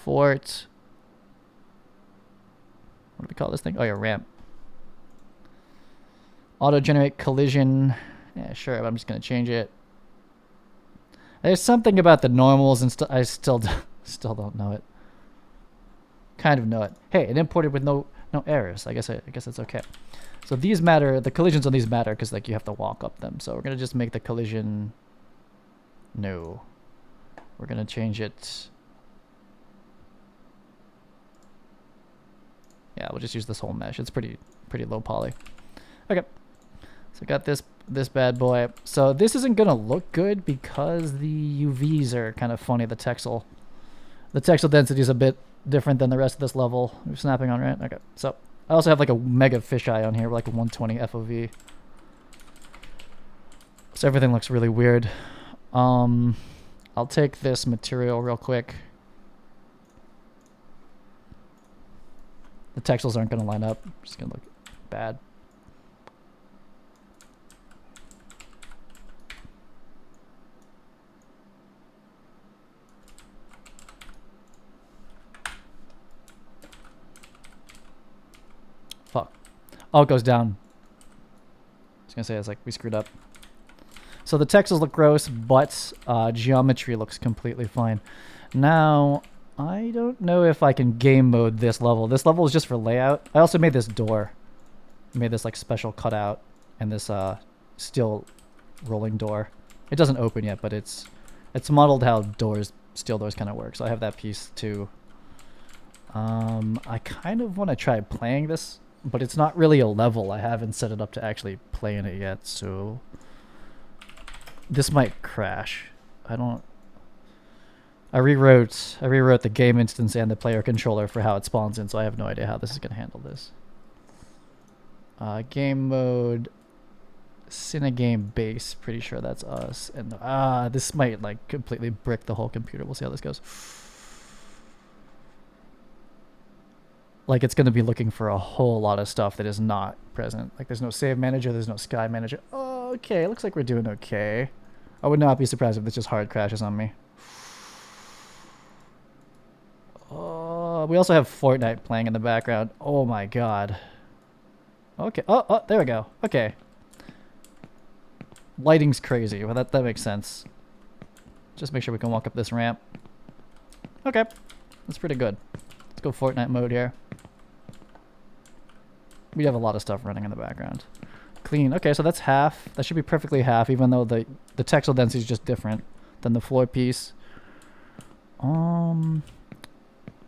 Fort. What do we call this thing? Oh yeah, ramp. Auto generate collision. Yeah, sure, but I'm just gonna change it. There's something about the normals and I still don't know it. Kind of know it. Hey, it imported with no errors. I guess it's okay. So these matter. The collisions on these matter because like you have to walk up them. So we're gonna just make the collision. No, we're gonna change it. Yeah, we'll just use this whole mesh. It's pretty low poly. Okay. So got this bad boy. So this isn't gonna look good because the UVs are kind of funny. The texel density is a bit different than the rest of this level. We're snapping on, right? Okay. So I also have like a mega fisheye on here, like a 120 FOV. So everything looks really weird. I'll take this material real quick. The texels aren't going to line up. It's going to look bad. Fuck. Oh, it goes down. I was going to say, it's like we screwed up. So the texels look gross, but geometry looks completely fine. Now, I don't know if I can game mode this level. This level is just for layout. I also made this door. I made this like special cutout and this steel rolling door. It doesn't open yet, but it's modeled how steel doors kind of work. So I have that piece too. I kind of want to try playing this, but it's not really a level. I haven't set it up to actually play in it yet, so this might crash. I rewrote the game instance and the player controller for how it spawns in, so I have no idea how this is going to handle this. Game mode, Cine game base, pretty sure that's us. And this might like completely brick the whole computer. We'll see how this goes. Like it's going to be looking for a whole lot of stuff that is not present. Like there's no save manager, there's no sky manager. Oh, okay, looks like we're doing okay. I would not be surprised if this just hard crashes on me. We also have Fortnite playing in the background. Oh my god. Okay. Oh, there we go. Okay. Lighting's crazy. Well, that makes sense. Just make sure we can walk up this ramp. Okay. That's pretty good. Let's go Fortnite mode here. We have a lot of stuff running in the background. Clean. Okay, so that's half. That should be perfectly half, even though the texel density is just different than the floor piece.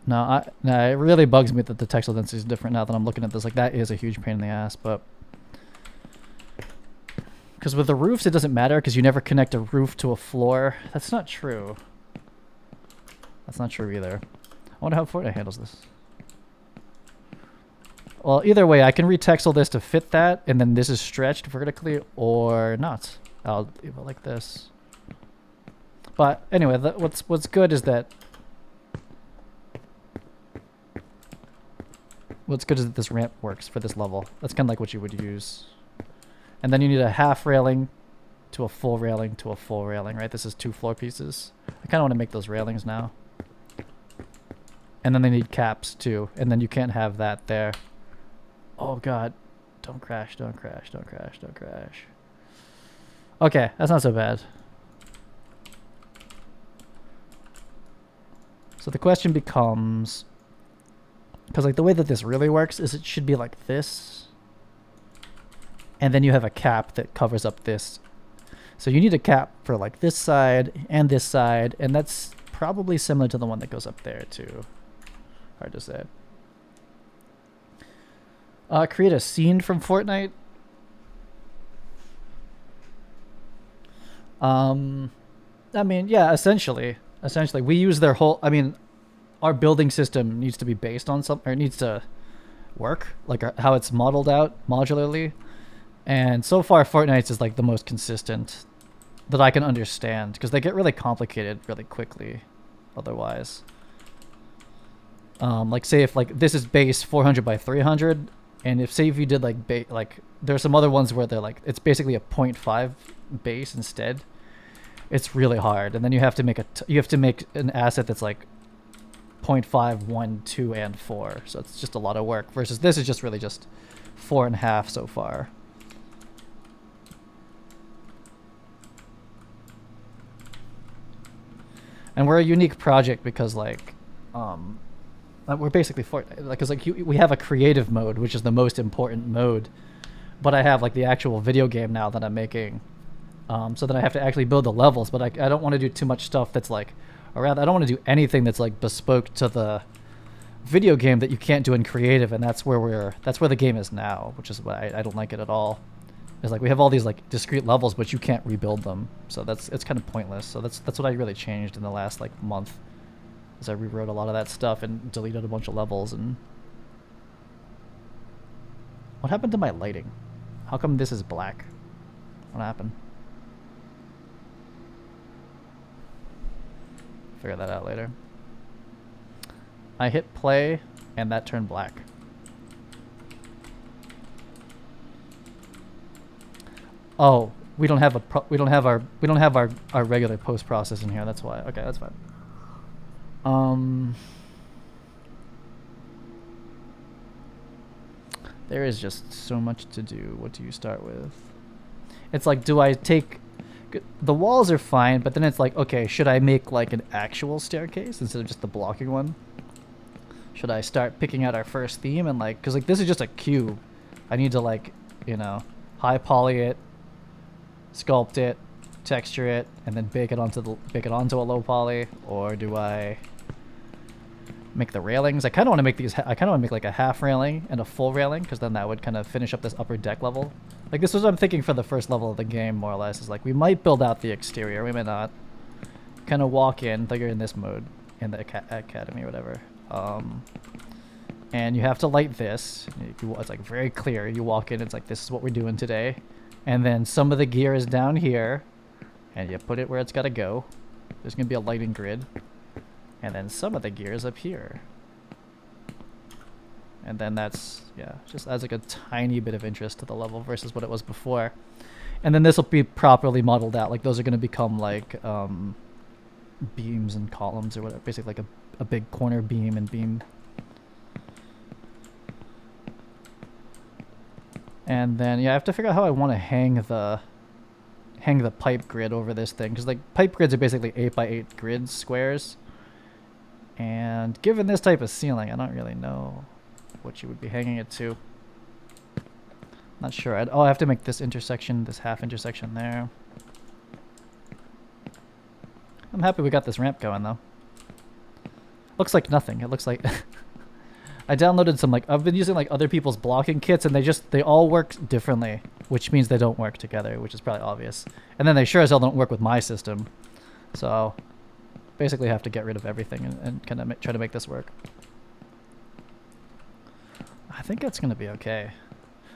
No, it really bugs me that the texel density is different now that I'm looking at this. Like, that is a huge pain in the ass, but... Because with the roofs, it doesn't matter, because you never connect a roof to a floor. That's not true. That's not true either. I wonder how Fortnite handles this. Well, either way, I can retexel this to fit that, and then this is stretched vertically, or not. I'll leave it like this. But anyway, what's good is that... What's good is that this ramp works for this level. That's kind of like what you would use. And then you need a half railing to a full railing to a full railing, right? This is 2 floor pieces. I kind of want to make those railings now. And then they need caps too. And then you can't have that there. Oh god. Don't crash, don't crash, don't crash, don't crash. Okay, that's not so bad. So the question becomes... Because like the way that this really works is it should be like this. And then you have a cap that covers up this. So you need a cap for like this side. And that's probably similar to the one that goes up there too. Hard to say. Create a scene from Fortnite. I mean, yeah, essentially we use their whole, I mean, our building system needs to be based on something, or it needs to work, like how it's modeled out modularly. And so far, Fortnite's is like the most consistent that I can understand, because they get really complicated really quickly otherwise. Like say if like this is base 400 by 300, and if say if you did like there's some other ones where they're like it's basically a 0.5 base instead. It's really hard, and then you have to make an asset that's like 0.5, 1, 2, and 4. So it's just a lot of work. Versus this is just really just 4.5 so far. And we're a unique project because like, we're basically Fortnite. Like, cause like we have a creative mode, which is the most important mode, but I have like the actual video game now that I'm making. So then I have to actually build the levels, but I don't want to do too much stuff that's like, or rather, I don't want to do anything that's like bespoke to the video game that you can't do in creative, and that's where the game is now, which is why I don't like it at all. It's like we have all these like discrete levels, but you can't rebuild them, so it's kind of pointless. So that's what I really changed in the last like month, is I rewrote a lot of that stuff and deleted a bunch of levels. And what happened to my lighting? How come this is black? What happened? Figure that out later. I hit play, and that turned black. Oh, we don't have our regular post process in here. That's why. Okay, that's fine. There is just so much to do. What do you start with? It's like, do I take... The walls are fine, but then it's like, okay, should I make like an actual staircase instead of just the blocking one? Should I start picking out our first theme and like... Because like this is just a cube. I need to like, you know, high poly it, sculpt it, texture it, and then bake it onto a low poly. Or do I make the railings? I kind of want to make these. I kind of want to make like a half railing and a full railing, because then that would kind of finish up this upper deck level. Like this is what I'm thinking for the first level of the game, more or less. Is like we might build out the exterior, we may not. Kind of walk in, like you're in this mode in the academy or whatever. And you have to light this. It's like very clear. You walk in, it's like this is what we're doing today. And then some of the gear is down here, and you put it where it's got to go. There's gonna be a lighting grid. And then some of the gear is up here. And then that's, yeah, just adds like a tiny bit of interest to the level versus what it was before. And then this will be properly modeled out. Like those are going to become like beams and columns or whatever. Basically like a big corner beam and beam. And then, yeah, I have to figure out how I want to hang the pipe grid over this thing. Because like pipe grids are basically 8x8 grid squares. And given this type of ceiling, I don't really know what you would be hanging it to. Not sure. I have to make this intersection, this half intersection there. I'm happy we got this ramp going though. Looks like nothing. It looks like I downloaded some like I've been using like other people's blocking kits, and they all work differently, which means they don't work together, which is probably obvious. And then they sure as hell don't work with my system. So basically have to get rid of everything and kind of try to make this work. I think that's going to be okay.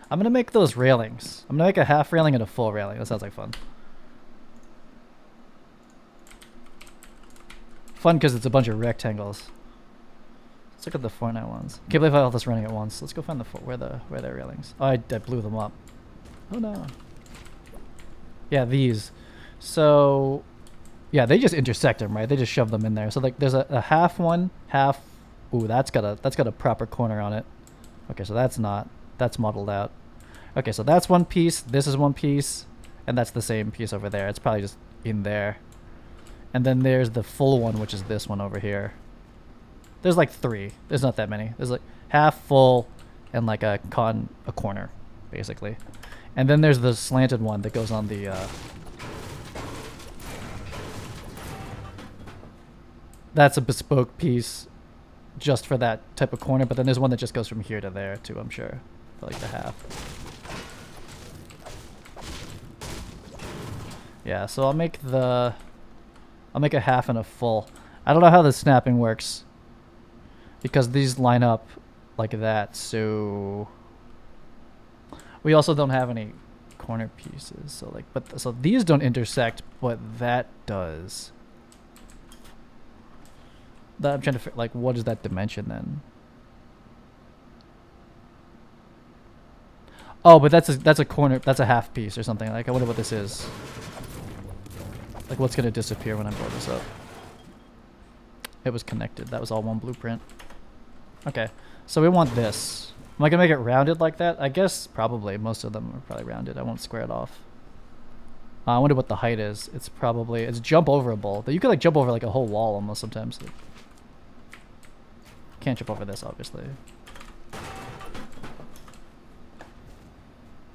I'm going to make those railings. I'm going to make a half railing and a full railing. That sounds like fun. Fun because it's a bunch of rectangles. Let's look at the Fortnite ones. Can't believe I have this running at once. Let's go find where they're railings. Oh, I blew them up. Oh no. Yeah, these. So yeah, they just intersect them, right? They just shove them in there. So like there's a half one, half. Ooh, that's got a proper corner on it. Okay, so that's modeled out. Okay, so that's one piece, this is one piece, and that's the same piece over there. It's probably just in there. And then there's the full one, which is this one over here. There's like 3. There's not that many. There's like half full and like a corner, basically. And then there's the slanted one that goes on the that's a bespoke piece just for that type of corner, but then there's one that just goes from here to there too, I'm sure, for like the half. Yeah, so I'll make a half and a full. I don't know how the snapping works because these line up like that, so we also don't have any corner pieces, so like, so these don't intersect, but that does. That I'm trying to like, what is that dimension then? Oh, but that's a corner. That's a half piece or something. Like I wonder what this is. Like what's gonna disappear when I blow this up? It was connected. That was all one blueprint. Okay, so we want this. Am I gonna make it rounded like that? I guess probably. Most of them are probably rounded. I won't square it off. I wonder what the height is. It's jump overable. You could like jump over like a whole wall almost sometimes. Can't jump over this, obviously.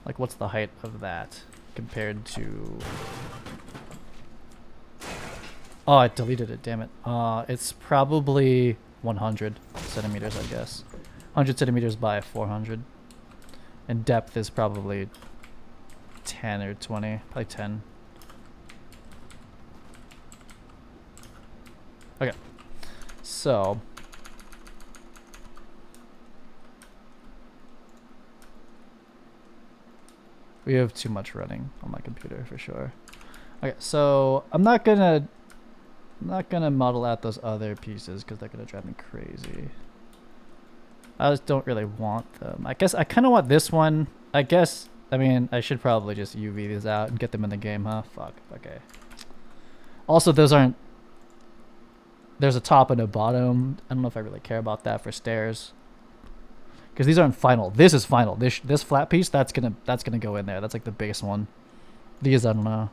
Like, what's the height of that compared to... Oh, I deleted it, damn it. It's probably 100 centimeters, I guess. 100 centimeters by 400. And depth is probably 10 or 20. Probably 10. Okay. So... we have too much running on my computer for sure. Okay, so I'm not gonna model out those other pieces because they're gonna drive me crazy. I just don't really want them. I guess I kind of want this one. I guess I mean, I should probably just UV these out and get them in the game, huh? Fuck. Okay. Also, those aren't... There's a top and a bottom. I don't know if I really care about that for stairs. Because these aren't final. This is final. This flat piece, that's gonna go in there. That's like the biggest one. These, I don't know.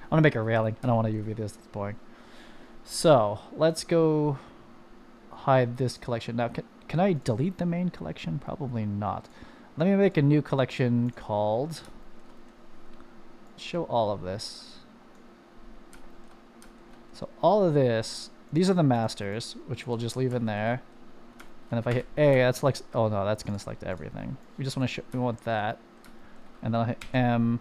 I want to make a railing. I don't want to UV this. It's boring. So, let's go hide this collection. Now, can I delete the main collection? Probably not. Let me make a new collection called... Show all of this. So all of this, these are the masters, which we'll just leave in there. And if I hit A, that selects... Oh no, that's going to select everything. We just want to show... We want that. And then I'll hit M.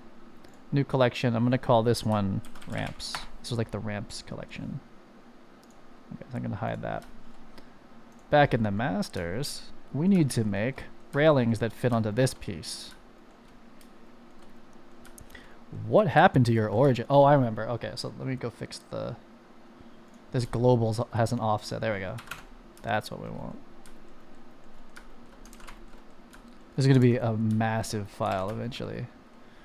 New collection. I'm going to call this one ramps. This is like the ramps collection. Okay, so I'm going to hide that. Back in the masters, we need to make railings that fit onto this piece. What happened to your origin? Oh, I remember. Okay, so let me go fix the... This global has an offset. There we go. That's what we want. This is going to be a massive file eventually.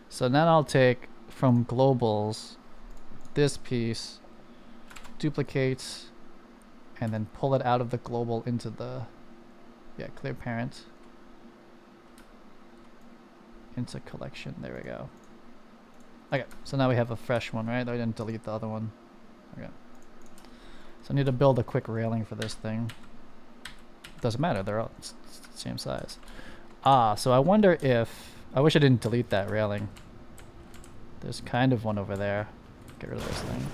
So now I'll take from globals this piece, duplicate, and then pull it out of the global into the clear parent into collection. There we go. Okay, so now we have a fresh one, right? I didn't delete the other one. Okay. So I need to build a quick railing for this thing. Doesn't matter, they're all it's the same size. Ah, so I wonder if... I wish I didn't delete that railing. There's kind of one over there. Get rid of this thing.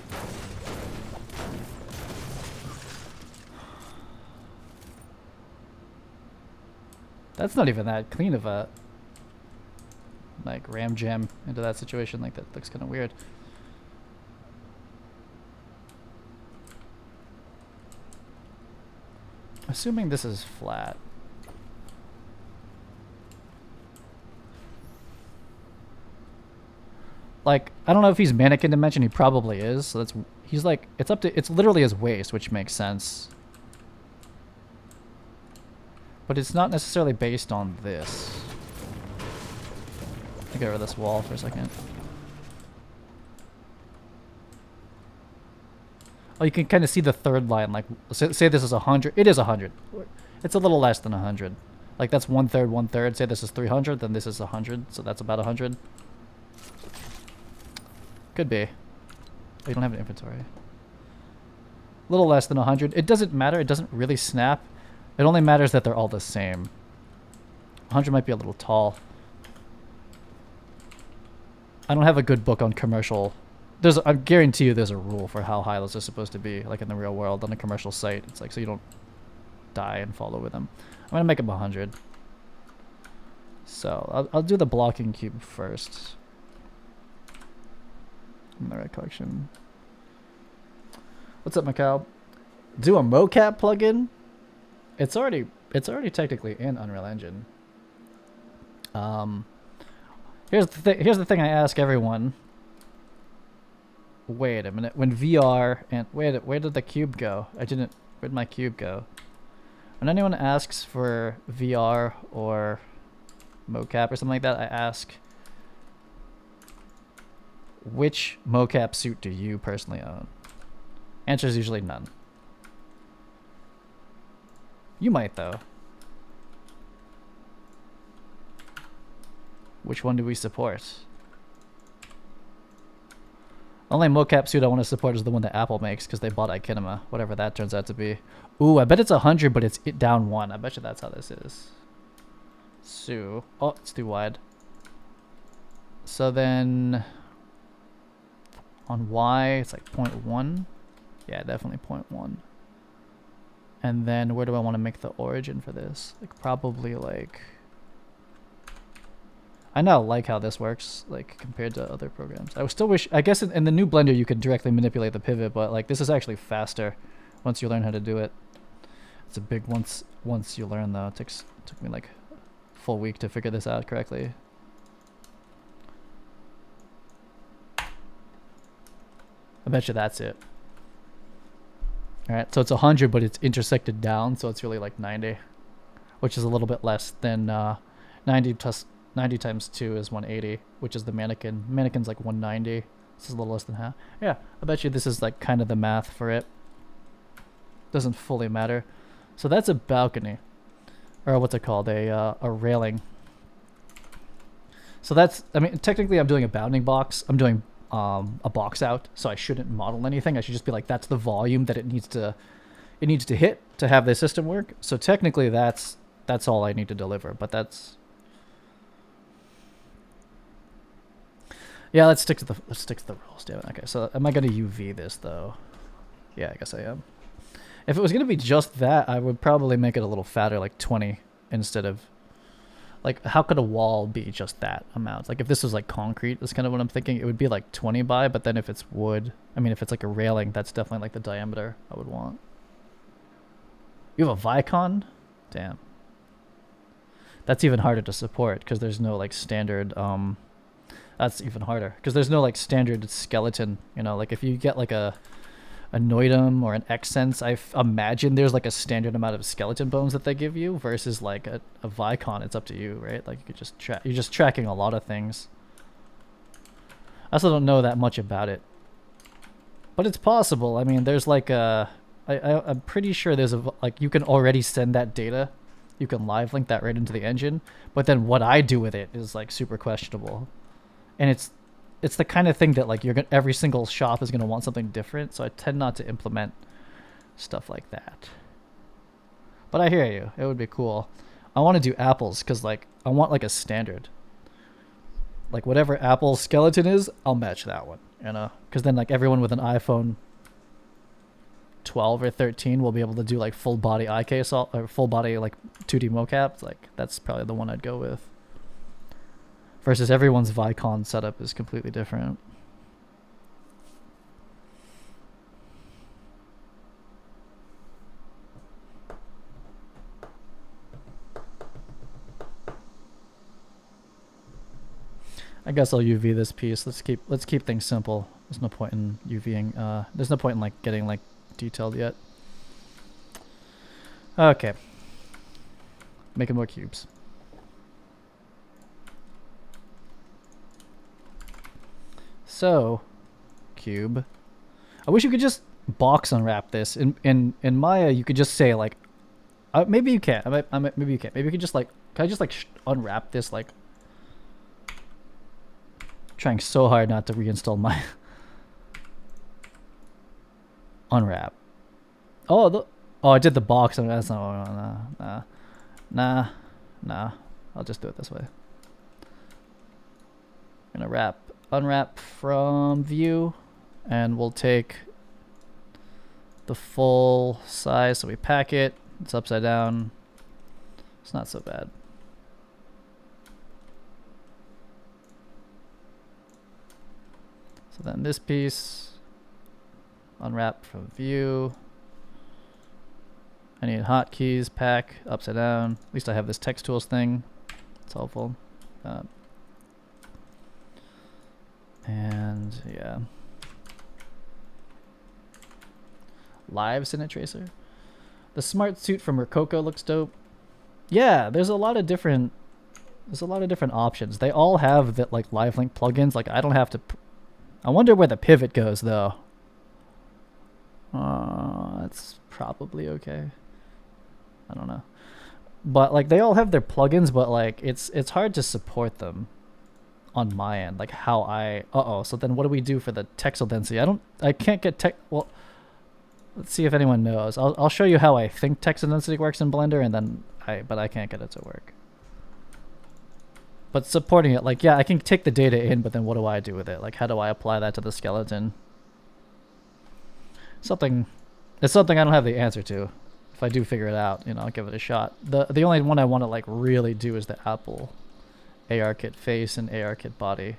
That's not even that clean of a... like ram jam into that situation. Like, that looks kind of weird. Assuming this is flat. Like, I don't know if he's mannequin dimension. He probably is. So that's... He's like... It's up to... It's literally his waist, which makes sense. But it's not necessarily based on this. Let me get rid of this wall for a second. Oh, you can kind of see the third line. Like, say this is 100. It is 100. It's a little less than 100. Like, that's 1/3, 1/3. Say this is 300, then this is 100. So that's about 100. Could be. Oh, you don't have an inventory. A little less than 100. It doesn't matter. It doesn't really snap. It only matters that they're all the same. 100 might be a little tall. I don't have a good book on commercial. I guarantee you there's a rule for how high those are supposed to be, like in the real world, on a commercial site. It's like so you don't die and fall over them. I'm going to make them 100. So I'll do the blocking cube first. In the right collection. What's up, Macau? Do a mocap plugin? It's already technically in Unreal Engine. Here's the thing I ask everyone. Wait a minute. When VR and where did the cube go? Where'd my cube go? When anyone asks for VR or mocap or something like that, I ask, which mocap suit do you personally own? Answer is usually none. You might though. Which one do we support? Only mocap suit I want to support is the one that Apple makes because they bought Ikinema, whatever that turns out to be. Ooh, I bet it's 100, but it's down 1. I bet you that's how this is. So, oh, it's too wide. So then, on Y, it's like 0.1. Yeah, definitely 0.1. And then where do I want to make the origin for this? Like probably like... I now like how this works, like compared to other programs. I still wish, I guess in the new Blender you could directly manipulate the pivot, but like this is actually faster once you learn how to do it. It's a big once you learn though. It took me like a full week to figure this out correctly. I bet you that's it. All right, so it's 100, but it's intersected down, so it's really like 90, which is a little bit less than 90 plus 90 times 2 is 180, which is the mannequin. Mannequin's like 190. This is a little less than half. Yeah, I bet you this is like kind of the math for it. Doesn't fully matter. So that's a balcony, or what's it called? A railing. So that's, I mean, technically I'm doing a bounding box. I'm doing a box out, so I shouldn't model anything. I should just be like, that's the volume that it needs to hit to have the system work. So technically that's all I need to deliver, but that's, yeah, let's stick to the rules, damn it. Okay, so am I gonna UV this though? Yeah, I guess I am. If it was gonna be just that, I would probably make it a little fatter, like 20 instead of, like, how could a wall be just that amount? Like, if this was like concrete, is kind of what I'm thinking. It would be like 20 by, but then if it's wood, I mean, if it's like a railing, that's definitely like the diameter I would want. You have a Vicon? Damn. That's even harder to support because there's no like standard, that's even harder because there's no like standard skeleton, you know, like if you get like a Noidum or an Xsense, I imagine there's like a standard amount of skeleton bones that they give you versus like a Vicon. It's up to you, right? Like you could just you're just tracking a lot of things. I also don't know that much about it, but it's possible. I mean, there's like I'm pretty sure there's like you can already send that data. You can live link that right into the engine, but then what I do with it is like super questionable, and it's the kind of thing that like every single shop is gonna want something different, so I tend not to implement stuff like that. But I hear you, it would be cool. I want to do apples because like I want like a standard, like whatever Apple skeleton is, I'll match that one, you know, because then like everyone with an iPhone 12 or 13 will be able to do like full body IK or full body like 2D mocap. Like that's probably the one I'd go with. Versus everyone's Vicon setup is completely different. I guess I'll UV this piece. Let's keep things simple. There's no point in UVing. There's no point in like getting like detailed yet. Okay. Making more cubes. So, cube. I wish you could just box unwrap this. In Maya, you could just say like, maybe you can't. Maybe you can't. Maybe you could just like, can I just like unwrap this? Like, trying so hard not to reinstall my unwrap. Oh, I did the box. That's not. Nah. I'll just do it this way. I'm gonna unwrap from view, and we'll take the full size. So we pack it. It's upside down. It's not so bad. So then this piece, unwrap from view. I need hotkeys, pack, upside down. At least I have this text tools thing. It's helpful. And yeah. Live Cine Tracer. The smart suit from Rococo looks dope. Yeah, there's a lot of different options. They all have that like live link plugins. Like I don't have to. I wonder where the pivot goes though. That's probably okay. I don't know. But like they all have their plugins, but like it's hard to support them on my end. Like how so then what do we do for the texel density? I can't get well, let's see if anyone knows. I'll show you how I think texel density works in Blender, and then but I can't get it to work. But supporting it, like, yeah, I can take the data in, but then what do I do with it? Like, how do I apply that to the skeleton? It's something I don't have the answer to. If I do figure it out, you know, I'll give it a shot. The only one I want to like really do is the Apple ARKit face and ARKit body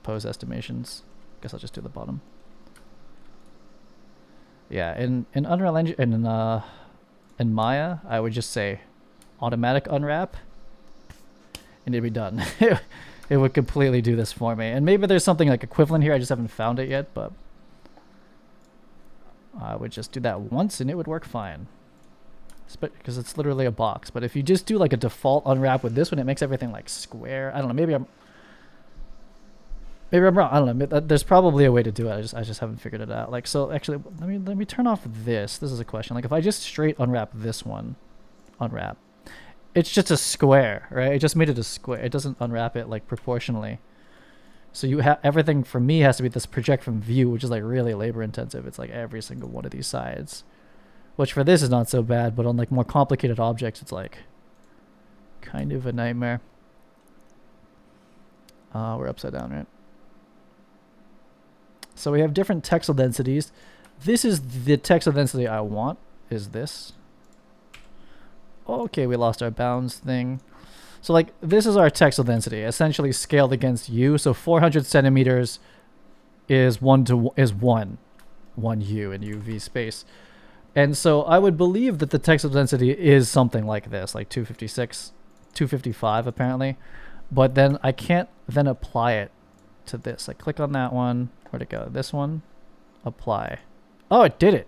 pose estimations. Guess I'll just do the bottom. Yeah, in Unreal Engine, in Maya, I would just say automatic unwrap, and it'd be done. It would completely do this for me. And maybe there's something like equivalent here. I just haven't found it yet, but I would just do that once and it would work fine. Because it's literally a box. But if you just do like a default unwrap with this one, it makes everything like square. I don't know. Maybe I'm wrong. I don't know. There's probably a way to do it. I just haven't figured it out. Like, so actually, let me turn off this. This is a question. Like, if I just straight unwrap this one, unwrap, it's just a square, right? It just made it a square. It doesn't unwrap it like proportionally. So you have everything for me has to be this project from view, which is like really labor intensive. It's like every single one of these sides, which for this is not so bad, but on like more complicated objects, it's like kind of a nightmare. We're upside down, right? So we have different texel densities. This is the texel density I want, is this. Okay, we lost our bounds thing. So like this is our texel density, essentially scaled against U. So 400 centimeters is one U in UV space. And so I would believe that the texel density is something like this, like 256, 255 apparently. But then I can't then apply it to this. I click on that one. Where'd it go? This one. Apply. Oh, it did it.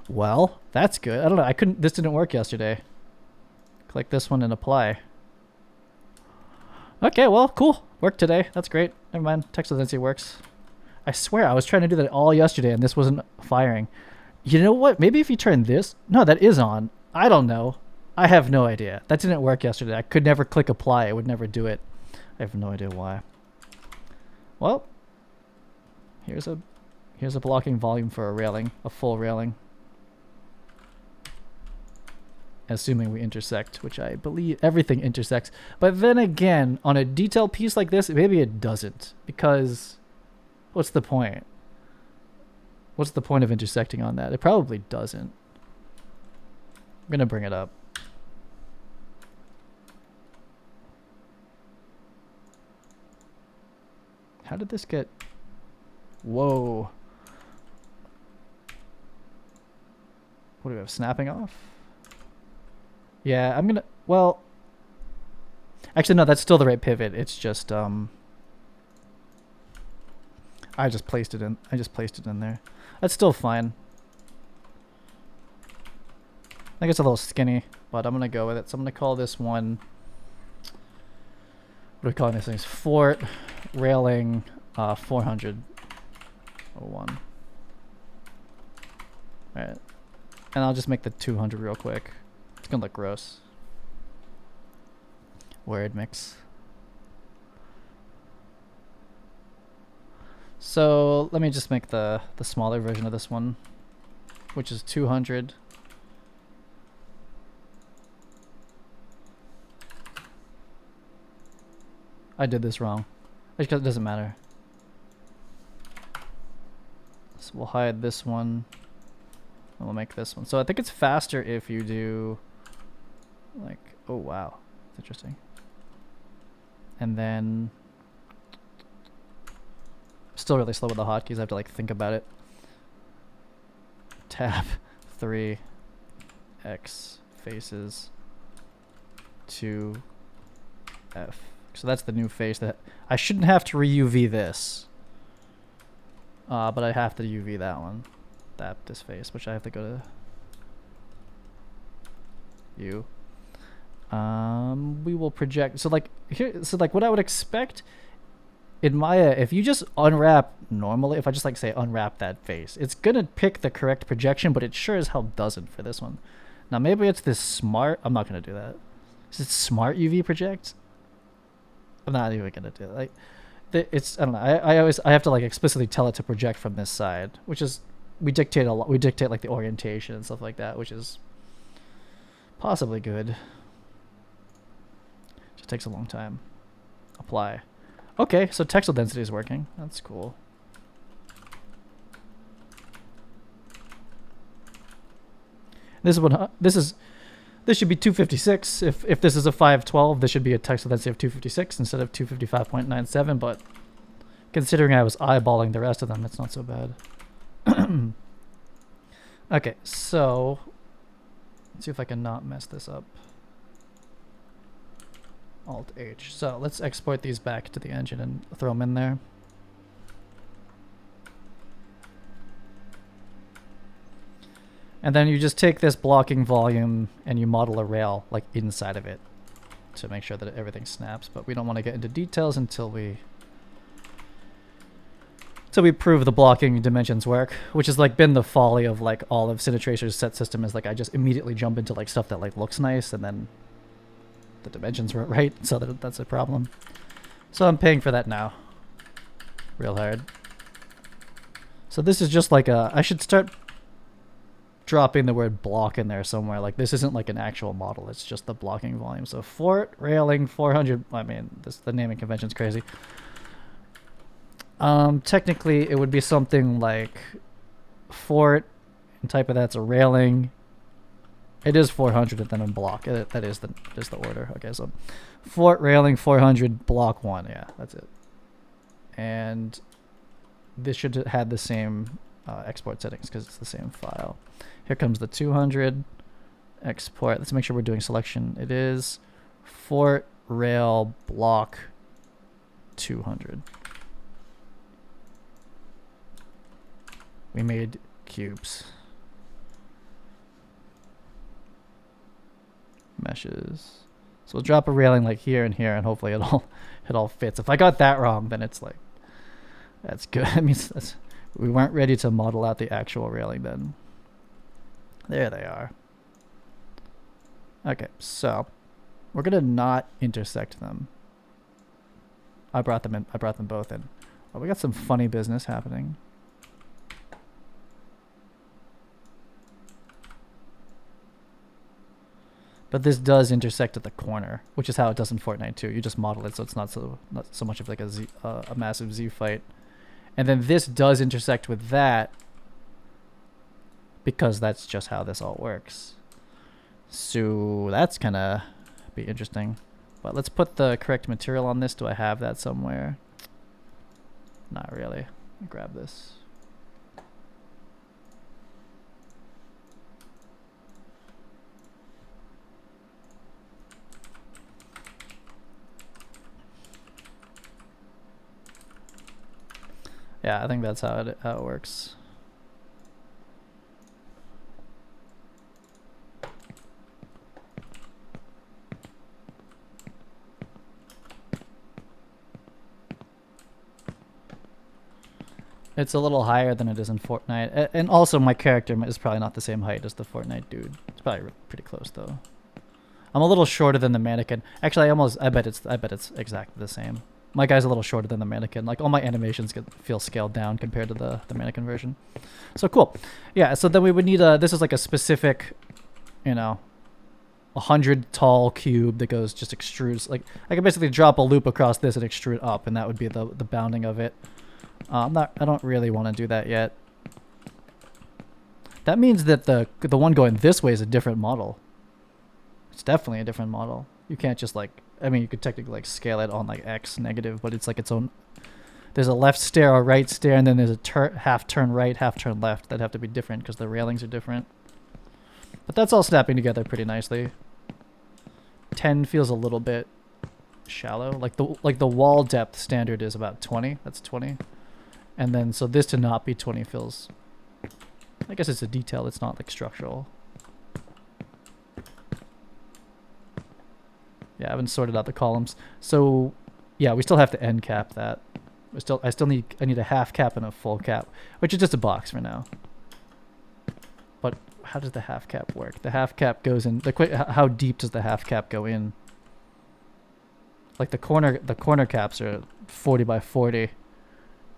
Well, that's good. I don't know. This didn't work yesterday. Click this one and apply. Okay, well, cool. Worked today. That's great. Never mind. Texel density works. I swear I was trying to do that all yesterday and this wasn't firing. You know what? Maybe if you turn this... No, that is on. I don't know. I have no idea. That didn't work yesterday. I could never click apply. It would never do it. I have no idea why. Well, here's a blocking volume for a railing, a full railing. Assuming we intersect, which I believe everything intersects. But then again, on a detailed piece like this, maybe it doesn't. Because what's the point? What's the point of intersecting on that? It probably doesn't. I'm going to bring it up. How did this get... Whoa. What do we have? Snapping off? Yeah, I'm gonna... Well... Actually, no, that's still the right pivot. It's just, I just placed it in there. That's still fine. I think it's a little skinny, but I'm gonna go with it. So I'm gonna call this one... What are we calling these things? Fort railing 401. Alright. And I'll just make the 200 real quick. It's gonna look gross. Word mix. So let me just make the smaller version of this one, which is 200. I did this wrong. It doesn't matter. So we'll hide this one. And we'll make this one. So I think it's faster if you do like, oh wow, that's interesting. And then still really slow with the hotkeys. I have to like think about it. Tab 3 X faces 2 F. So that's the new face that I shouldn't have to re-UV this. But I have to UV that one. This face, which I have to go to U. We will project. So like here, so like what I would expect in Maya, if you just unwrap normally, if I just like say unwrap that face, it's gonna pick the correct projection, but it sure as hell doesn't for this one. Now maybe it's this smart. I'm not gonna do that. Is it smart UV project? I'm not even gonna do it. Like, it's I don't know. I have to like explicitly tell it to project from this side, which is we dictate a lot. We dictate like the orientation and stuff like that, which is possibly good. Just takes a long time. Apply. Okay, so texel density is working. That's cool. This should be 256. If this is a 512, this should be a texel density of 256 instead of 255.97, but considering I was eyeballing the rest of them, it's not so bad. Okay, so let's see if I can not mess this up. Alt H. So let's export these back to the engine and throw them in there. And then you just take this blocking volume and you model a rail like inside of it to make sure that everything snaps. But we don't want to get into details until we prove the blocking dimensions work, which has like been the folly of like all of Cine Tracer's set system, is like I just immediately jump into like stuff that like looks nice and then the dimensions weren't right, so that's a problem. So I'm paying for that now. Real hard. So this is just like I should start dropping the word block in there somewhere. Like this isn't like an actual model, it's just the blocking volume. So Fort Railing 400, I mean, the naming convention's crazy. Technically it would be something like Fort, and type of that's a railing. It is 400 and then a block. That is the order. Okay, so Fort Railing 400 block 1. Yeah, that's it. And this should have the same export settings because it's the same file. Here comes the 200 export. Let's make sure we're doing selection. It is Fort Rail block 200. We made cubes. Meshes. So we'll drop a railing like here and here, and hopefully it all fits. If I got that wrong, then it's like, that's good. I mean, we weren't ready to model out the actual railing then. There they are. Okay, so we're gonna not intersect them. I brought them both in. Oh, we got some funny business happening. But this does intersect at the corner, which is how it does in Fortnite too. You just model it so it's not so much of like a massive Z fight. And then this does intersect with that because that's just how this all works. So that's gonna be interesting. But let's put the correct material on this. Do I have that somewhere? Not really. Let me grab this. Yeah, I think that's how it works. It's a little higher than it is in Fortnite. And also my character is probably not the same height as the Fortnite dude. It's probably pretty close though. I'm a little shorter than the mannequin. Actually, I bet it's exactly the same. My guy's a little shorter than the mannequin. Like all my animations feel scaled down compared to the mannequin version. So cool. Yeah, so then we would need this is like a specific, 100 tall cube that goes just extrudes. Like I can basically drop a loop across this and extrude up, and that would be the bounding of it. I don't really want to do that yet. That means that the one going this way is a different model. It's definitely a different model. You can't just like, I mean, you could technically like scale it on like X negative, but it's like its own. There's a left stair, a right stair, and then there's a half turn right, half turn left. That have to be different because the railings are different. But that's all snapping together pretty nicely. 10 feels a little bit shallow. Like the wall depth standard is about 20. That's 20. And then so this to not be 20 feels, I guess it's a detail. It's not like structural. Yeah, I haven't sorted out the columns. So yeah, we still have to end cap that. I need a half cap and a full cap, which is just a box for now. But how does the half cap work? The half cap goes in. How deep does the half cap go in? Like the corner caps are 40 by 40,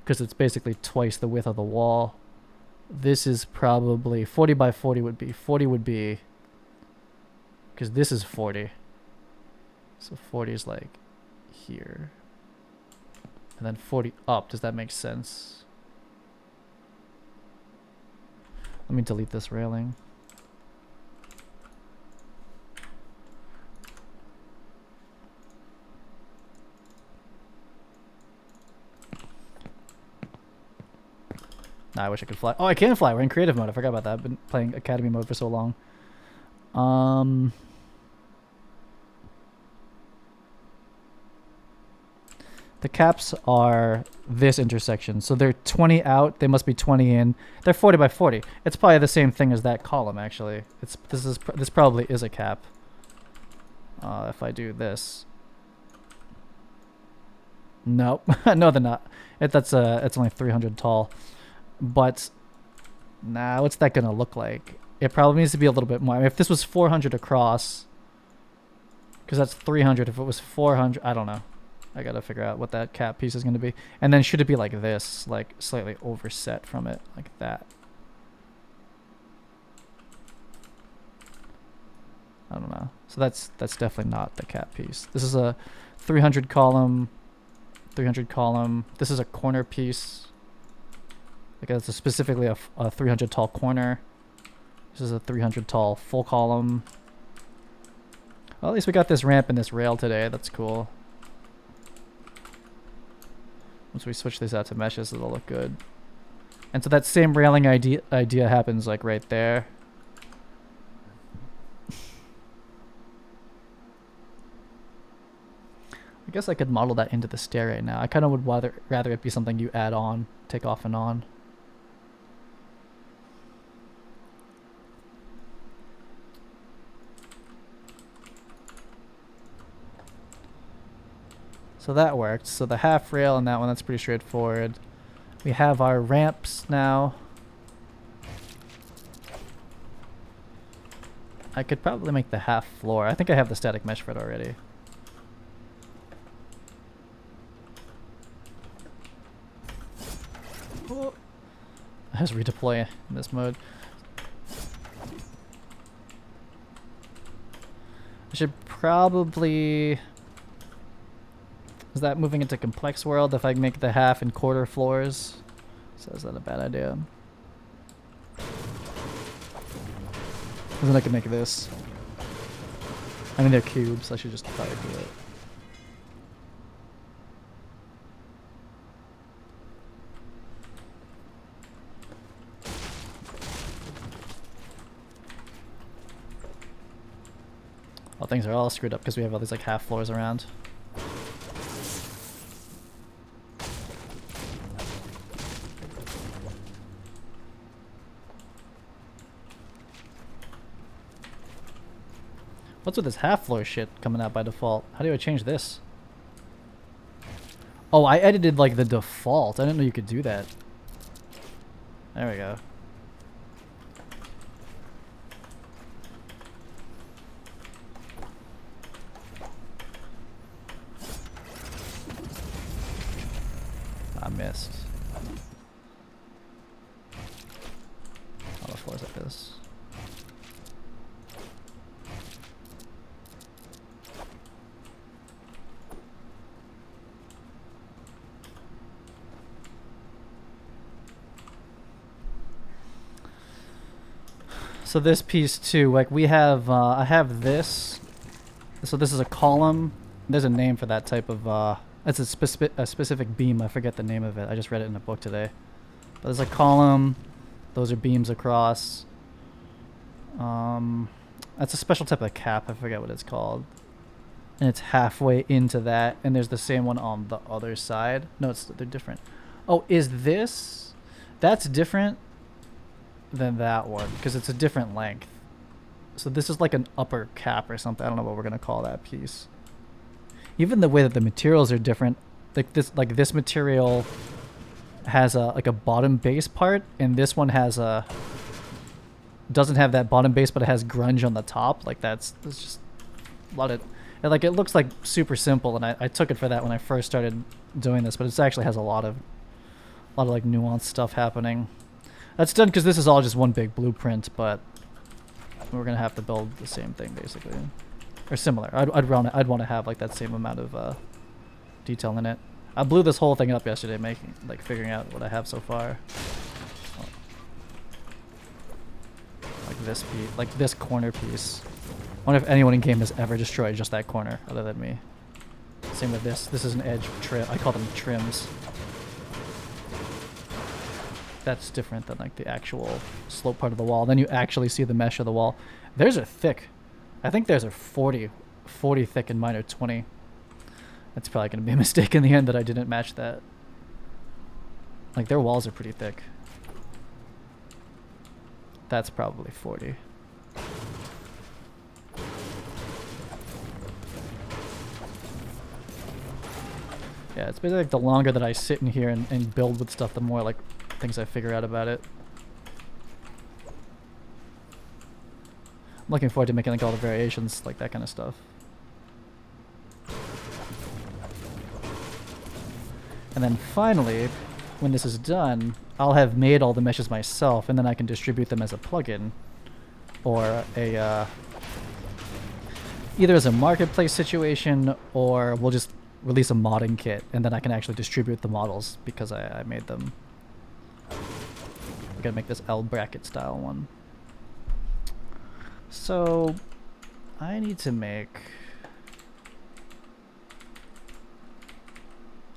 because it's basically twice the width of the wall. This is probably 40 by 40 would be, because this is 40. So 40 is like here. And then 40 up. Does that make sense? Let me delete this railing. Nah, I wish I could fly. Oh, I can fly. We're in creative mode. I forgot about that. I've been playing academy mode for so long. The caps are this intersection. So they're 20 out. They must be 20 in. They're 40 by 40. It's probably the same thing as that column, actually. This probably is a cap. If I do this. Nope. No, they're not. It's only 300 tall. But, nah, what's that going to look like? It probably needs to be a little bit more. I mean, if this was 400 across, because that's 300. If it was 400, I don't know. I gotta figure out what that cap piece is gonna be. And then should it be like this, like slightly overset from it, like that? I don't know. So that's definitely not the cap piece. This is a 300 column, 300 column. This is a corner piece. Like it's specifically a 300 tall corner. This is a 300 tall full column. Well, at least we got this ramp and this rail today. That's cool. Once we switch these out to meshes, it'll look good. And so that same railing idea happens like right there. I guess I could model that into the stair right now. I kind of would rather it be something you add on, take off and on. So that worked. So the half rail on that one, that's pretty straightforward. We have our ramps now. I could probably make the half floor. I think I have the static mesh for it already. Oh. I was redeploying in this mode. I should probably... Is that moving into complex world if I make the half and quarter floors? So is that a bad idea? Then I can make this. I mean they're cubes, so I should just probably do it. Well, things are all screwed up because we have all these like half floors around. What's with this half floor shit coming out by default? How do I change this? Oh, I edited like the default. I didn't know you could do that. There we go. I missed. All the floors like this. So this piece too, like we have, I have this. So this is a column. There's a name for that type of, it's a specific beam. I forget the name of it. I just read it in a book today. But there's a column. Those are beams across. That's a special type of cap. I forget what it's called. And it's halfway into that. And there's the same one on the other side. No, they're different. Oh, is this? That's different than that one because it's a different length. So this is like an upper cap or something. I don't know what we're gonna call that piece. Even the way that the materials are different, like this material has a like a bottom base part, and this one has a doesn't have that bottom base, but it has grunge on the top. Like that's just a lot of, and like it looks like super simple, and I took it for that when I first started doing this, but it actually has a lot of like nuanced stuff happening. That's done because this is all just one big blueprint, but we're gonna have to build the same thing basically, or similar. I'd want to have like that same amount of detail in it. I blew this whole thing up yesterday, figuring out what I have so far. Like this piece, like this corner piece. I wonder if anyone in game has ever destroyed just that corner other than me. Same with this. This is an edge trim. I call them trims. That's different than like the actual slope part of the wall. Then you actually see the mesh of the wall. Theirs are thick. I think theirs are 40 thick and mine are 20. It's probably going to be a mistake in the end that I didn't match that. Like, their walls are pretty thick. That's probably 40. Yeah, it's basically like the longer that I sit in here and build with stuff, the more like things I figure out about it. I'm looking forward to making like all the variations, like that kind of stuff. And then finally, when this is done, I'll have made all the meshes myself, and then I can distribute them as a plugin, or a either as a marketplace situation, or we'll just release a modding kit, and then I can actually distribute the models because I made them. We gotta make this L bracket style one. So I need to make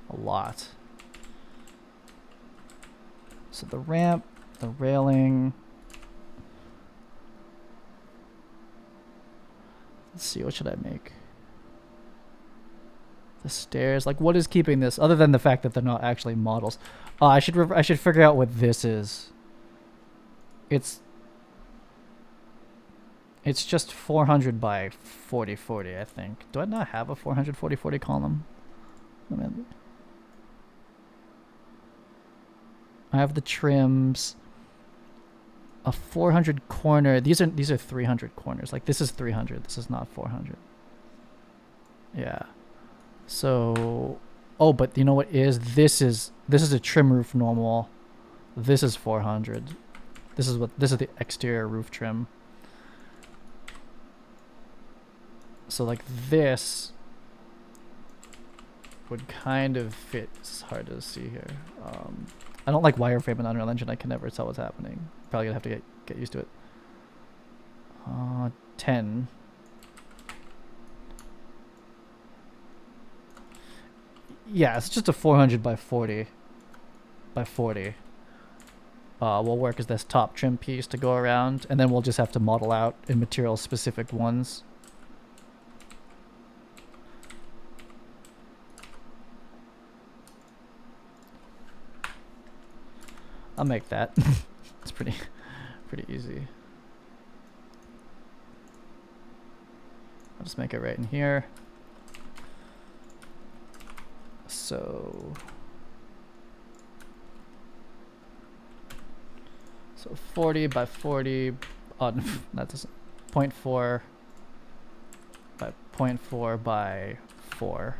a lot. So the ramp, the railing. Let's see, what should I make? The stairs, like what is keeping this other than the fact that they're not actually models? I should figure out what this is. It's just 400 by 4040, I think. Do I not have a 400 40 column? I have the trims. A 400 corner. These are 300 corners. Like this is 300. This is not 400. Yeah. So, oh, but you know what is? This is a trim roof normal. This is 400. This is the exterior roof trim. So like this would kind of fit. It's hard to see here. I don't like wireframe in Unreal Engine. I can never tell what's happening. Probably gonna have to get used to it. 10. Yeah, it's just a 400 by 40 by 40. Will work as this top trim piece to go around, and then we'll just have to model out in material specific ones. I'll make that. It's pretty easy. I'll just make it right in here. So 40 by 40. Oh, that doesn't. 0.4 by 0.4 by 4.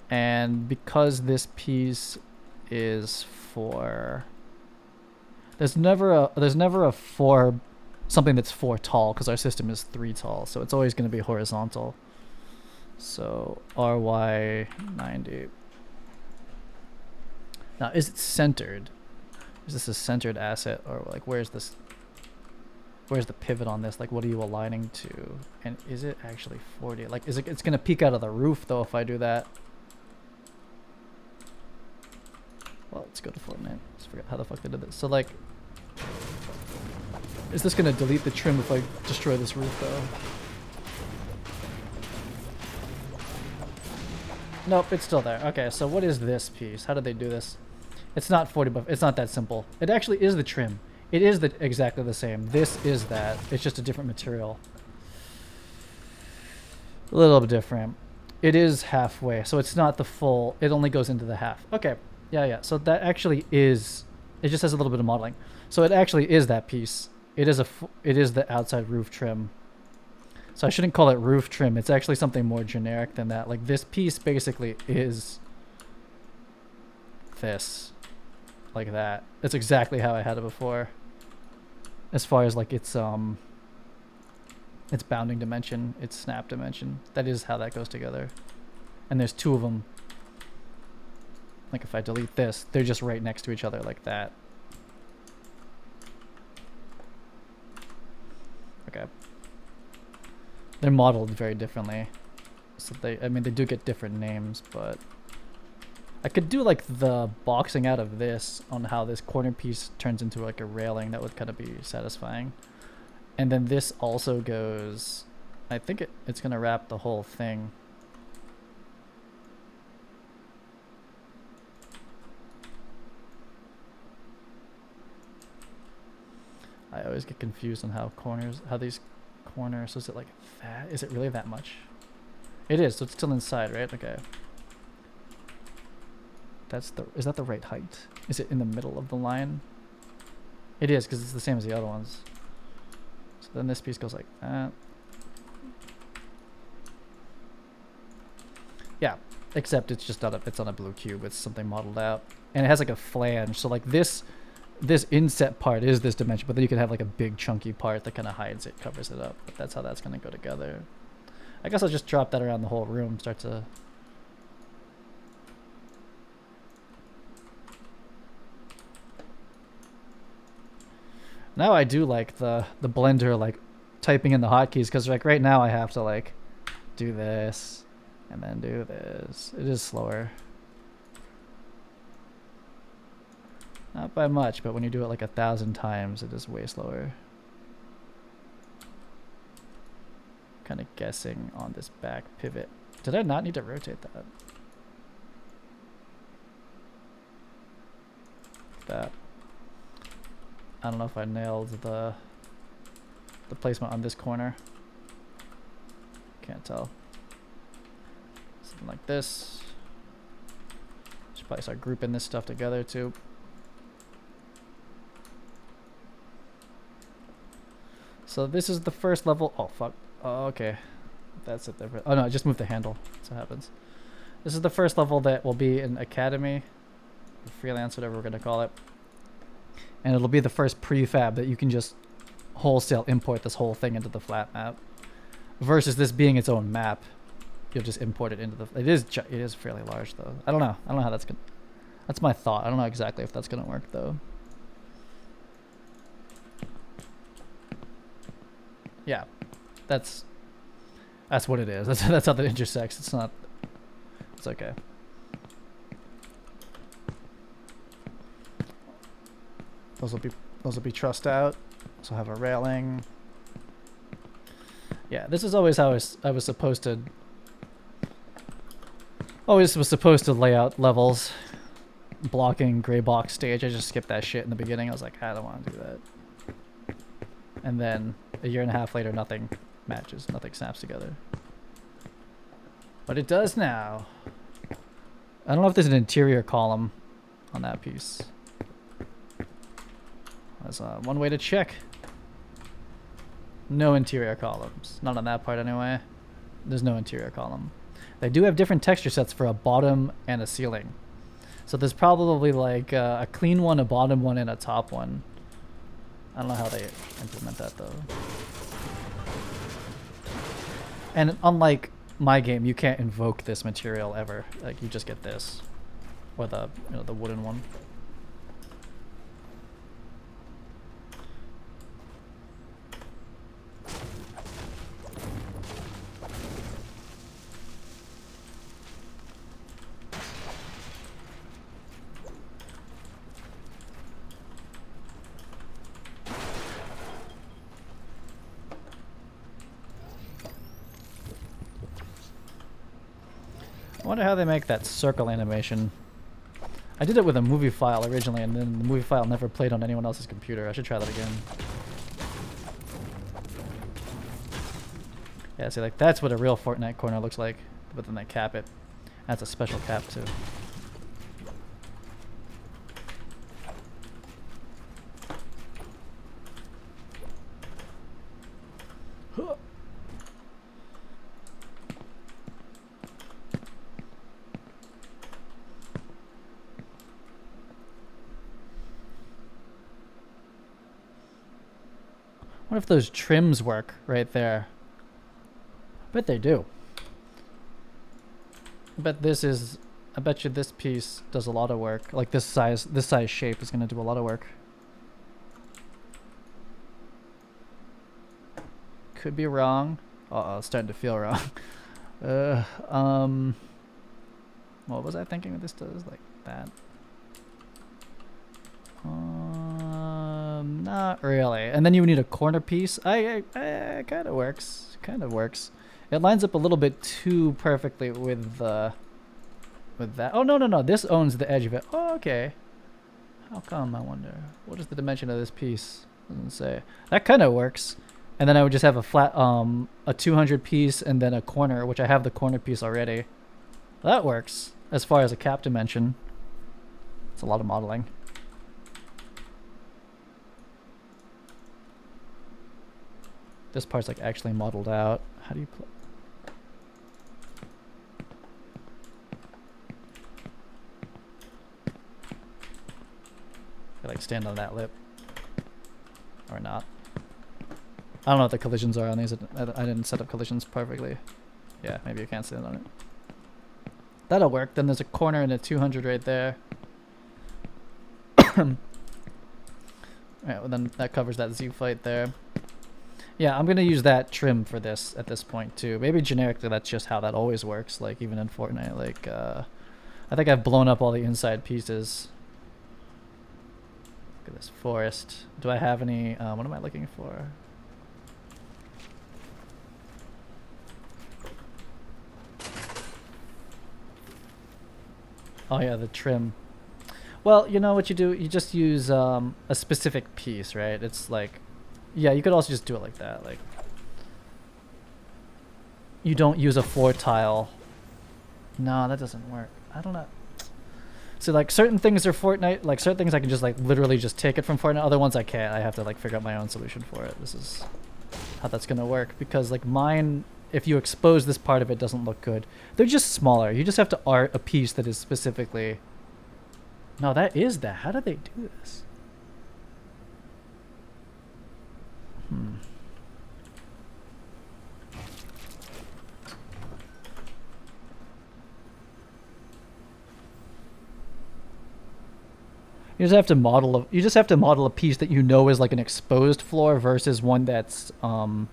And because this piece is for, there's never a 4, something that's 4 tall, because our system is 3 tall, so it's always going to be horizontal. So RY 90. Now, is it centered? Is this a centered asset, or like where's the pivot on this? Like what are you aligning to? And is it actually 40? Like it's going to peek out of the roof though if I do that. Well, let's go to Fortnite. Let's forget how the fuck they did this. So like, is this gonna delete the trim if I destroy this roof though? Nope, it's still there. Okay, so what is this piece? How did they do this? It's not 40, but it's not that simple. It actually is the trim. It is exactly the same. This is that. It's just a different material. A little bit different. It is halfway, so it's not the full. It only goes into the half. Okay. Yeah. So that actually is. It just has a little bit of modeling. So it actually is that piece. It is the outside roof trim. So I shouldn't call it roof trim. It's actually something more generic than that. Like this piece basically is this, like that. It's exactly how I had it before. As far as like its bounding dimension, its snap dimension. That is how that goes together. And there's 2 of them. Like if I delete this, they're just right next to each other like that. Okay. They're modeled very differently. So they do get different names, but I could do like the boxing out of this on how this corner piece turns into like a railing. That would kind of be satisfying. And then this also goes, I think it's going to wrap the whole thing. I always get confused on how these corners, so is it like that? Is it really that much? It is, so it's still inside, right? Okay. Is that the right height? Is it in the middle of the line? It is, because it's the same as the other ones. So then this piece goes like that. Yeah, except it's just it's on a blue cube. It's something modeled out. And it has like a flange, so like this inset part is this dimension, but then you can have like a big chunky part that kind of hides it, covers it up. But that's how that's going to go together. I guess I'll just drop that around the whole room, start to... Now I do like the Blender, like, typing in the hotkeys, because like right now I have to like do this and then do this. It is slower. Not by much, but when you do it like 1,000 times, it is way slower. Kind of guessing on this back pivot. Did I not need to rotate that? That. I don't know if I nailed the placement on this corner. Can't tell. Something like this. Should probably start grouping this stuff together too. So this is the first level. Oh fuck. Oh, okay. That's it there. Oh no, I just moved the handle. That's what happens. This is the first level that will be in Academy, freelance, whatever we're gonna call it. And it'll be the first prefab that you can just wholesale import this whole thing into the flat map. Versus this being its own map, you'll just import it into the. It is fairly large though. I don't know how that's gonna. That's my thought. I don't know exactly if that's gonna work though. Yeah, that's what it is. That's how that intersects. It's not. It's okay. Those will be trussed out. So have a railing. Yeah, this is always how I was supposed to. Always was supposed to lay out levels. Blocking gray box stage. I just skipped that shit in the beginning. I was like, I don't want to do that. And then a year and a half later, nothing matches. Nothing snaps together. But it does now. I don't know if there's an interior column on that piece. That's one way to check. No interior columns. Not on that part anyway. There's no interior column. They do have different texture sets for a bottom and a ceiling. So there's probably like a clean one, a bottom one, and a top one. I don't know how they implement that though. And unlike my game, you can't invoke this material ever. Like you just get this, or the the wooden one. I wonder how they make that circle animation. I did it with a movie file originally, and then the movie file never played on anyone else's computer. I should try that again. Yeah, see, like that's what a real Fortnite corner looks like, but then they cap it. That's a special cap too. What if those trims work right there? I bet they do. I bet you this piece does a lot of work. Like this size shape is gonna do a lot of work. Could be wrong. Uh-oh, it's starting to feel wrong. What was I thinking this does? Like that? Not really. And then you need a corner piece. Kind of works. Kind of works. It lines up a little bit too perfectly with that. Oh no! This owns the edge of it. Oh, okay. How come? I wonder. What is the dimension of this piece? Doesn't say. That kind of works. And then I would just have a flat, a 200 piece and then a corner, which I have the corner piece already. That works as far as a cap dimension. It's a lot of modeling. This part's like actually modeled out. How do you play? I like stand on that lip. Or not. I don't know what the collisions are on these. I didn't set up collisions perfectly. Yeah, maybe you can't stand on it. That'll work. Then there's a corner and a 200 right there. Alright, well then that covers that Z fight there. Yeah, I'm gonna use that trim for this at this point too. Maybe generically that's just how that always works, like even in Fortnite. Like I think I've blown up all the inside pieces. Look at this forest. Do I have any what am I looking for? Oh yeah, the trim. Well, you know what you do? You just use a specific piece, right? It's like, yeah, you could also just do it like that. Like, you don't use a 4-tile. No, that doesn't work. I don't know. So like certain things are Fortnite, like certain things I can just like literally just take it from Fortnite. Other ones I can't. I have to like figure out my own solution for it. This is how that's gonna work, because like mine, if you expose this part of it, doesn't look good. They're just smaller. You just have to art a piece that is specifically. No, that is that. How do they do this? You just have to model a piece that you know is like an exposed floor versus one that's the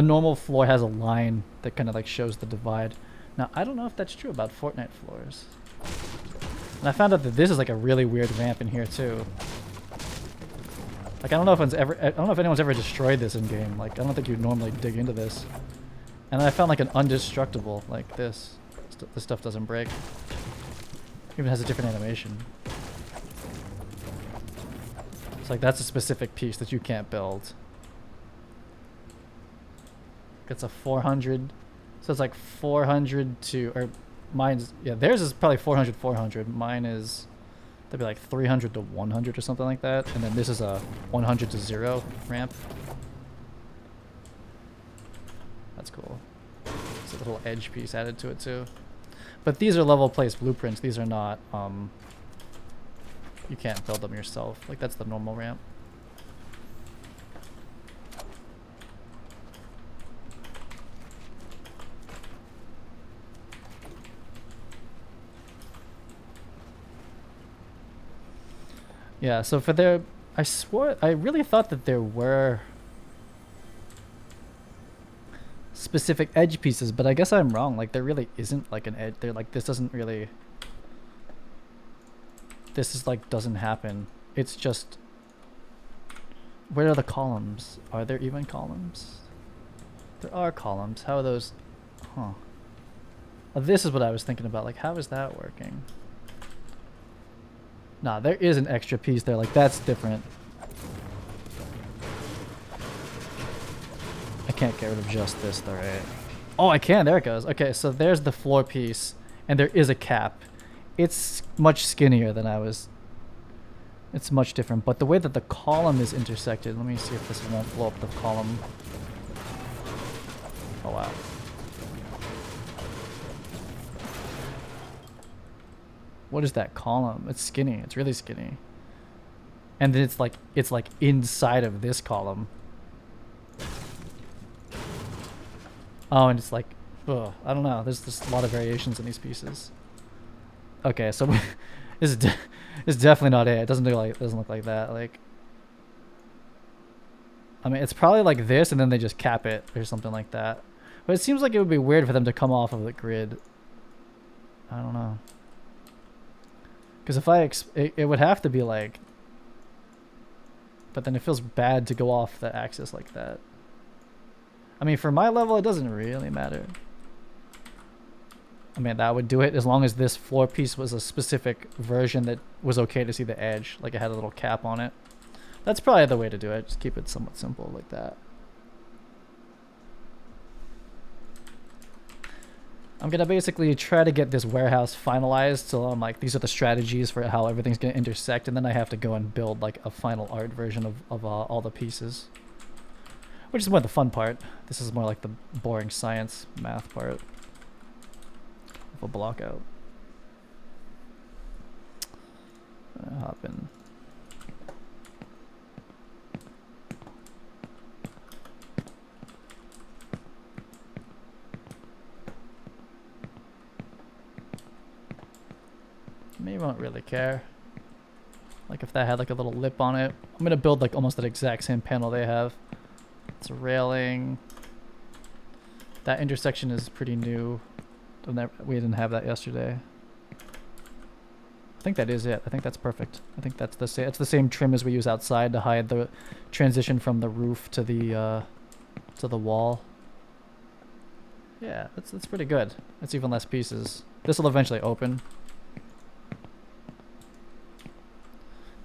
normal floor has a line that kind of like shows the divide. Now I don't know if that's true about Fortnite floors. And I found out that this is like a really weird ramp in here too. Like I don't know if anyone's ever destroyed this in game. Like I don't think you'd normally dig into this. And I found like an undestructible like this. This stuff doesn't break. Even has a different animation. It's like that's a specific piece that you can't build. It's a 400. So it's like 400 to, or mine's, yeah, theirs is probably 400, 400. Mine is, that'd be like 300 to 100 or something like that. And then this is a 100 to 0 ramp. That's cool. It's a little edge piece added to it too. But these are level place blueprints. These are not, you can't build them yourself. Like that's the normal ramp. Yeah, so for their, I really thought that there were specific edge pieces, but I guess I'm wrong. Like there really isn't like an edge. They're like, this doesn't really, this is like, doesn't happen. It's just, where are the columns? Are there even columns? There are columns. How are those? Huh. Oh, this is what I was thinking about. Like, how is that working? Nah, there is an extra piece there. Like, that's different. I can't get rid of just this though, right? Oh, I can. There it goes. Okay, so there's the floor piece, and there is a cap. It's much skinnier than I was. It's much different, but the way that the column is intersected, let me see if this won't blow up the column. Oh wow. What is that column? It's skinny. It's really skinny. And then it's like inside of this column. Oh, and it's like, ugh, I don't know. There's just a lot of variations in these pieces. Okay, so this is definitely not it. It doesn't look like that. Like, I mean, it's probably like this, and then they just cap it or something like that. But it seems like it would be weird for them to come off of the grid. I don't know. Because if it would have to be like, but then it feels bad to go off the axis like that. I mean, for my level, it doesn't really matter. I mean, that would do it as long as this floor piece was a specific version that was okay to see the edge. Like it had a little cap on it. That's probably the way to do it. Just keep it somewhat simple like that. I'm gonna basically try to get this warehouse finalized, so I'm like, these are the strategies for how everything's gonna intersect, and then I have to go and build like a final art version of all the pieces. Which is more the fun part. This is more like the boring science math part. We'll block out. Hop in. Maybe won't really care. Like if that had like a little lip on it. I'm gonna build like almost that exact same panel they have. It's a railing. That intersection is pretty new. We didn't have that yesterday. I think that is it. I think that's perfect. I think that's the same. It's the same trim as we use outside to hide the transition from the roof to the wall. Yeah, that's pretty good. It's even less pieces. This will eventually open.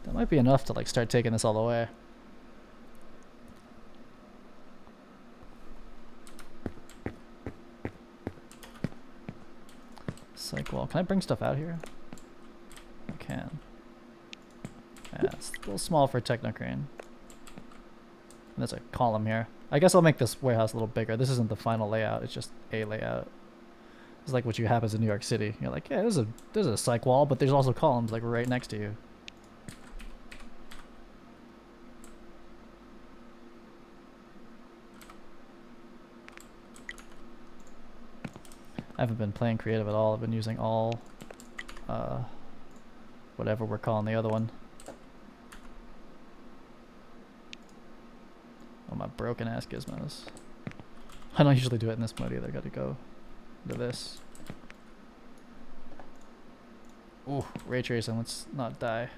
That might be enough to like start taking this all the way. Psych wall. Can I bring stuff out here? I can. Yeah, it's a little small for a technocrane. And there's a column here. I guess I'll make this warehouse a little bigger. This isn't the final layout. It's just a layout. It's like what you happens in New York City. You're like, yeah, there's a psych wall, but there's also columns like right next to you. I haven't been playing creative at all. I've been using all whatever we're calling the other one. Oh, my broken ass gizmos. I don't usually do it in this mode either. Gotta go to this. Ooh, ray tracing. Let's not die.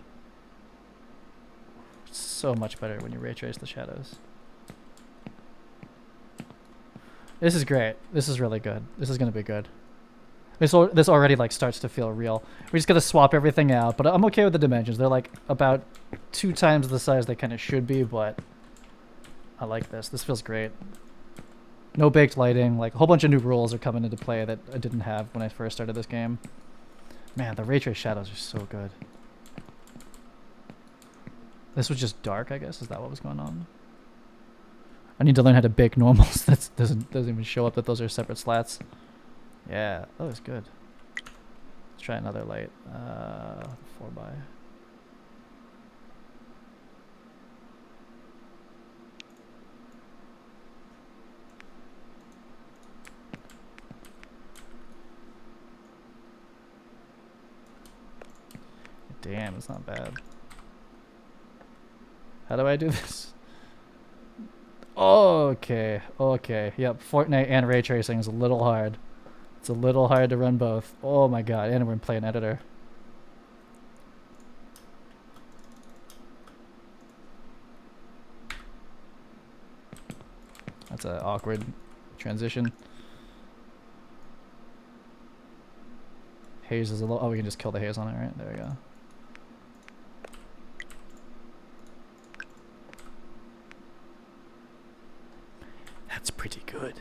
It's so much better when you ray trace the shadows. This is great. This is really good. This is gonna be good. This already like starts to feel real. We just gotta swap everything out, but I'm okay with the dimensions. They're like about 2 times the size they kind of should be, but I like this. This feels great. No baked lighting. Like a whole bunch of new rules are coming into play that I didn't have when I first started this game. Man, the ray trace shadows are so good. This was just dark, I guess. Is that what was going on? I need to learn how to bake normals. That doesn't even show up that those are separate slats. Yeah, that was good. Let's try another light. 4x. Damn, it's not bad. How do I do this? Okay, okay. Yep, Fortnite and ray tracing is a little hard. It's a little hard to run both. Oh my god, and we're playing editor. That's an awkward transition. Haze is a little... Oh, we can just kill the haze on it, right? There we go. That's pretty good.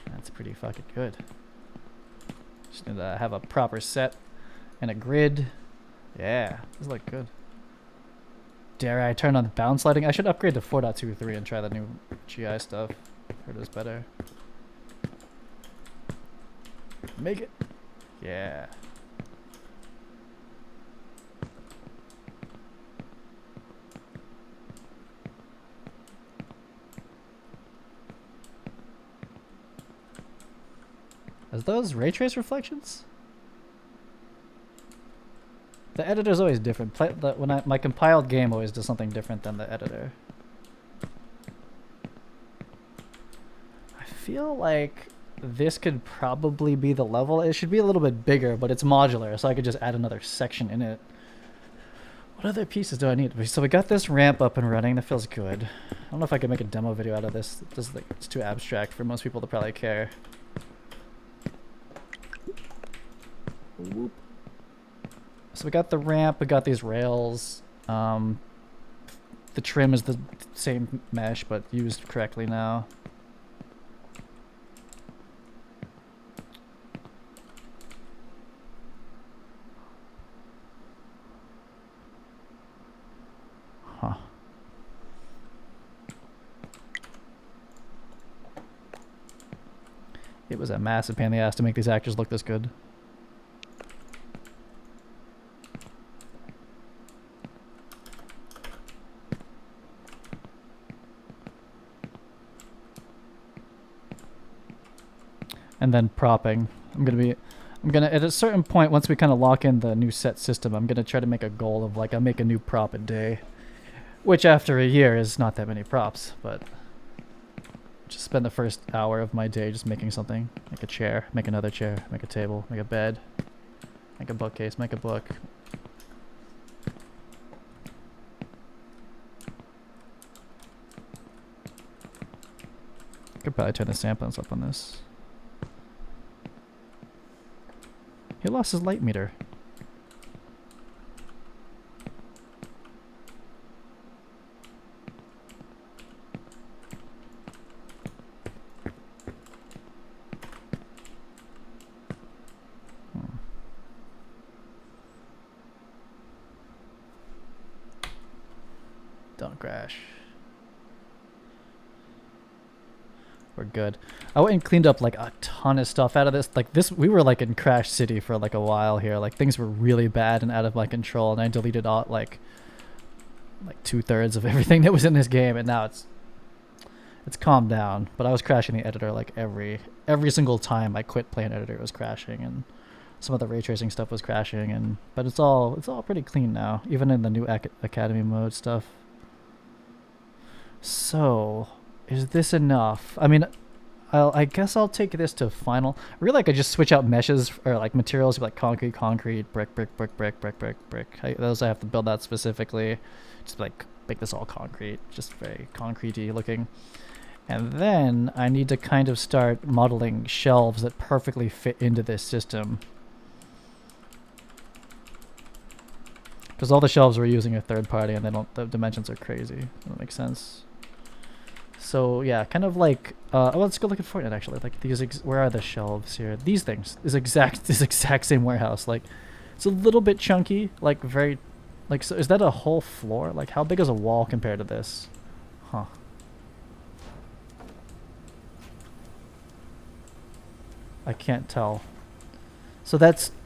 That's pretty fucking good. Just need to have a proper set and a grid. Yeah, this looks good. Dare I turn on the bounce lighting? I should upgrade to 4.23 and try the new GI stuff. Heard it's better. Make it. Yeah. Is those ray trace reflections? The editor's always different. My compiled game always does something different than the editor. I feel like this could probably be the level. It should be a little bit bigger, but it's modular, so I could just add another section in it. What other pieces do I need? So we got this ramp up and running. That feels good. I don't know if I could make a demo video out of this. It's too abstract for most people to probably care. Whoop. So we got the ramp, we got these rails. the trim is the same mesh, but used correctly now. Huh. It was a massive pain in the ass to make these actors look this good. And then propping. I'm gonna at a certain point, once we kind of lock in the new set system, I'm gonna try to make a goal of like I'll make a new prop a day, which after a year is not that many props, but just spend the first hour of my day just making something. Make a chair, make another chair, make a table, make a bed, make a bookcase, make a book. Could probably turn the samplings up on this. He lost his light meter. Don't crash. We're good. I went and cleaned up like a ton of stuff out of this. Like this, we were like in Crash City for like a while here. Like things were really bad and out of my control, and I deleted all like 2/3 of everything that was in this game, and now it's calmed down. But I was crashing the editor like every single time I quit playing editor, it was crashing, and some of the ray tracing stuff was crashing, and but it's all pretty clean now, even in the new Academy mode stuff. So, is this enough? I mean, I guess I'll take this to final. I really like I just switch out meshes or like materials like concrete, brick. Those I have to build out specifically. Just like make this all concrete, just very concrete-y looking. And then I need to kind of start modeling shelves that perfectly fit into this system. Because all the shelves we're using are third party and the dimensions are crazy. That makes sense. So yeah, kind of like, oh, let's go look at Fortnite actually. Like these, where are the shelves here? These things, this exact same warehouse. Like, it's a little bit chunky, like very, like, so is that a whole floor? Like how big is a wall compared to this? Huh. I can't tell. So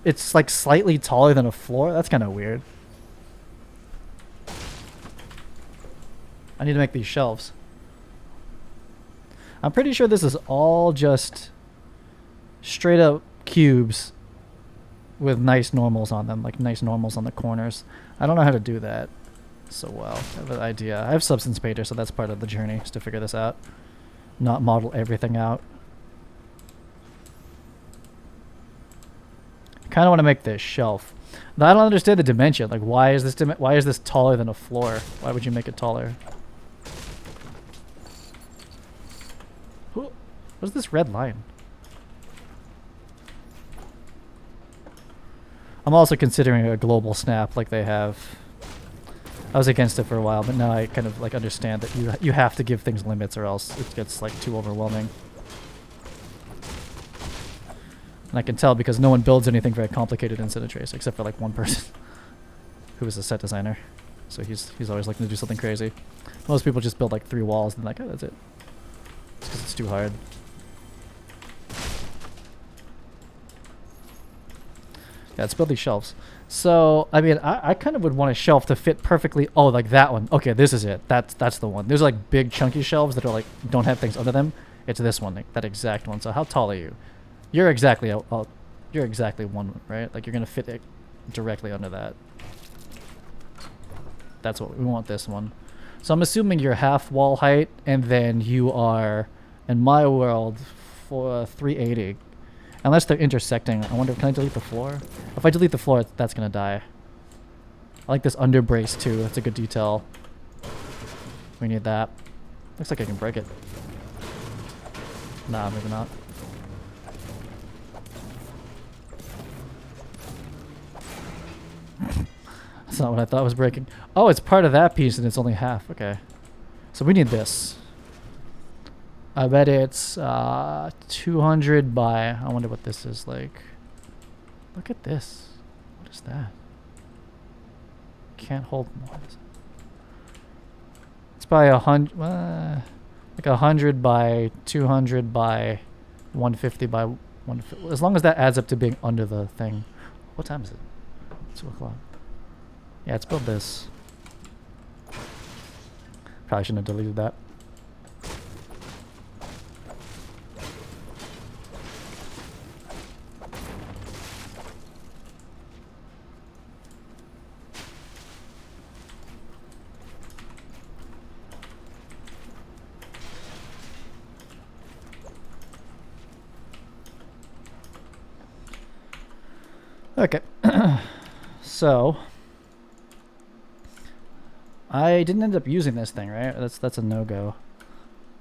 it's like slightly taller than a floor? That's kind of weird. I need to make these shelves. I'm pretty sure this is all just straight up cubes with nice normals on them, like nice normals on the corners. I don't know how to do that so well. I have an idea. I have Substance Painter, so that's part of the journey, is to figure this out. Not model everything out. I kind of want to make this shelf. Now, I don't understand the dimension. Like, why is this taller than a floor? Why would you make it taller? What is this red line? I'm also considering a global snap like they have. I was against it for a while, but now I kind of like understand that you have to give things limits or else it gets like too overwhelming. And I can tell because no one builds anything very complicated in Cine Tracer except for like one person who is a set designer. So he's always looking to do something crazy. Most people just build like 3 walls and like, oh, that's it. It's because it's too hard. Yeah, let's build these shelves. So, I mean, I kind of would want a shelf to fit perfectly. Oh, like that one. Okay, this is it. That's the one. There's like big chunky shelves that are like, don't have things under them. It's this one, like, that exact one. So how tall are you? You're exactly, you're exactly one, right? Like you're going to fit it directly under that. That's what we want, this one. So I'm assuming you're half wall height, and then you are, in my world, for 380. Unless they're intersecting. I wonder, can I delete the floor? If I delete the floor, that's going to die. I like this under brace too. That's a good detail. We need that. Looks like I can break it. Nah, maybe not. That's not what I thought was breaking. Oh, it's part of that piece and it's only half. Okay. So we need this. I bet it's 200 by... I wonder what this is like. Look at this. What is that? Can't hold more. It's probably 100... like 100 by 200 by 150 by 150. As long as that adds up to being under the thing. What time is it? 2 o'clock. Yeah, let's build this. Probably shouldn't have deleted that. Okay. So I didn't end up using this thing, right? That's a no-go.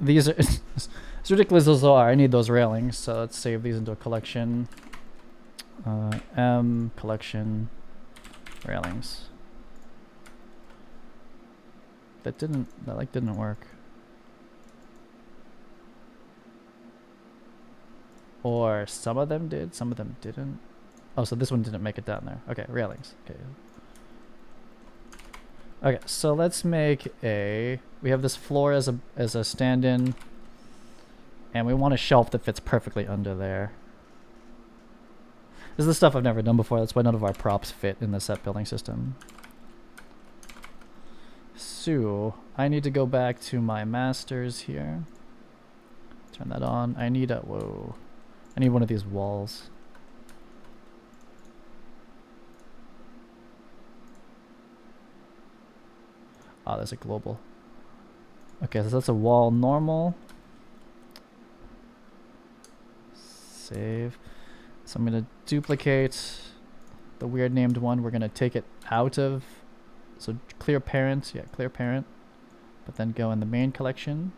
These are as ridiculous as they are. I need those railings, so let's save these into a collection. M collection railings. That didn't work. Or some of them did, some of them didn't. Oh, so this one didn't make it down there. Okay, railings. Okay. Okay, so let's make a... We have this floor as a stand-in. And we want a shelf that fits perfectly under there. This is the stuff I've never done before. That's why none of our props fit in the set building system. So, I need to go back to my masters here. Turn that on. I need a... Whoa. I need one of these walls. Oh, there's a global. Okay, so that's a wall normal. Save. So I'm going to duplicate the weird named one. We're going to take it out of... So clear parent. Yeah, clear parent. But then go in the main collection.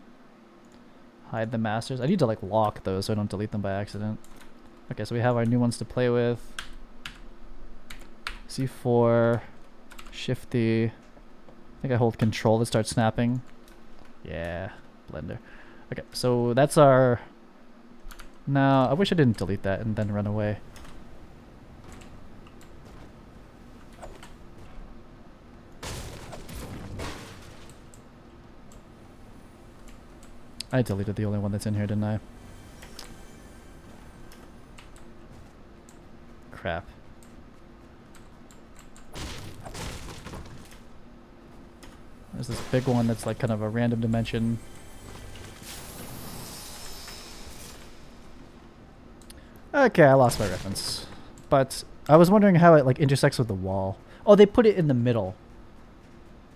Hide the masters. I need to like lock those so I don't delete them by accident. Okay, so we have our new ones to play with. C4. Shifty. I think I hold control to start snapping. Yeah, Blender. Okay, so that's our... No, I wish I didn't delete that and then run away. I deleted the only one that's in here, didn't I? Crap. There's this big one that's like kind of a random dimension. Okay, I lost my reference. But I was wondering how it like intersects with the wall. Oh, they put it in the middle.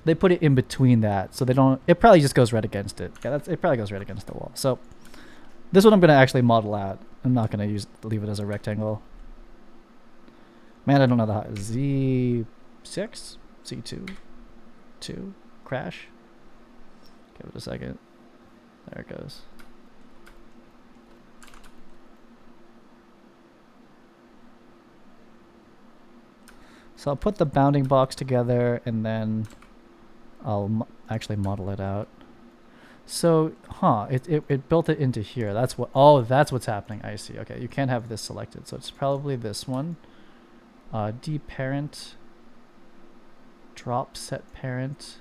They put it in between that, so they don't... It probably just goes right against it. Yeah, it probably goes right against the wall. So this one I'm going to actually model out. I'm not going to leave it as a rectangle. Man, I don't know the height. Z6? C2? 2? Crash? Give it a second. There it goes. So I'll put the bounding box together and then I'll actually model it out. So, it built it into here. That's what... Oh, that's what's happening. I see. Okay, you can't have this selected. So it's probably this one. D parent. Drop set parent.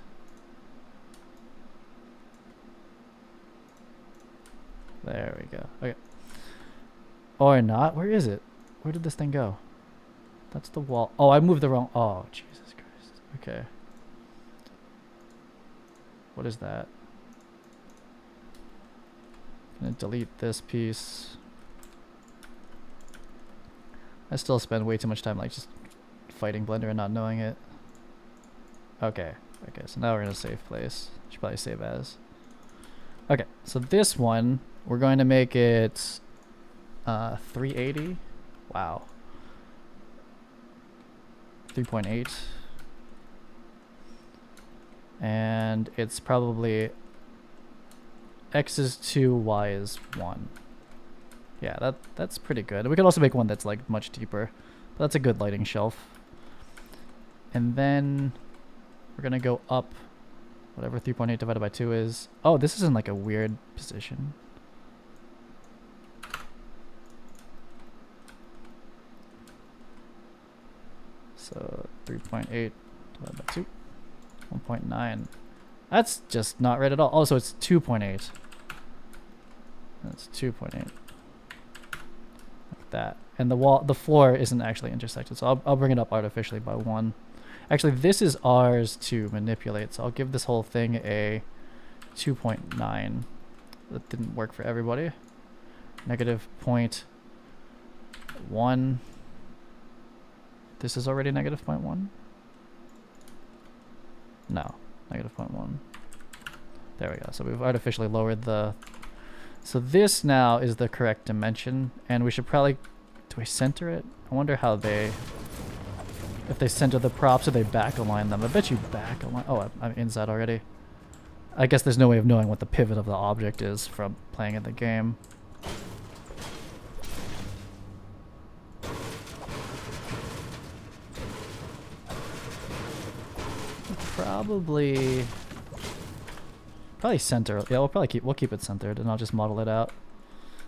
There we go. Okay. Or not. Where is it? Where did this thing go? That's the wall. Oh, I moved the wrong... Oh, Jesus Christ. Okay. What is that? I'm gonna delete this piece. I still spend way too much time like just fighting Blender and not knowing it. Okay. Okay, so now we're in a safe place. Should probably save as. Okay, so this one, we're going to make it 380. Wow. 3.8. And it's probably X is 2, Y is 1. Yeah, that's pretty good. We could also make one that's like much deeper. But that's a good lighting shelf. And then we're gonna go up whatever 3.8 divided by 2 is. Oh, this is in like a weird position. So 3.8 divided by 2, 1.9. That's just not right at all. Oh, so it's 2.8. That's 2.8. Like that. And the floor isn't actually intersected, so I'll bring it up artificially by 1. Actually, this is ours to manipulate, so I'll give this whole thing a 2.9. That didn't work for everybody. Negative 0.1. This is already negative 0.1? No, negative 0.1. There we go. So we've artificially lowered the... So this now is the correct dimension, and we should probably... Do we center it? I wonder how they... If they center the props or they back align them. I bet you back align... Oh, I'm inside already. I guess there's no way of knowing what the pivot of the object is from playing in the game. Probably center. Yeah, we'll keep it centered, and I'll just model it out.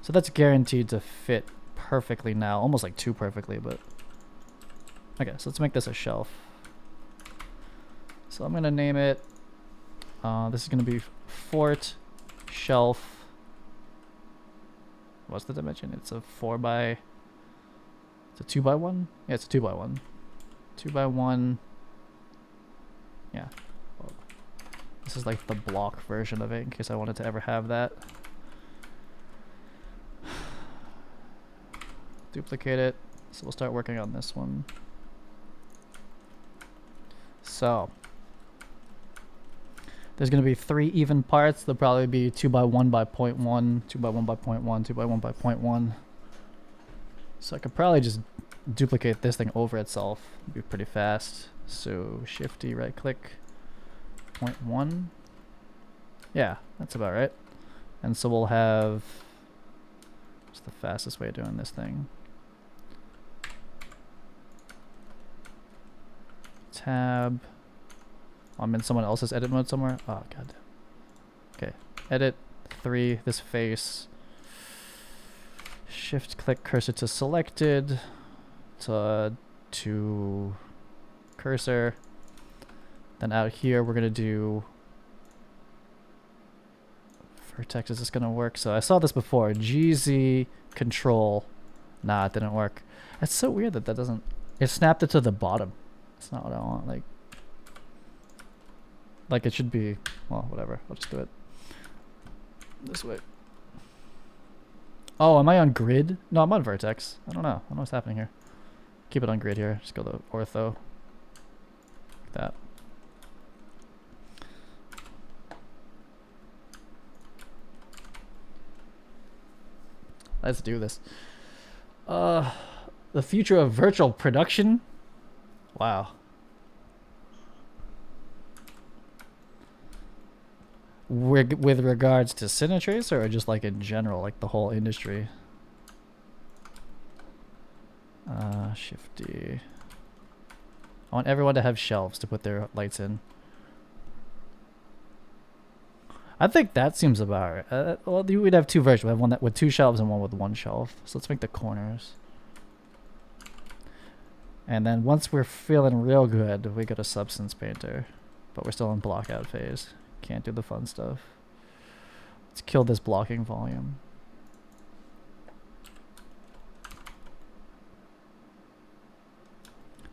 So that's guaranteed to fit perfectly now, almost like too perfectly, but okay. So let's make this a shelf. So I'm gonna name it. This is gonna be Fort Shelf. What's the dimension? It's a 4 by. It's a 2 by 1. Yeah, it's a 2 by 1. 2 by 1. Yeah. This is like the block version of it in case I wanted to ever have that. Duplicate it. So we'll start working on this one. So there's going to be 3 even parts. There'll probably be 2 by 1 by 0.1, 2 by 1 by 0.1, 2 by 1 by 0.1. So I could probably just duplicate this thing over itself. It'd be pretty fast. So Shift-D, right click, 0.1. Yeah, that's about right. And so we'll have, what's the fastest way of doing this thing? Tab. I'm in someone else's edit mode somewhere. Oh god. Okay, edit 3, this face. Shift click cursor to selected. To cursor. Then out here we're gonna do vertex. Is this gonna work? So I saw this before. GZ control. Nah, it didn't work. It's so weird that doesn't. It snapped it to the bottom. It's not what I want. Like it should be. Well, whatever. I'll just do it this way. Oh, am I on grid? No, I'm on vertex. I don't know. I don't know what's happening here. Keep it on grid here. Just go to ortho. Like that. Let's do this. The future of virtual production? Wow. With regards to Cine Tracer or just like in general, like the whole industry? Shift-D. I want everyone to have shelves to put their lights in. I think that seems about right. Well, we'd have 2 versions. We have one that with 2 shelves and one with 1 shelf. So let's make the corners. And then once we're feeling real good, we go to Substance Painter. But we're still in blockout phase. Can't do the fun stuff. Let's kill this blocking volume.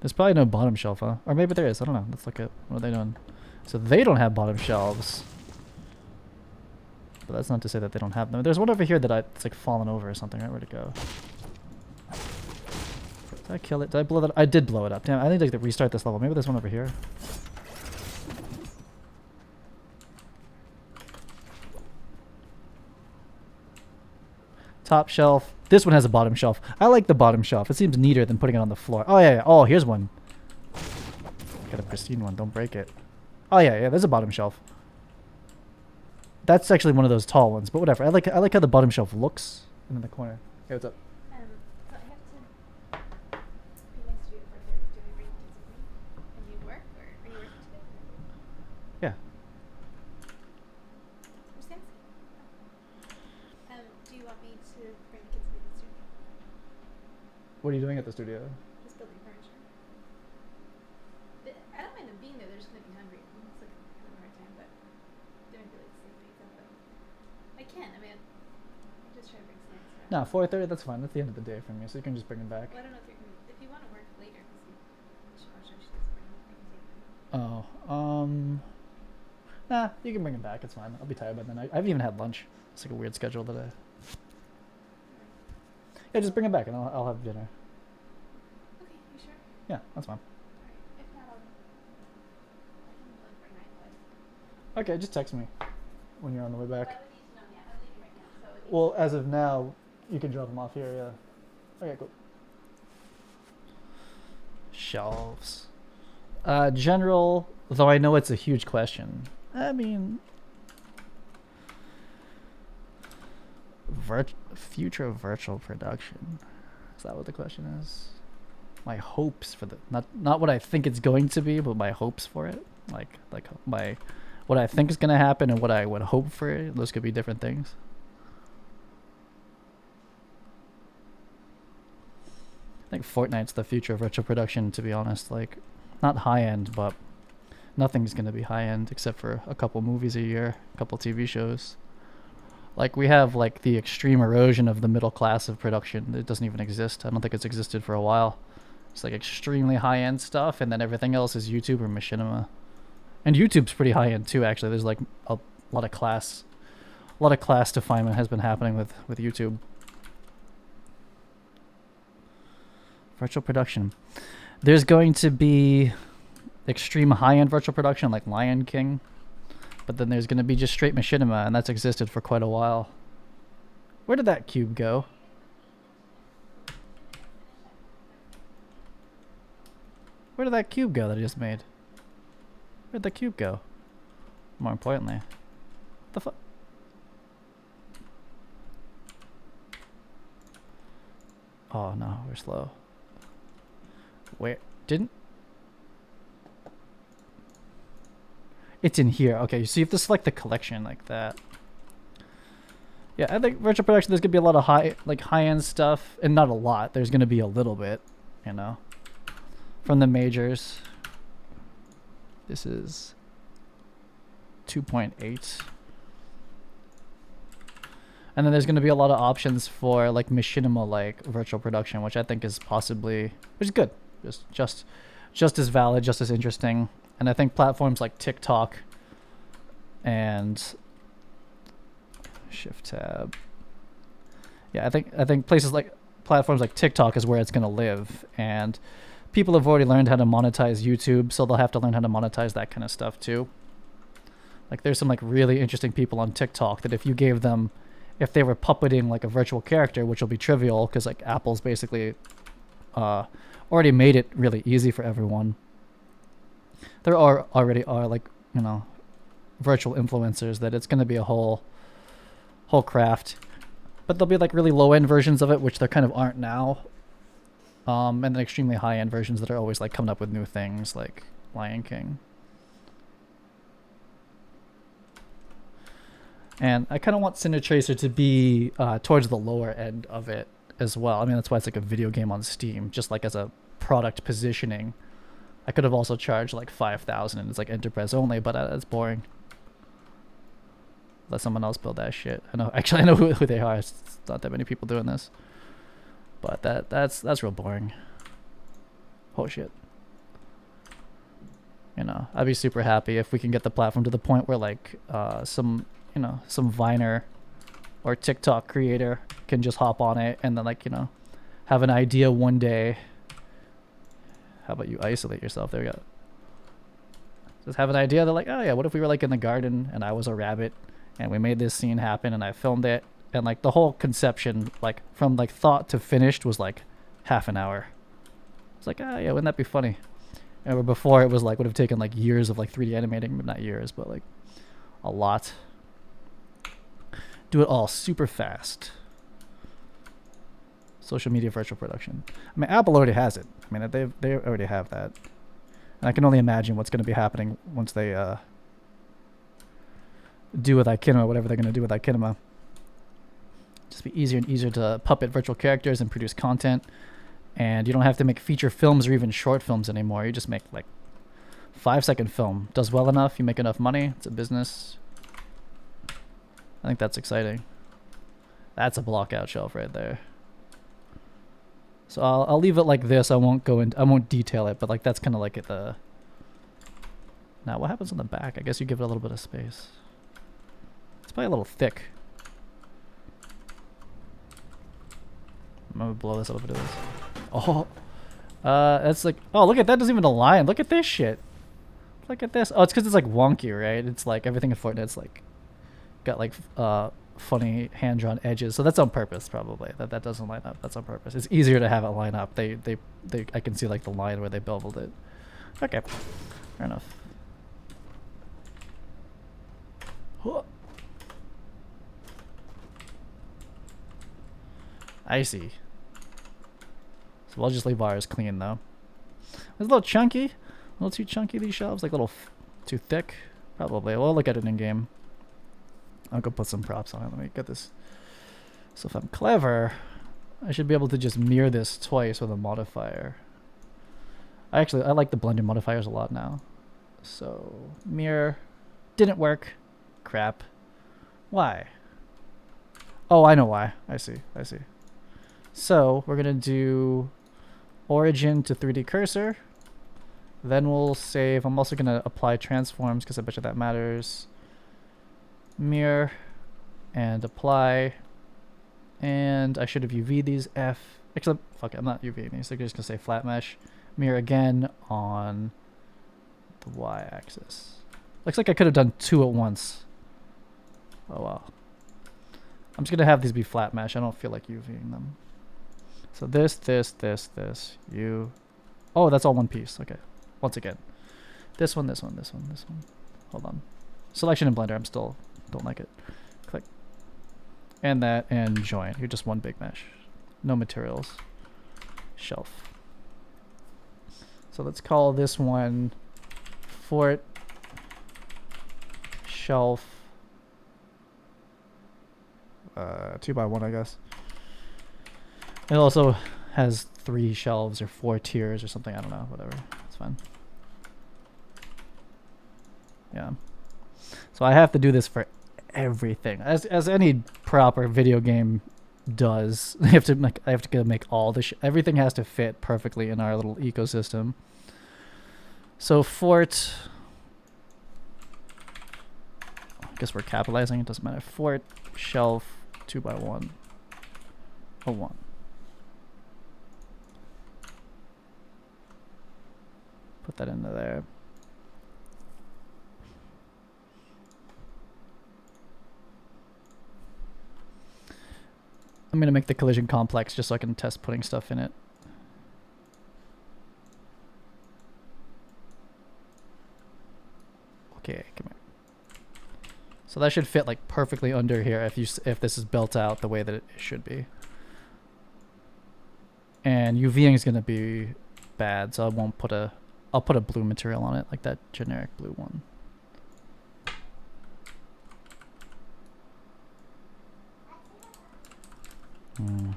There's probably no bottom shelf, huh? Or maybe there is. I don't know. Let's look at what are they doing. So they don't have bottom shelves. But that's not to say that they don't have them. There's one over here that it's like fallen over or something. Right, where'd it go? Did I kill it? Did I blow that? I did blow it up. Damn, I need to restart this level. Maybe there's one over here. Top shelf. This one has a bottom shelf. I like the bottom shelf. It seems neater than putting it on the floor. Oh, yeah, yeah. Oh, here's one. Got a pristine one. Don't break it. Oh, yeah, yeah. There's a bottom shelf. That's actually one of those tall ones, but whatever. I like how the bottom shelf looks in the corner. Hey, what's up? So I have to be next to you for 30 to be read. And you What are you doing at the studio? Just building furniture. I don't mind them being there. They're just gonna be hungry. It's like kind of a hard time, but they might be like sleeping something. I can. I mean, I just try to bring snacks around. No, 4:30. That's fine. That's the end of the day for me, so you can just bring them back. Well, I don't know if you want to work later, because she doesn't bring them. I can take them. Oh, nah, you can bring them back. It's fine. I'll be tired by then. I haven't even had lunch. It's like a weird schedule today. Yeah, just bring them back and I'll have dinner. Okay, you sure? Yeah, that's fine. Alright. If not, I can look for 9 Okay, just text me when you're on the way back. Well, I would need to know. Yeah, I'm leaving right now, so. Well, as of now, you can drop them off here, yeah. Okay, cool. Shelves. General, though I know it's a huge question. I mean, future of virtual production. Is that what the question is? My hopes for the not what I think it's going to be, but my hopes for it. Like my what I think is going to happen and what I would hope for it. Those could be different things. I think Fortnite's the future of virtual production, to be honest. Like, not high end, but nothing's gonna be high end except for a couple movies a year, a couple TV shows. Like, we have like the extreme erosion of the middle class of production. It doesn't even exist. I don't think it's existed for a while. It's like extremely high end stuff, and then everything else is YouTube or machinima. And YouTube's pretty high end too. Actually, there's like a lot of class definement has been happening with YouTube. Virtual production. There's going to be extreme high-end virtual production like Lion King, but then there's going to be just straight machinima, and that's existed for quite a while. Where did that cube go? Where did that cube go that I just made? Where'd the cube go? More importantly, the fuck? Oh no, we're slow. Where didn't it's in here. Okay, so you have to select the collection like that. Yeah, I think virtual production, there's gonna be a lot of high-end stuff, and not a lot. There's gonna be a little bit, you know, from the majors. This is 2.8. And then there's going to be a lot of options for like machinima like virtual production, which I think is which is good. Just as valid, just as interesting. And I think platforms like TikTok and Shift Tab. Yeah, I think platforms like TikTok is where it's going to live, and people have already learned how to monetize YouTube, so they'll have to learn how to monetize that kind of stuff too. Like, there's some like really interesting people on TikTok that if they were puppeting like a virtual character, which will be trivial because like Apple's basically already made it really easy for everyone. There already are like, you know, virtual influencers that it's going to be a whole craft, but there'll be like really low end versions of it, which there kind of aren't now, and then extremely high end versions that are always like coming up with new things like Lion King. And I kind of want Cine Tracer to be towards the lower end of it as well. I mean, that's why it's like a video game on Steam, just like as a product positioning. I could have also charged like 5,000 and it's like enterprise only, but that's boring. Let someone else build that shit. I know who they are. It's not that many people doing this, but that's real boring. Oh shit. You know, I'd be super happy if we can get the platform to the point where like some Viner or TikTok creator can just hop on it and then like, you know, have an idea one day. How about you isolate yourself? There we go. Just have an idea. They're like, oh yeah, what if we were like in the garden and I was a rabbit and we made this scene happen and I filmed it, and like the whole conception, like from like thought to finished, was like half an hour. It's like, oh yeah, wouldn't that be funny? And before it was like would have taken like years of like 3D animating, but not years, but like a lot. Do it all super fast. Social media virtual production. I mean, Apple already has it. I mean, they already have that. And I can only imagine what's going to be happening once they do with iKinema, whatever they're going to do with iKinema. Just be easier and easier to puppet virtual characters and produce content. And you don't have to make feature films or even short films anymore. You just make like 5-second film. Does well enough, you make enough money, it's a business. I think that's exciting. That's a block out shelf right there. So I'll leave it like this. I won't detail it, but like that's kind of like the. Now what happens on the back? I guess you give it a little bit of space. It's probably a little thick. I'm gonna blow this up a bit of this. Oh, that's like, oh, look at that, doesn't even align. Look at this shit. Look at this. Oh, it's because it's like wonky, right? It's like everything in Fortnite's like got like funny hand-drawn edges. So that's on purpose, probably. That doesn't line up. That's on purpose. It's easier to have it line up. I can see like the line where they beveled it. Okay, fair enough. I see. So we'll just leave ours clean though. It's a little chunky. A little too chunky, these shelves. Like a little too thick. Probably. We'll look at it in game. I'll go put some props on it. Let me get this. So if I'm clever, I should be able to just mirror this twice with a modifier. I like the blending modifiers a lot now. So mirror. Didn't work. Crap. Why? Oh, I know why. I see. So we're gonna do origin to 3D cursor. Then we'll save. I'm also gonna apply transforms because I bet you that matters. Mirror and apply. And I should have UV these F. Except, fuck it, I'm not UVing these. So I'm just gonna say flat mesh. Mirror again on the Y axis. Looks like I could have done 2 at once. Oh well. I'm just gonna have these be flat mesh. I don't feel like UVing them. So this, U. Oh, that's all one piece. Okay. Once again. This one. Hold on. Selection in Blender. I'm still don't like it. Click. And that and join. You're just one big mesh. No materials. Shelf. So let's call this one Fort Shelf 2x1, I guess. It also has 3 shelves or 4 tiers or something. I don't know. Whatever. It's fine. Yeah. So I have to do this for everything, as any proper video game does. I have to make all the everything has to fit perfectly in our little ecosystem. So Fort. I guess we're capitalizing. It doesn't matter. Fort Shelf 2x1. 01. Put that into there. I'm gonna make the collision complex just so I can test putting stuff in it. Okay, come here. So that should fit like perfectly under here if this is built out the way that it should be. And UVing is gonna be bad, so I won't put a. I'll put a blue material on it, like that generic blue one. I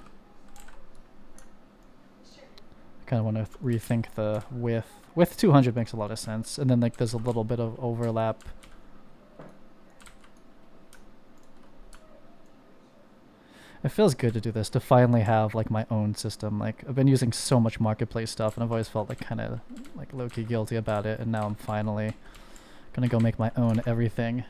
kind of want to rethink the width. Width 200 makes a lot of sense, and then like there's a little bit of overlap. It feels good to do this, to finally have like my own system. Like I've been using so much marketplace stuff and I've always felt like kind of like low-key guilty about it, and now I'm finally gonna go make my own everything.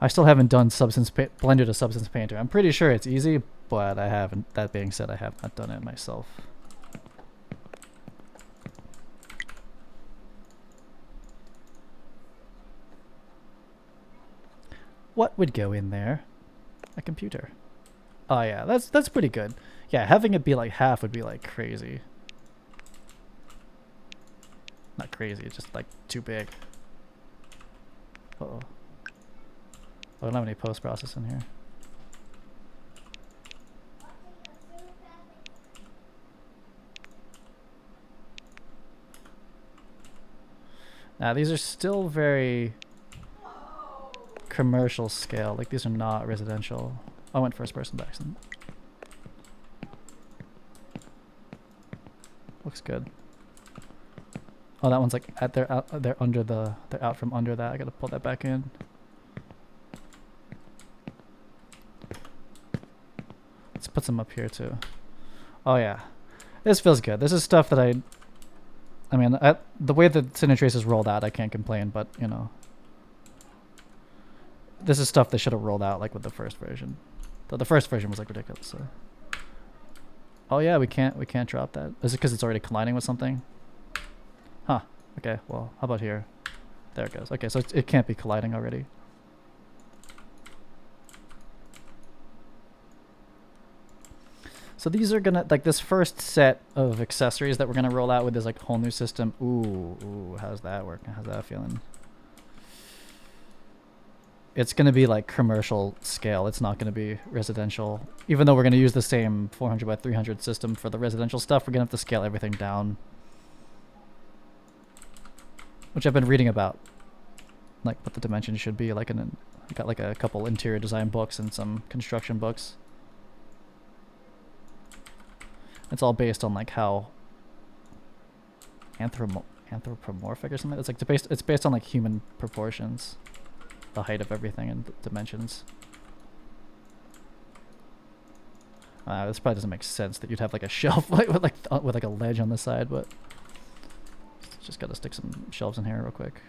I still haven't done Blender to Substance Painter. I'm pretty sure it's easy, but I haven't. That being said, I have not done it myself. What would go in there? A computer. Oh yeah, that's pretty good. Yeah, having it be like half would be like crazy. Not crazy, it's just like too big. Uh-oh. I don't have any post-process in here. Now these are still very commercial scale. Like these are not residential. I went first person by accident. Looks good. Oh, that one's like they're under the, they're out from under that. I gotta pull that back in. Let's put some up here too. Oh yeah, this feels good. This is stuff that I mean, the way that Cine Tracer is rolled out, I can't complain. But you know, this is stuff they should have rolled out like with the first version. The first version was like ridiculous. So. Oh yeah, we can't drop that. Is it because it's already colliding with something? Huh. Okay. Well, how about here? There it goes. Okay, so it can't be colliding already. So these are gonna, like, this first set of accessories that we're gonna roll out with this like whole new system. Ooh, how's that working? How's that feeling? It's gonna be like commercial scale. It's not gonna be residential. Even though we're gonna use the same 400 by 300 system for the residential stuff, we're gonna have to scale everything down. Which I've been reading about, like what the dimensions should be. Like, I got like a couple interior design books and some construction books. It's all based on like how anthropomorphic or something. It's like it's based on like human proportions, the height of everything and the dimensions. This probably doesn't make sense that you'd have like a shelf with like a ledge on the side, but just gotta stick some shelves in here real quick.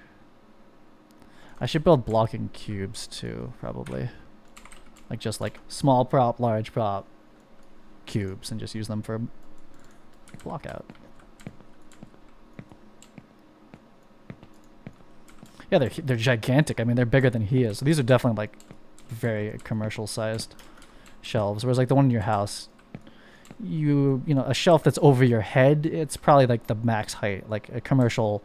I should build blocking cubes too, probably. Like just like small prop, large prop cubes, and just use them for block out. Yeah, they're gigantic. I mean, they're bigger than he is. So these are definitely like very commercial sized shelves. Whereas like the one in your house, you know, a shelf that's over your head, it's probably like the max height. Like a commercial,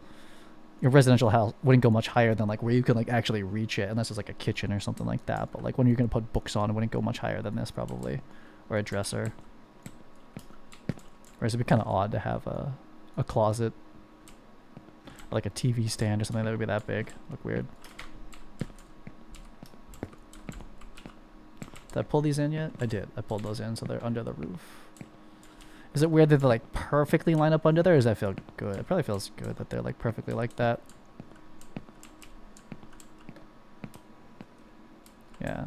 your residential house wouldn't go much higher than like where you can like actually reach it, unless it's like a kitchen or something like that. But like when you're gonna put books on, it wouldn't go much higher than this probably, or a dresser. Whereas it'd be kind of odd to have a closet, like a TV stand or something that would be that big. Look weird. Did I pull these in yet? I did. I pulled those in, so they're under the roof. Is it weird that they like perfectly line up under there, or does that feel good? It probably feels good that they're like perfectly like that. Yeah.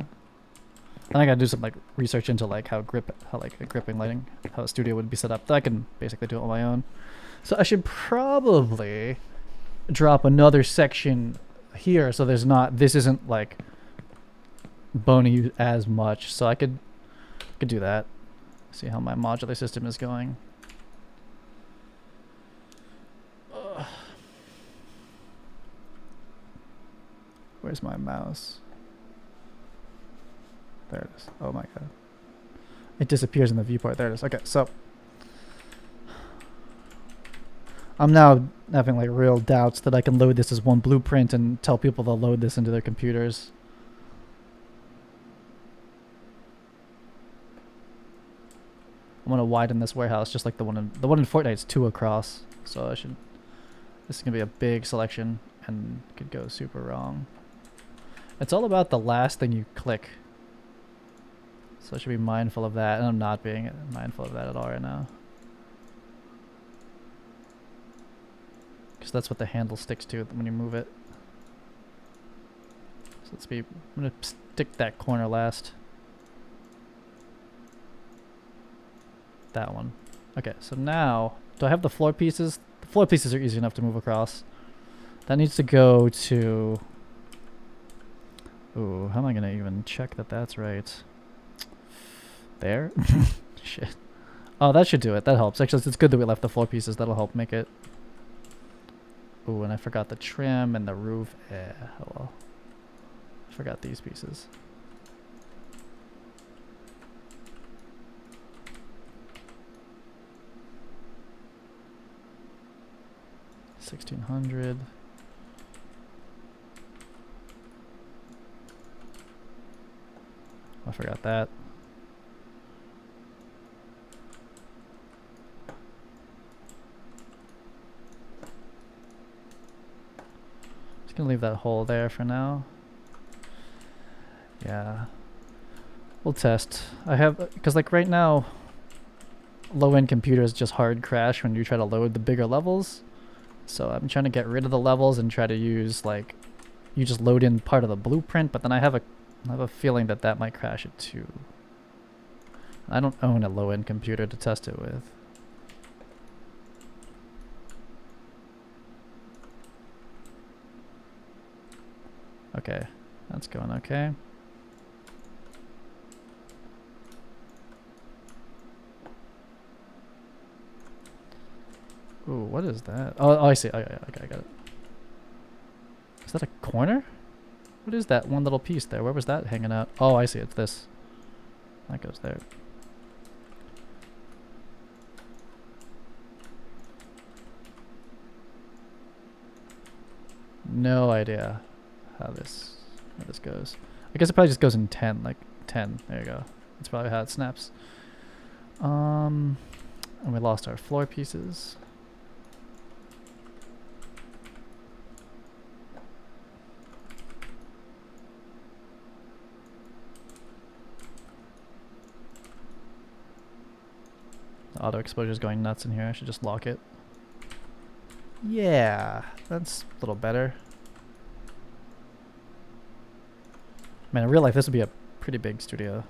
And I gotta do some like research into like how like a gripping lighting, how a studio would be set up. I can basically do it on my own. So I should probably drop another section here, so this isn't like bony as much. So I could do that. See how my modular system is going. Where's my mouse? There it is. Oh my god. It disappears in the viewport. There it is. Okay, so I'm now having like real doubts that I can load this as one blueprint and tell people they'll load this into their computers. I'm gonna widen this warehouse just like the one in Fortnite's 2 across. So this is gonna be a big selection and could go super wrong. It's all about the last thing you click. So I should be mindful of that, and I'm not being mindful of that at all right now. Because that's what the handle sticks to when you move it. So I'm gonna stick that corner last. That one. Okay, so now, do I have the floor pieces? The floor pieces are easy enough to move across. That needs to go to... Ooh, how am I gonna even check that that's right? There? Shit. Oh, that should do it. That helps. Actually, it's good that we left the floor pieces. That'll help make it. Ooh, and I forgot the trim and the roof. Oh well. I forgot these pieces. $1,600. I forgot that. Gonna leave that hole there for now. Yeah, we'll test. I have, because like right now low-end computers just hard crash when you try to load the bigger levels. So I'm trying to get rid of the levels and try to use like, you just load in part of the blueprint, but then I have a feeling that that might crash it too. I don't own a low-end computer to test it with. Okay, that's going okay. Ooh, what is that? Oh, I see. Okay, I got it. Is that a corner? What is that one little piece there? Where was that hanging out? Oh, I see. It's this. That goes there. No idea how this goes. I guess it probably just goes in 10, like 10. There you go. That's probably how it snaps. And we lost our floor pieces. The auto exposure is going nuts in here. I should just lock it. Yeah, that's a little better. Man, in real life, this would be a pretty big studio.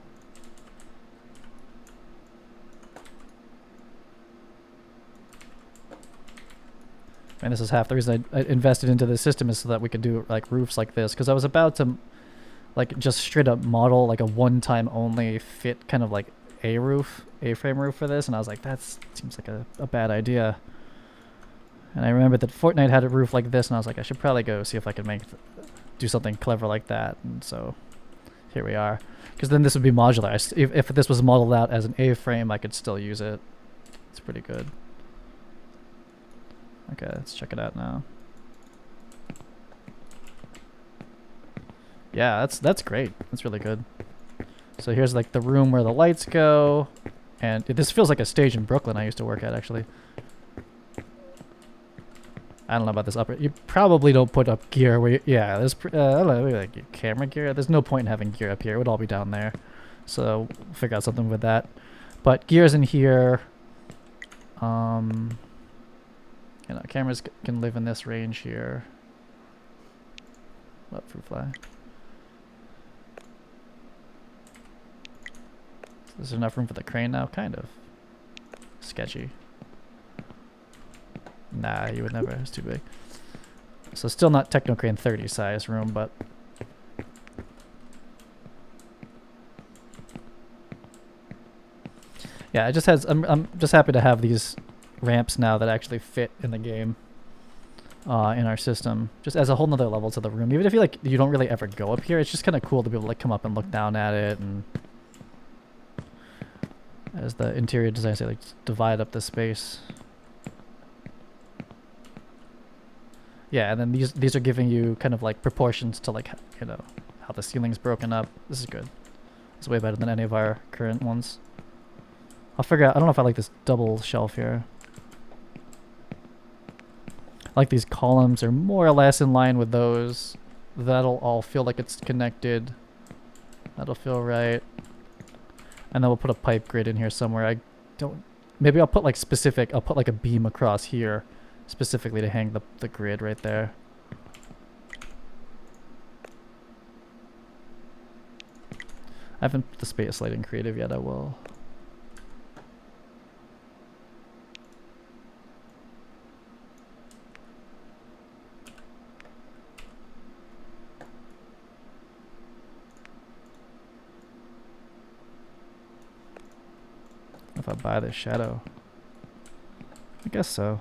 And this is half the reason I invested into this system, is so that we could do like roofs like this. Because I was about to like just straight up model like a one-time only fit kind of like A-frame roof for this. And I was like, that seems like a bad idea. And I remember that Fortnite had a roof like this, and I was like, I should probably go see if I could do something clever like that. And so here we are. Because then this would be modular. If this was modeled out as an A-frame, I could still use it. It's pretty good. Okay, let's check it out now. Yeah, that's great. That's really good. So here's like the room where the lights go. And this feels like a stage in Brooklyn I used to work at, actually. I don't know about this upper. You probably don't put up gear where yeah, there's I don't know, maybe like your camera gear. There's no point in having gear up here. It would all be down there. So we'll figure out something with that. But gear's in here. You know, cameras can live in this range here. What, fruit fly? Is there enough room for the crane now? Kind of. Sketchy. Nah, you would never. It's too big. So still not Technocrane 30 size room, but... Yeah, I'm just happy to have these ramps now that actually fit in the game. In our system. Just as a whole nother level to the room. Even if you don't really ever go up here, it's just kind of cool to be able to like come up and look down at it, and... as the interior design say, like divide up the space. Yeah, and then these are giving you kind of like proportions to like, you know, how the ceiling's broken up. This is good. It's way better than any of our current ones. I'll figure out, I don't know if I like this double shelf here. I like these columns are more or less in line with those. That'll all feel like it's connected. That'll feel right. And then we'll put a pipe grid in here somewhere. Maybe I'll put like I'll put like a beam across here specifically to hang the grid right there. I haven't put the space light in creative yet. I will. If I buy this shadow, I guess so.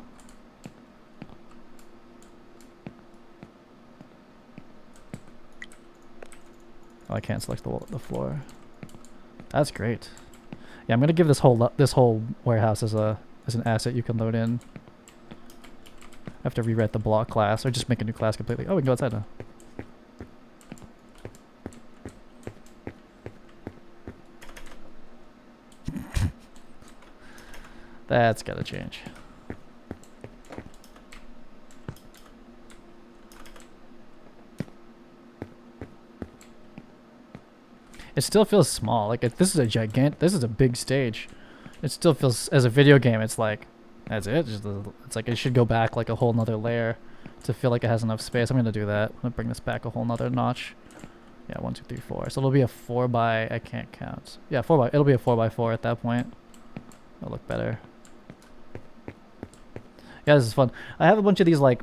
Oh, I can't select the floor. That's great. Yeah, I'm gonna give this whole warehouse as an asset you can load in. I have to rewrite the block class or just make a new class completely. Oh, we can go outside now. That's gotta change. It still feels small. Like this is a big stage. It still feels, as a video game, it's like, that's it. It's like it should go back like a whole nother layer to feel like it has enough space. I'm gonna do that. I'm gonna bring this back a whole nother notch. Yeah, 1, 2, 3, 4. So it'll be a 4 by, I can't count. Yeah, it'll be a 4 by 4 at that point. It'll look better. Yeah, this is fun. I have a bunch of these, like,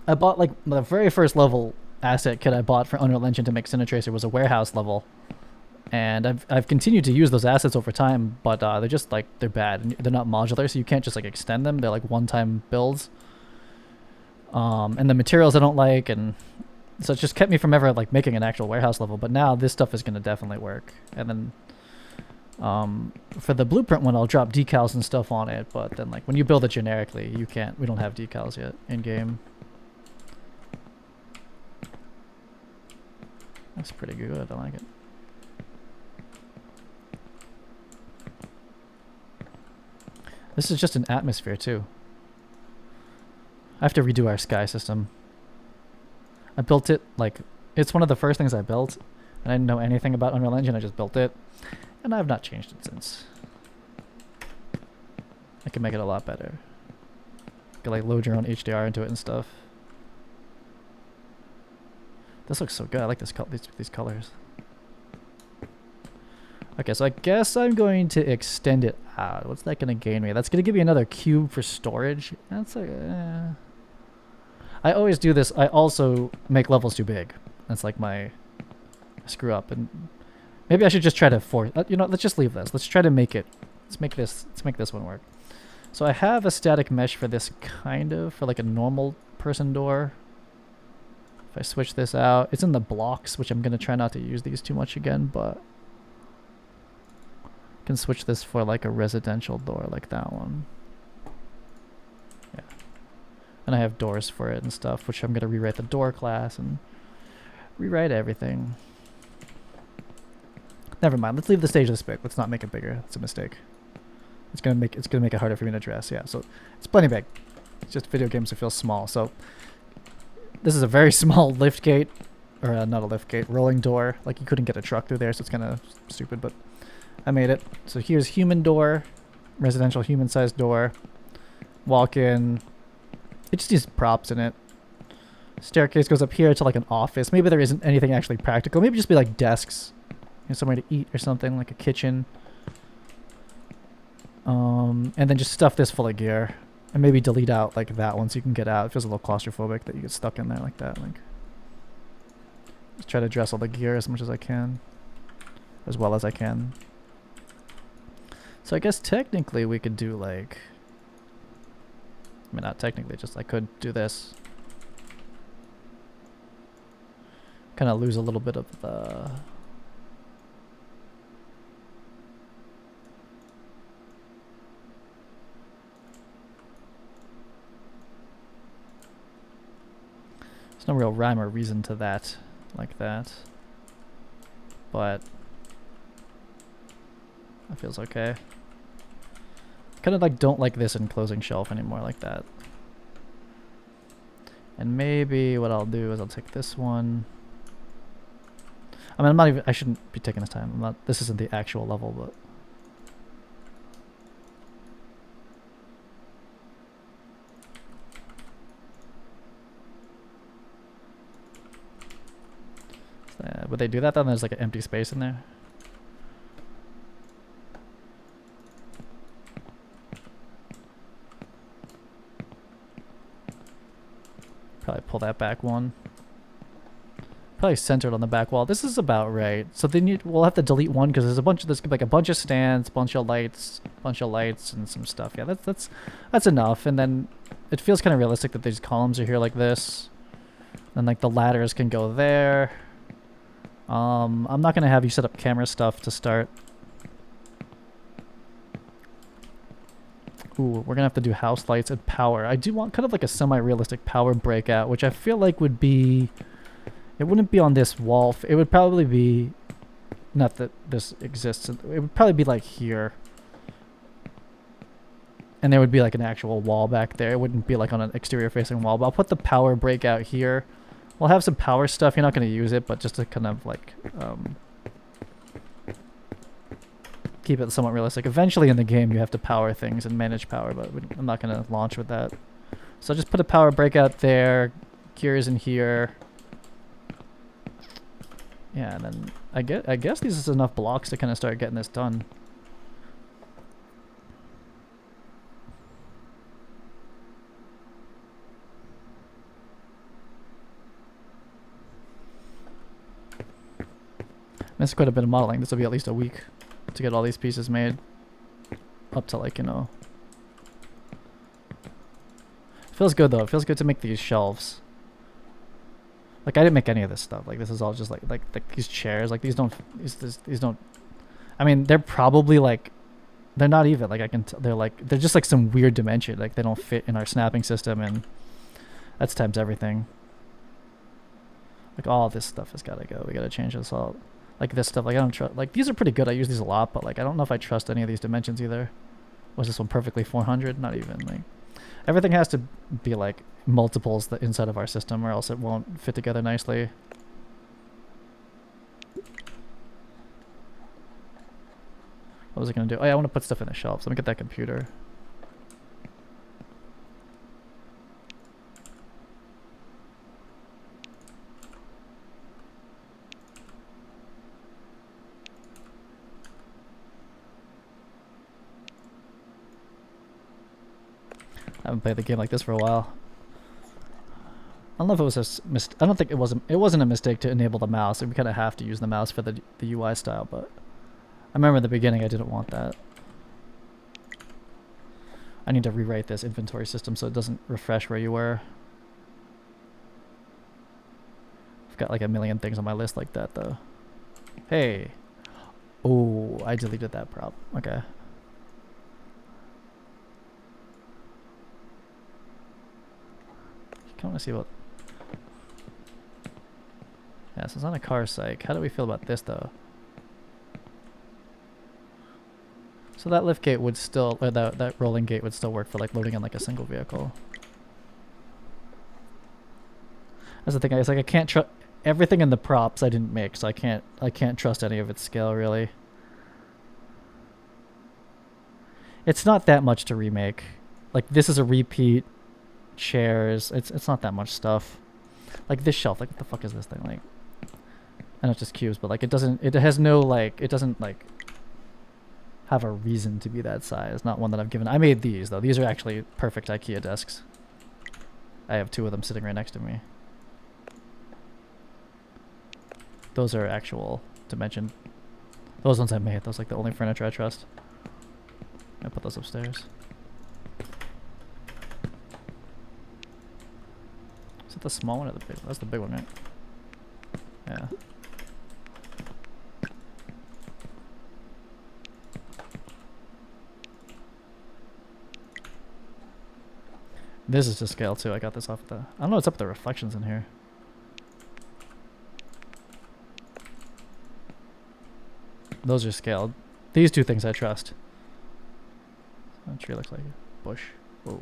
I bought like the very first level asset kit I bought for Unreal Engine to make Cine Tracer was a warehouse level. And I've continued to use those assets over time, but they're just like, they're bad. And they're not modular, so you can't just like extend them. They're like one-time builds. And the materials I don't like, and so it's just kept me from ever like making an actual warehouse level. But now this stuff is going to definitely work. And then for the blueprint one, I'll drop decals and stuff on it. But then like when you build it generically, you can't. We don't have decals yet in game. That's pretty good. I like it. This is just an atmosphere too. I have to redo our sky system. I built it like, it's one of the first things I built, and I didn't know anything about Unreal Engine. I just built it, and I've not changed it since. I can make it a lot better. You can like load your own HDR into it and stuff. This looks so good. I like this these colors. Okay, so I guess I'm going to extend it out. What's that going to gain me? That's going to give me another cube for storage. That's like, I always do this. I also make levels too big. That's like my screw up. And maybe I should just try to force. You know, let's just leave this. Let's try to make it. Let's make this one work. So I have a static mesh for this kind of, for like a normal person door. If I switch this out, it's in the blocks, which I'm going to try not to use these too much again, but can switch this for like a residential door like that one. Yeah. And I have doors for it and stuff, which I'm going to rewrite the door class and rewrite everything. Never mind. Let's leave the stage this big. Let's not make it bigger. It's a mistake. It's gonna make it harder for me to address. Yeah, so it's plenty big. It's just video games that feel small. So this is a very small lift gate, or not a lift gate, rolling door. Like you couldn't get a truck through there, so it's kind of stupid, but I made it. So here's human door, residential human-sized door. Walk in. It just needs props in it. Staircase goes up here to like an office. Maybe there isn't anything actually practical. Maybe just be like desks, you know, somewhere to eat or something, like a kitchen. And then just stuff this full of gear, and maybe delete out like that one so you can get out. It feels a little claustrophobic that you get stuck in there like that. Like, just try to address all the gear as much as I can, as well as I can. So I guess technically we could do like, I mean not technically, just I could do this. Kind of lose a little bit of the no real rhyme or reason to that, like that, but that feels okay. Kind of like don't like this enclosing shelf anymore like that. And maybe what I'll do is I'll take this one. I mean, I'm not even, I shouldn't be taking this time. I'm not, this isn't the actual level, but would they do that then? There's like an empty space in there. Probably pull that back one. Probably centered on the back wall. This is about right. So then we'll have to delete one because there's like a bunch of stands, bunch of lights, and some stuff. Yeah, that's enough. And then it feels kind of realistic that these columns are here like this. And like the ladders can go there. I'm not going to have you set up camera stuff to start. Ooh, we're going to have to do house lights and power. I do want kind of like a semi-realistic power breakout, which I feel like would be... It wouldn't be on this wall. It would probably be... Not that this exists. It would probably be like here. And there would be like an actual wall back there. It wouldn't be like on an exterior facing wall. But I'll put the power breakout here. We'll have some power stuff. You're not going to use it, but just to kind of like keep it somewhat realistic. Eventually in the game you have to power things and manage power, but I'm not going to launch with that. So just put a power breakout there, gears in here. Yeah, and then I guess these is enough blocks to kind of start getting this done. This is quite a bit of modeling. This will be at least a week to get all these pieces made. Up to like, you know. Feels good though. It feels good to make these shelves. Like I didn't make any of this stuff. Like this is all just like these chairs. Like these don't. I mean, they're probably like, they're not even like they're just like some weird dimension. Like they don't fit in our snapping system, and that's times everything. Like all this stuff has got to go. We got to change this all. Like this stuff, like I don't trust, like these are pretty good, I use these a lot, but like I don't know if I trust any of these dimensions either. Was this one perfectly 400? Not even, like, everything has to be like multiples the inside of our system or else it won't fit together nicely. What was I gonna do? Oh yeah, I want to put stuff in the shelves. Let me get that computer. I haven't played the game like this for a while. I don't know if it was I don't think it wasn't a mistake to enable the mouse. We kind of have to use the mouse for the UI style, but I remember in the beginning I didn't want that. I need to rewrite this inventory system so it doesn't refresh where you were. I've got like a million things on my list like that though. Hey. Oh, I deleted that prop. Okay. I want to see what. Yeah, so it's on a car psych. How do we feel about this though? So that lift gate would still, or that rolling gate would still work for like loading in like a single vehicle. That's the thing. It's like I can't trust everything in the props I didn't make, so I can't trust any of its scale really. It's not that much to remake. Like this is a repeat. Chairs, it's not that much stuff. Like this shelf, like what the fuck is this thing? Like, I know it's just cubes, but like it doesn't like have a reason to be that size. Not one that I've given. I made these though. These are actually perfect IKEA desks. I have 2 of them sitting right next to me. Those are actual dimension. Those ones I made. Those like the only furniture I trust. I put those upstairs. Is it the small one or the big one? That's the big one, right? Yeah. This is to scale too. I got this off the. I don't know what's up with the reflections in here. Those are scaled. These 2 things I trust. That tree looks like a bush. Whoa.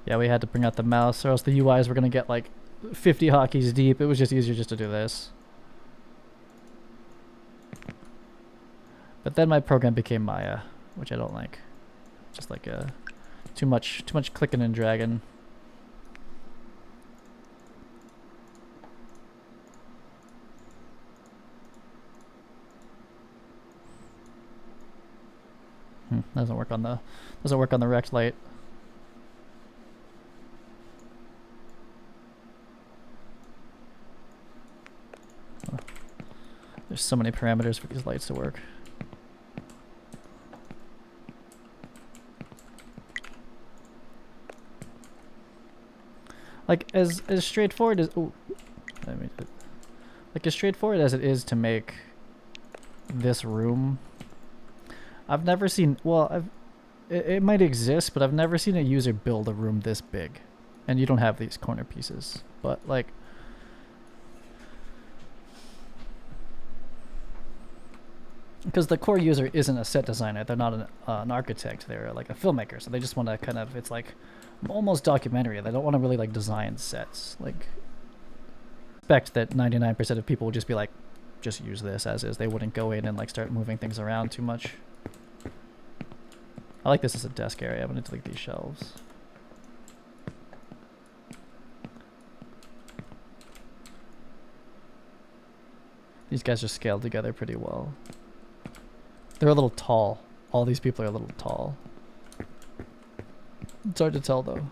Yeah, we had to bring out the mouse or else the UIs were going to get like 50 hotkeys deep. It was just easier just to do this. But then my program became Maya, which I don't like. Just like too much clicking and dragging. Doesn't work on the rect light. There's so many parameters for these lights to work. Like as straightforward as like as straightforward as it is to make this room, I've never seen. Well, it might exist, but I've never seen a user build a room this big, and you don't have these corner pieces. But like, because the core user isn't a set designer. They're not an architect. They're like a filmmaker. So they just want to kind of, it's like almost documentary. They don't want to really like design sets. Like, expect that 99% of people would just be like, just use this as is. They wouldn't go in and like start moving things around too much. I like this as a desk area. I'm gonna delete these shelves. These guys are scaled together pretty well. They're a little tall. All these people are a little tall. It's hard to tell though.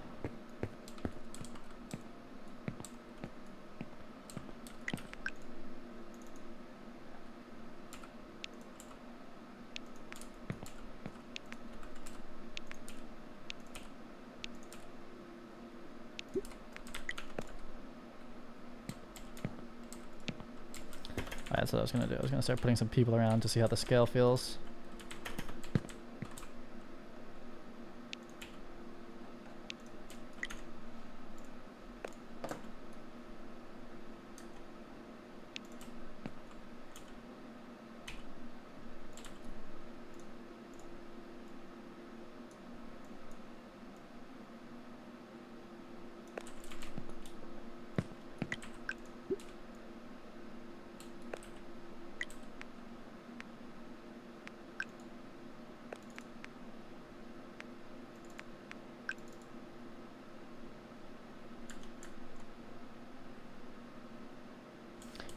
Alright, that's what I was gonna do. I was gonna start putting some people around to see how the scale feels.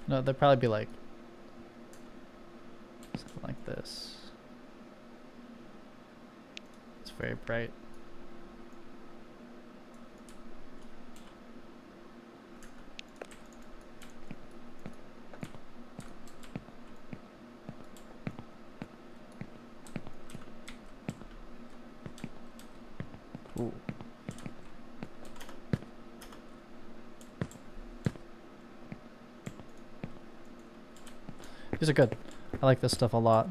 No, they'd probably be like something like this. It's very bright. Ooh. These are good. I like this stuff a lot.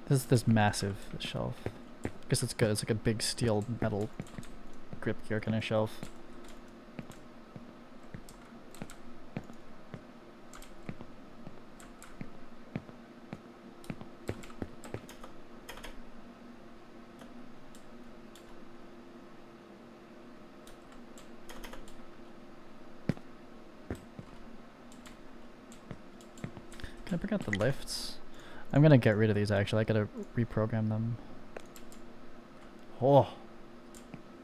This massive shelf. I guess it's good. It's like a big steel metal grip gear kind of shelf. Can I bring out the lifts? I'm gonna get rid of these actually. I gotta reprogram them. Oh.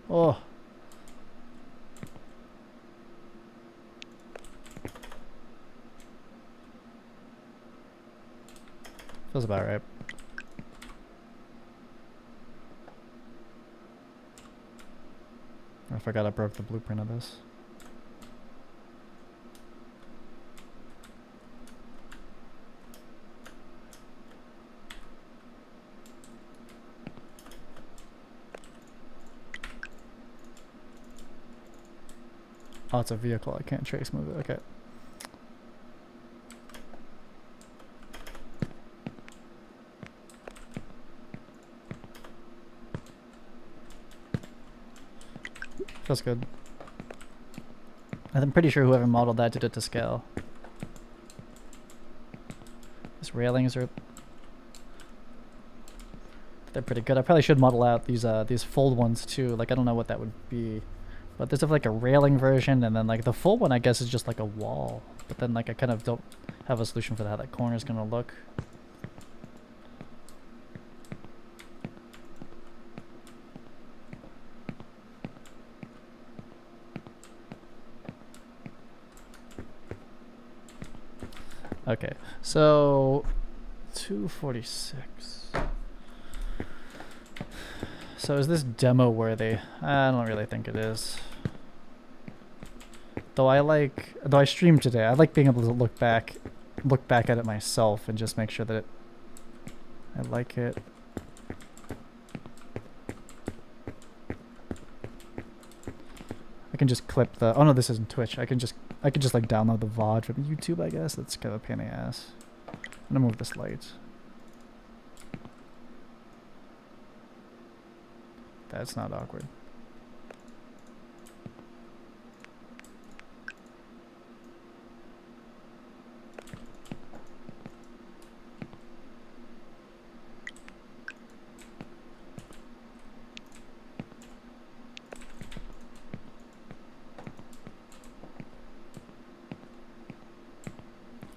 Oh. Feels about right. I forgot I broke the blueprint of this. Oh, it's a vehicle. I can't trace move it. Okay. Feels good. I'm pretty sure whoever modeled that did it to scale. These railings are... they're pretty good. I probably should model out these fold ones too. Like, I don't know what that would be. But there's like a railing version, and then like the full one I guess is just like a wall. But then like I kind of don't have a solution for how that corner is gonna look. Okay, so 246. So is this demo worthy? I don't really think it is. Though I streamed today, I like being able to look back at it myself and just make sure that I like it. I can just clip the, oh no, this isn't Twitch. I could just like download the VOD from YouTube, I guess. That's kind of a pain in the ass. I'm gonna move this light. That's not awkward.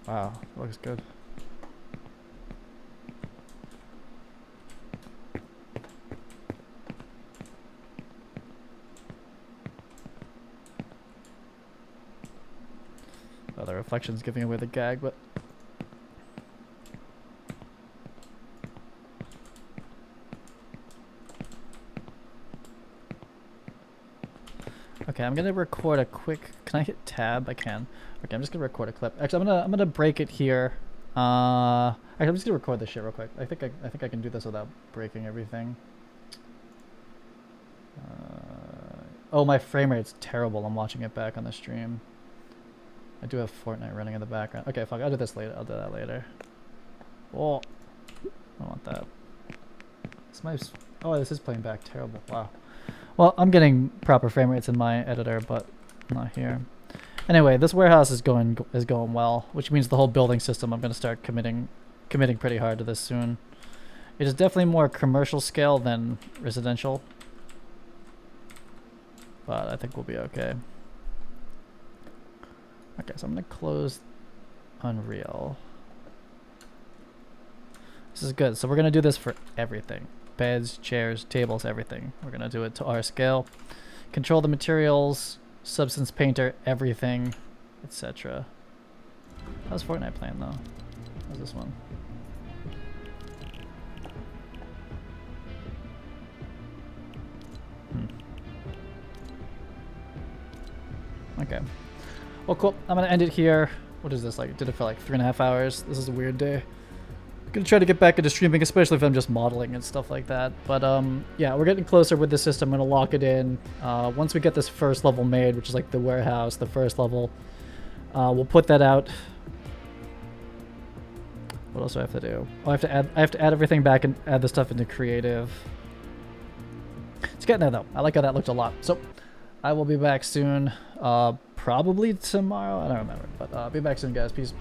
Wow, looks good. Oh, the reflection's giving away the gag, but okay, I'm gonna record a quick. Can I hit tab? I can. Okay, I'm just gonna record a clip. Actually, I'm gonna break it here. Actually, I'm just gonna record this shit real quick. I think I can do this without breaking everything. Oh, my frame rate's terrible. I'm watching it back on the stream. I do have Fortnite running in the background. Okay, fuck. I'll do this later. I'll do that later. Oh, I don't want that. Oh, this is playing back terrible. Wow. Well, I'm getting proper frame rates in my editor, but not here. Anyway, this warehouse is going well, which means the whole building system. I'm going to start committing pretty hard to this soon. It is definitely more commercial scale than residential, but I think we'll be okay. Okay, so I'm going to close Unreal. This is good. So we're going to do this for everything. Beds, chairs, tables, everything. We're going to do it to our scale. Control the materials, Substance Painter, everything, etc. How's Fortnite playing though? How's this one? Okay. Well, cool. I'm going to end it here. What is this like? Did it for like 3.5 hours. This is a weird day. Gonna try to get back into streaming, especially if I'm just modeling and stuff like that. But yeah, we're getting closer with this system. I'm gonna lock it in. Once we get this first level made, which is like the warehouse, the first level, we'll put that out. What else do I have to do? Oh, I have to add everything back and add the stuff into creative. It's getting there though. I like how that looked a lot. So I will be back soon. Probably tomorrow. I don't remember, but I'll be back soon, guys. Peace.